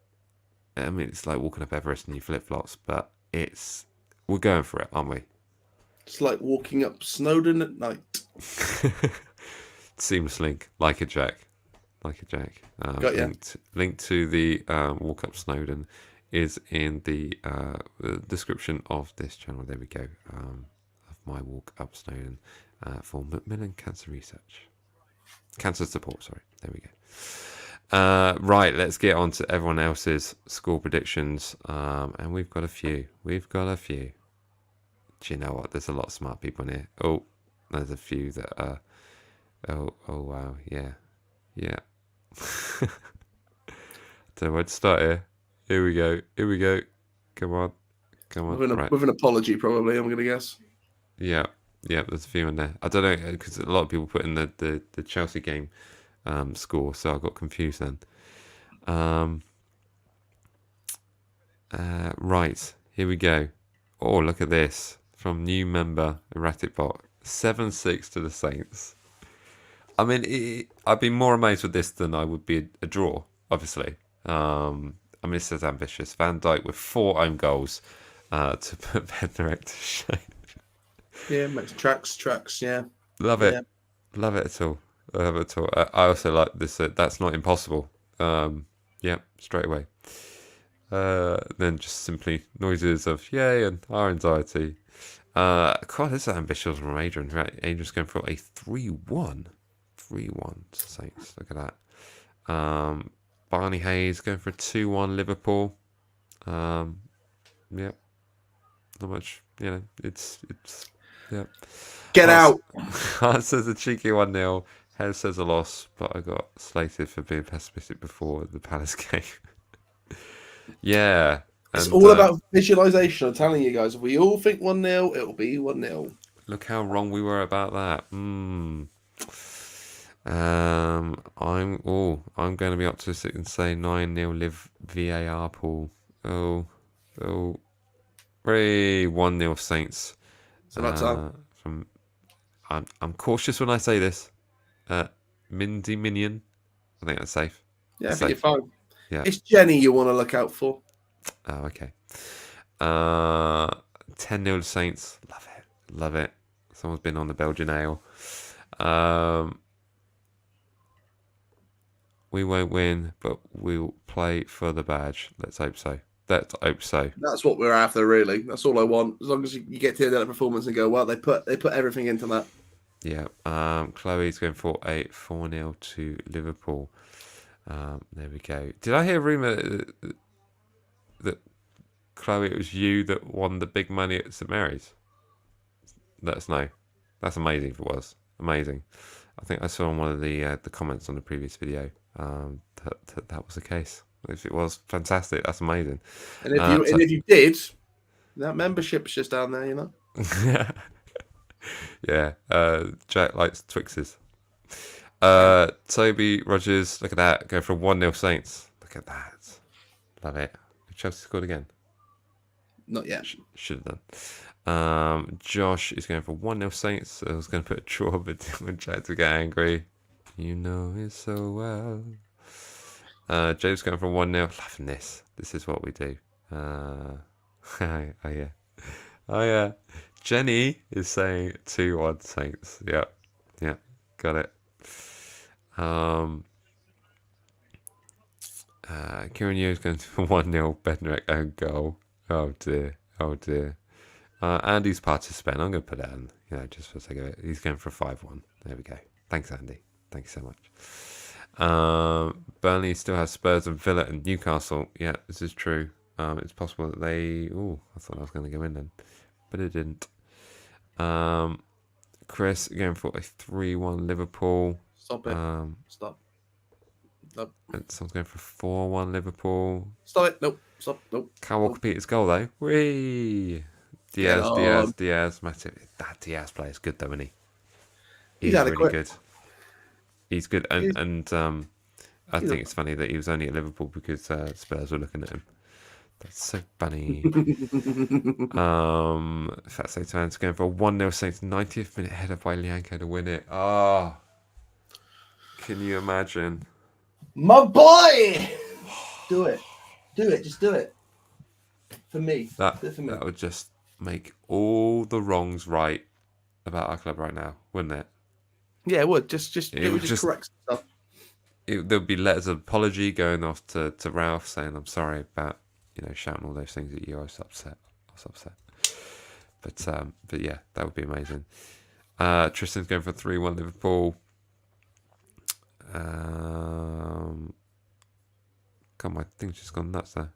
A: I mean, it's like walking up Everest in your flip-flops, but we're going for it, aren't we?
B: It's like walking up Snowdon at night.
A: Seamless link, like a Jack.
B: Got you.
A: Link to the walk up Snowdon is in the description of this channel. There we go. Of my walk up Snowdon for Macmillan Cancer Research. Cancer support, sorry. There we go. Right, let's get on to everyone else's score predictions. And we've got a few. Do you know what? There's a lot of smart people in here. Oh, there's a few that are... Oh wow, yeah. Don't know where to start here. Here we go. Come on.
B: With an apology, probably, I'm going to guess.
A: Yeah, there's a few in there. I don't know, because a lot of people put in the Chelsea game score, so I got confused then. Right, here we go. Oh, look at this. From new member, ErraticBot. 7-6 to the Saints. I mean, I'd be more amazed with this than I would be a draw, obviously. I mean, this is ambitious. Van Dijk with 4 own goals to put Bednarek to shame.
B: Yeah, makes tracks, yeah.
A: Love it at all. I also like this. That's not impossible. Straight away. Then just simply noises of yay and our anxiety. God, this is ambitious from Adrian. Right, Adrian's going for a 3-1. 3-1 to Saints. Look at that. Barney Hayes going for a 2-1 Liverpool. Yeah, not much. It's yeah.
B: Get out.
A: Hart says a cheeky 1-0. Hez says a loss, but I got slated for being pessimistic before the Palace game. Yeah.
B: It's all about visualization. I'm telling you guys, if we all think 1-0, it'll be 1-0.
A: Look how wrong we were about that. I'm going to be optimistic and say 9-0 live VAR pool. Oh, 1-0 Saints.
B: So that's
A: I'm cautious when I say this. Mindy Minion. I think that's safe.
B: Yeah, I think you're fine.
A: Yeah.
B: It's Jenny you want to look out for.
A: Oh, okay. 10-0 Saints. Love it. Someone's been on the Belgian ale. We won't win, but we'll play for the badge. Let's hope so. That's what we're after, really. That's all I want. As long as you get to the end of the performance and go, well, they put everything into that. Yeah. Chloe's going for a 4-0 to Liverpool. There we go. Did I hear a rumour that Chloe, it was you that won the big money at St Mary's? Let us know. That's amazing if it was. Amazing. I think I saw in one of the comments on the previous video that was the case. If it was, fantastic. That's amazing.
B: And if you did, that membership's just down there, you know?
A: Yeah. Jack likes Twixes. Toby Rogers, look at that. Go for a 1-0 Saints. Look at that. Love it. Chelsea scored again.
B: Not yet.
A: Should have done. Josh is going for 1-0 Saints. I was going to put a draw, but when Jack to get angry. You know it so well. James going for 1-0. Loving this. This is what we do. Oh yeah. Jenny is saying 2-1 Saints. Yeah. Got it. Kieran Yu is going for 1-0 Bednarek own goal. Oh dear. Andy's participant. I'm going to put that in, just for the sake of it. He's going for a 5-1. There we go. Thanks, Andy. Thank you so much. Burnley still has Spurs and Villa and Newcastle. Yeah, this is true. It's possible that they... Oh, I thought I was going to go in then, but it didn't. Chris going for a 3-1 Liverpool.
B: Stop it. Stop. Nope.
A: And someone's going for 4-1 Liverpool.
B: Stop it. Nope. Stop. Nope.
A: Kyle Walker Peters goal though. Whee! Diaz. Massive. That Diaz player is good though, isn't he? He's really good. He's good, and I think it's funny that he was only at Liverpool because Spurs were looking at him. That's so funny. Fat Satan's going for a 1-0 Saints 90th minute header by Lianco to win it. Can you imagine?
B: My boy! Do it. Just do it. For me.
A: That would just make all the wrongs right about our club right now, wouldn't it?
B: Yeah, it would. It would just correct stuff.
A: There'll be letters of apology going off to Ralph saying, I'm sorry about, shouting all those things at you. I was upset. But yeah, that would be amazing. Tristan's going for 3-1 Liverpool. God, my thing's just gone nuts there.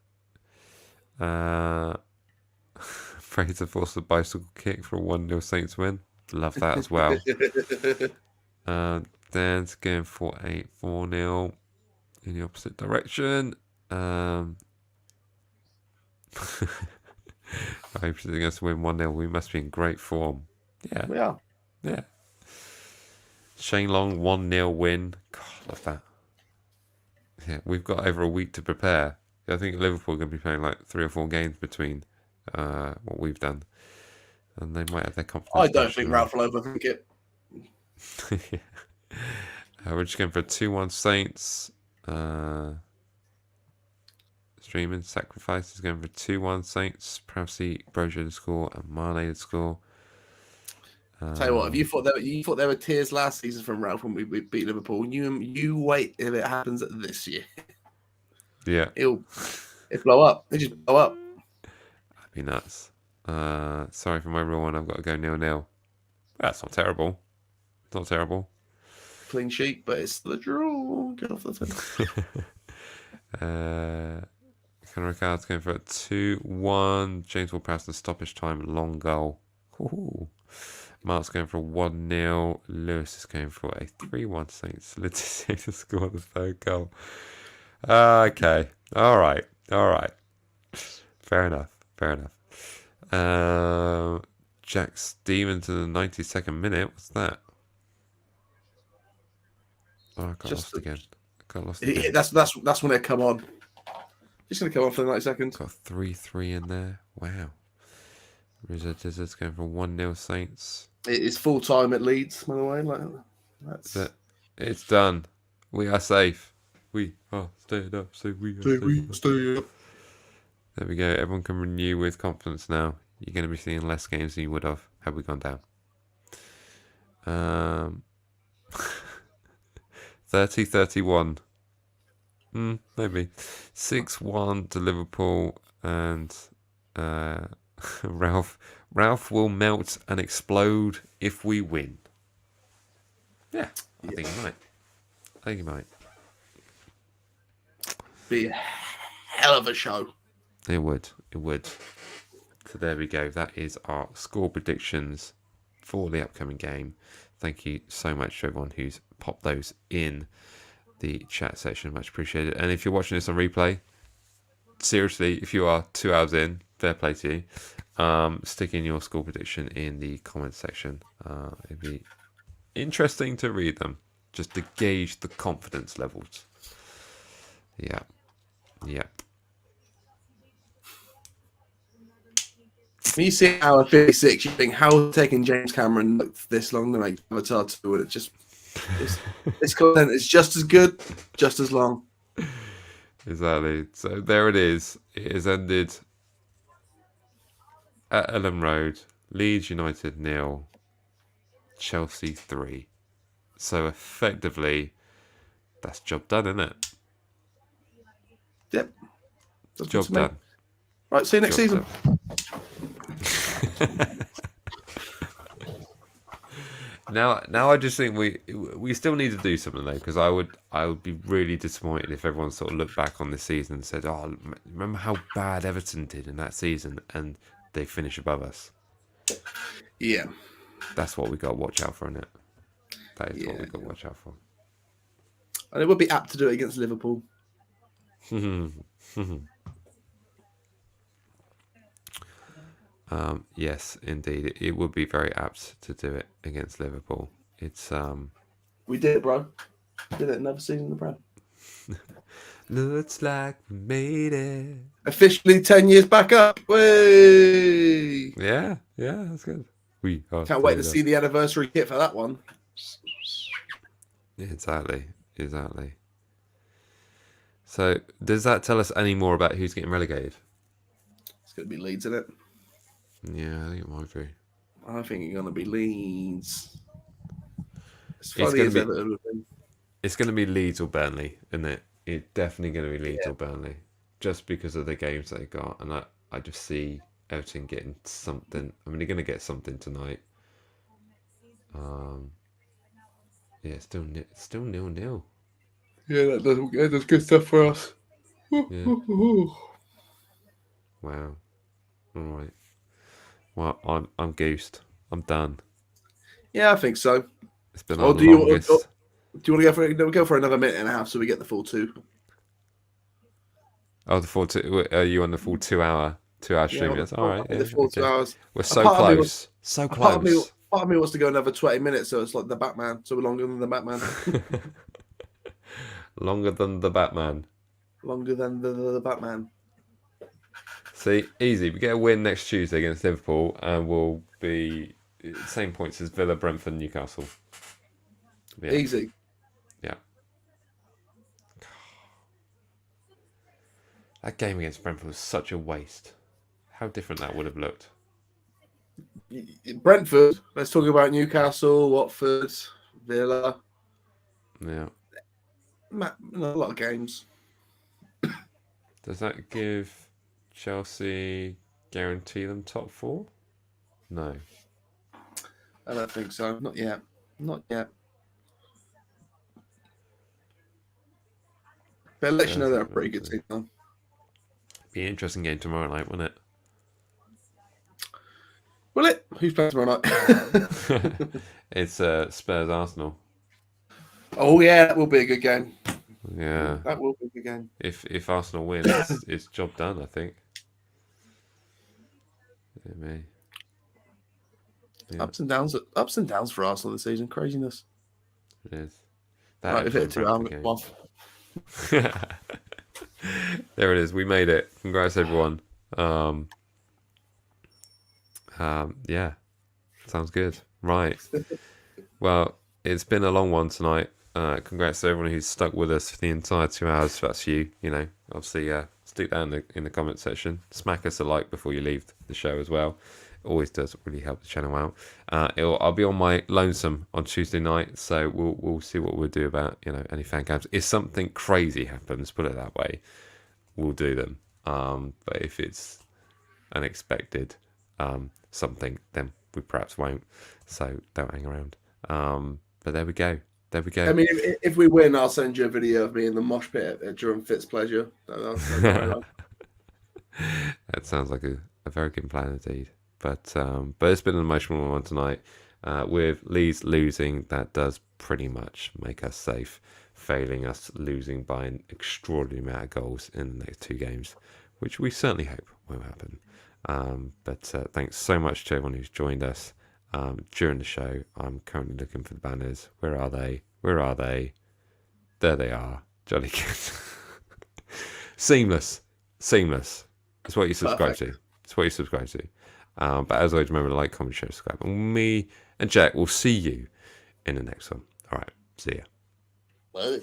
A: Fraser forced a bicycle kick for a 1-0 Saints win. Love that as well. Dan's going for a 4-0 in the opposite direction. I hope she's going to win 1-0. We must be in great form. Yeah.
B: We are.
A: Yeah. Shane Long 1-0 win. God, love that. Yeah, we've got over a week to prepare. I think Liverpool are going to be playing like 3 or 4 games between what we've done. And they might have their confidence.
B: I don't think Ralph will overthink it.
A: We're just going for a 2-1 Saints. Streaming Sacrifice is going for 2-1 Saints. Prowsey, Brozier to score, and Mane to score.
B: Tell you what, if you thought there were tears last season from Ralph when we beat Liverpool, you wait if it happens this year.
A: Yeah,
B: It'll blow up. It just blow up.
A: That'd be nuts. Sorry for my rule one. I've got to go 0-0. That's not terrible. Not terrible.
B: Clean sheet, but it's the draw. Get off the thing.
A: Conor Ricard's going for a 2-1. James Ward-Prowse stoppage time, long goal. Ooh. Mark's going for a 1-0. Lewis is going for a 3-1 Saints. Letizia to score the third goal. Okay. All right. Fair enough. Jack Stevens in the 92nd minute. What's that? Oh, I got lost again.
B: That's when they come on. Just going to come on for the 90 seconds.
A: Got 3-3 in there. Wow. Rizzo Dizzard's going for 1-0 Saints.
B: It is full time at Leeds, by the way.
A: It's done. We are safe. We are staying up. So we are staying up. There we go. Everyone can renew with confidence now. You're going to be seeing less games than you would have had we gone down. 30-31. Maybe 6-1 to Liverpool, and Ralph will melt and explode if we win. Yeah, I think he might.
B: Be a hell of a show.
A: It would. So there we go. That is our score predictions for the upcoming game. Thank you so much to everyone who's popped those in the chat section. Much appreciated. And if you're watching this on replay, seriously, if you are 2 hours in, fair play to you. Stick in your score prediction in the comments section. It'd be interesting to read them, just to gauge the confidence levels. Yeah.
B: When you see hour 56, you think, how has taking James Cameron this long to make Avatar 2? And this content is just as good, just as long.
A: Exactly. So there it is. It has ended at Ellen Road. Leeds United 0, Chelsea 3. So effectively, that's job done, isn't it?
B: Yep.
A: Job done.
B: Right, see you next season.
A: Now I just think we still need to do something though, because I would be really disappointed if everyone sort of looked back on this season and said, "Oh, remember how bad Everton did in that season," and they finish above us.
B: Yeah,
A: that's what we got to watch out for, isn't it? That is what we got to watch out for.
B: And it would be apt to do it against Liverpool.
A: Yes, indeed. It would be very apt to do it against Liverpool. It's
B: We did it, bro. Did it another season in the Prem.
A: Looks like we made it.
B: Officially 10 years back up. Way.
A: Yeah, that's good. We
B: can't wait to see the anniversary kit for that one.
A: Exactly. So, does that tell us any more about who's getting relegated?
B: It's going to be Leeds, isn't it?
A: Yeah, I think it might be.
B: I think it's going to be Leeds.
A: It's going to be Leeds or Burnley, isn't it? It's definitely going to be Leeds or Burnley, just because of the games they got, and I just see Everton getting something. I mean, they're going to get something tonight. Yeah, it's still 0-0.
B: Yeah, that's good stuff for us.
A: Yeah. Wow. All right. Well, I'm goosed. I'm done.
B: Yeah, I think so.
A: It's been the longest.
B: Do you want to go for another minute and a half so we get the full 2?
A: Oh, the full 2. Are you on the full 2 hour stream? That's all right.
B: The full 2 hours.
A: We're so close. So close.
B: Part of me wants to go another 20 minutes, so it's like the Batman. So we're longer than the Batman.
A: Longer than the Batman.
B: Longer than the Batman.
A: See, easy. We get a win next Tuesday against Liverpool, and we'll be same points as Villa, Brentford, Newcastle. Yeah.
B: Easy.
A: Yeah. That game against Brentford was such a waste. How different that would have looked.
B: Brentford. Let's talk about Newcastle, Watford, Villa.
A: Yeah.
B: A lot of games.
A: Does that give Chelsea guarantee them top 4? No.
B: I don't think so. Not yet. Not yet. But I'll let you know they're a pretty good team, though.
A: Be an interesting game tomorrow night, won't it?
B: Will it? Who's playing tomorrow night?
A: It's Spurs Arsenal.
B: Oh yeah, that will be a good game.
A: Yeah.
B: That will be a good game.
A: If Arsenal win, it's job done, I think. It may. Yeah.
B: Ups and downs for Arsenal this season. Craziness.
A: It is.
B: Right, we've hit 2 hours.
A: There it is. We made it. Congrats, everyone. Yeah, sounds good. Right. Well, it's been a long one tonight. Congrats to everyone who's stuck with us for the entire 2 hours. That's you. You know, obviously, stick that in the comment section. Smack us a like before you leave the show as well. It always does really help the channel out. I'll be on my lonesome on Tuesday night, so we'll see what we'll do about any fan games. If something crazy happens, put it that way, we'll do them. But if it's unexpected something, then we perhaps won't. So don't hang around. But there we go. There we go.
B: I mean, if we win, I'll send you a video of me in the mosh pit during Fitz Pleasure.
A: That sounds like a very good plan indeed. But it's been an emotional one tonight. With Leeds losing, that does pretty much make us safe. Failing us losing by an extraordinary amount of goals in the next 2 games, which we certainly hope won't happen. But thanks so much to everyone who's joined us during the show. I'm currently looking for the banners. Where are they? Where are they? There they are. Jolly good. Seamless. It's what you subscribe to. It's what you subscribe to. But as always, remember to like, comment, share, subscribe. And me and Jack will see you in the next one. All right. See ya.
B: Bye.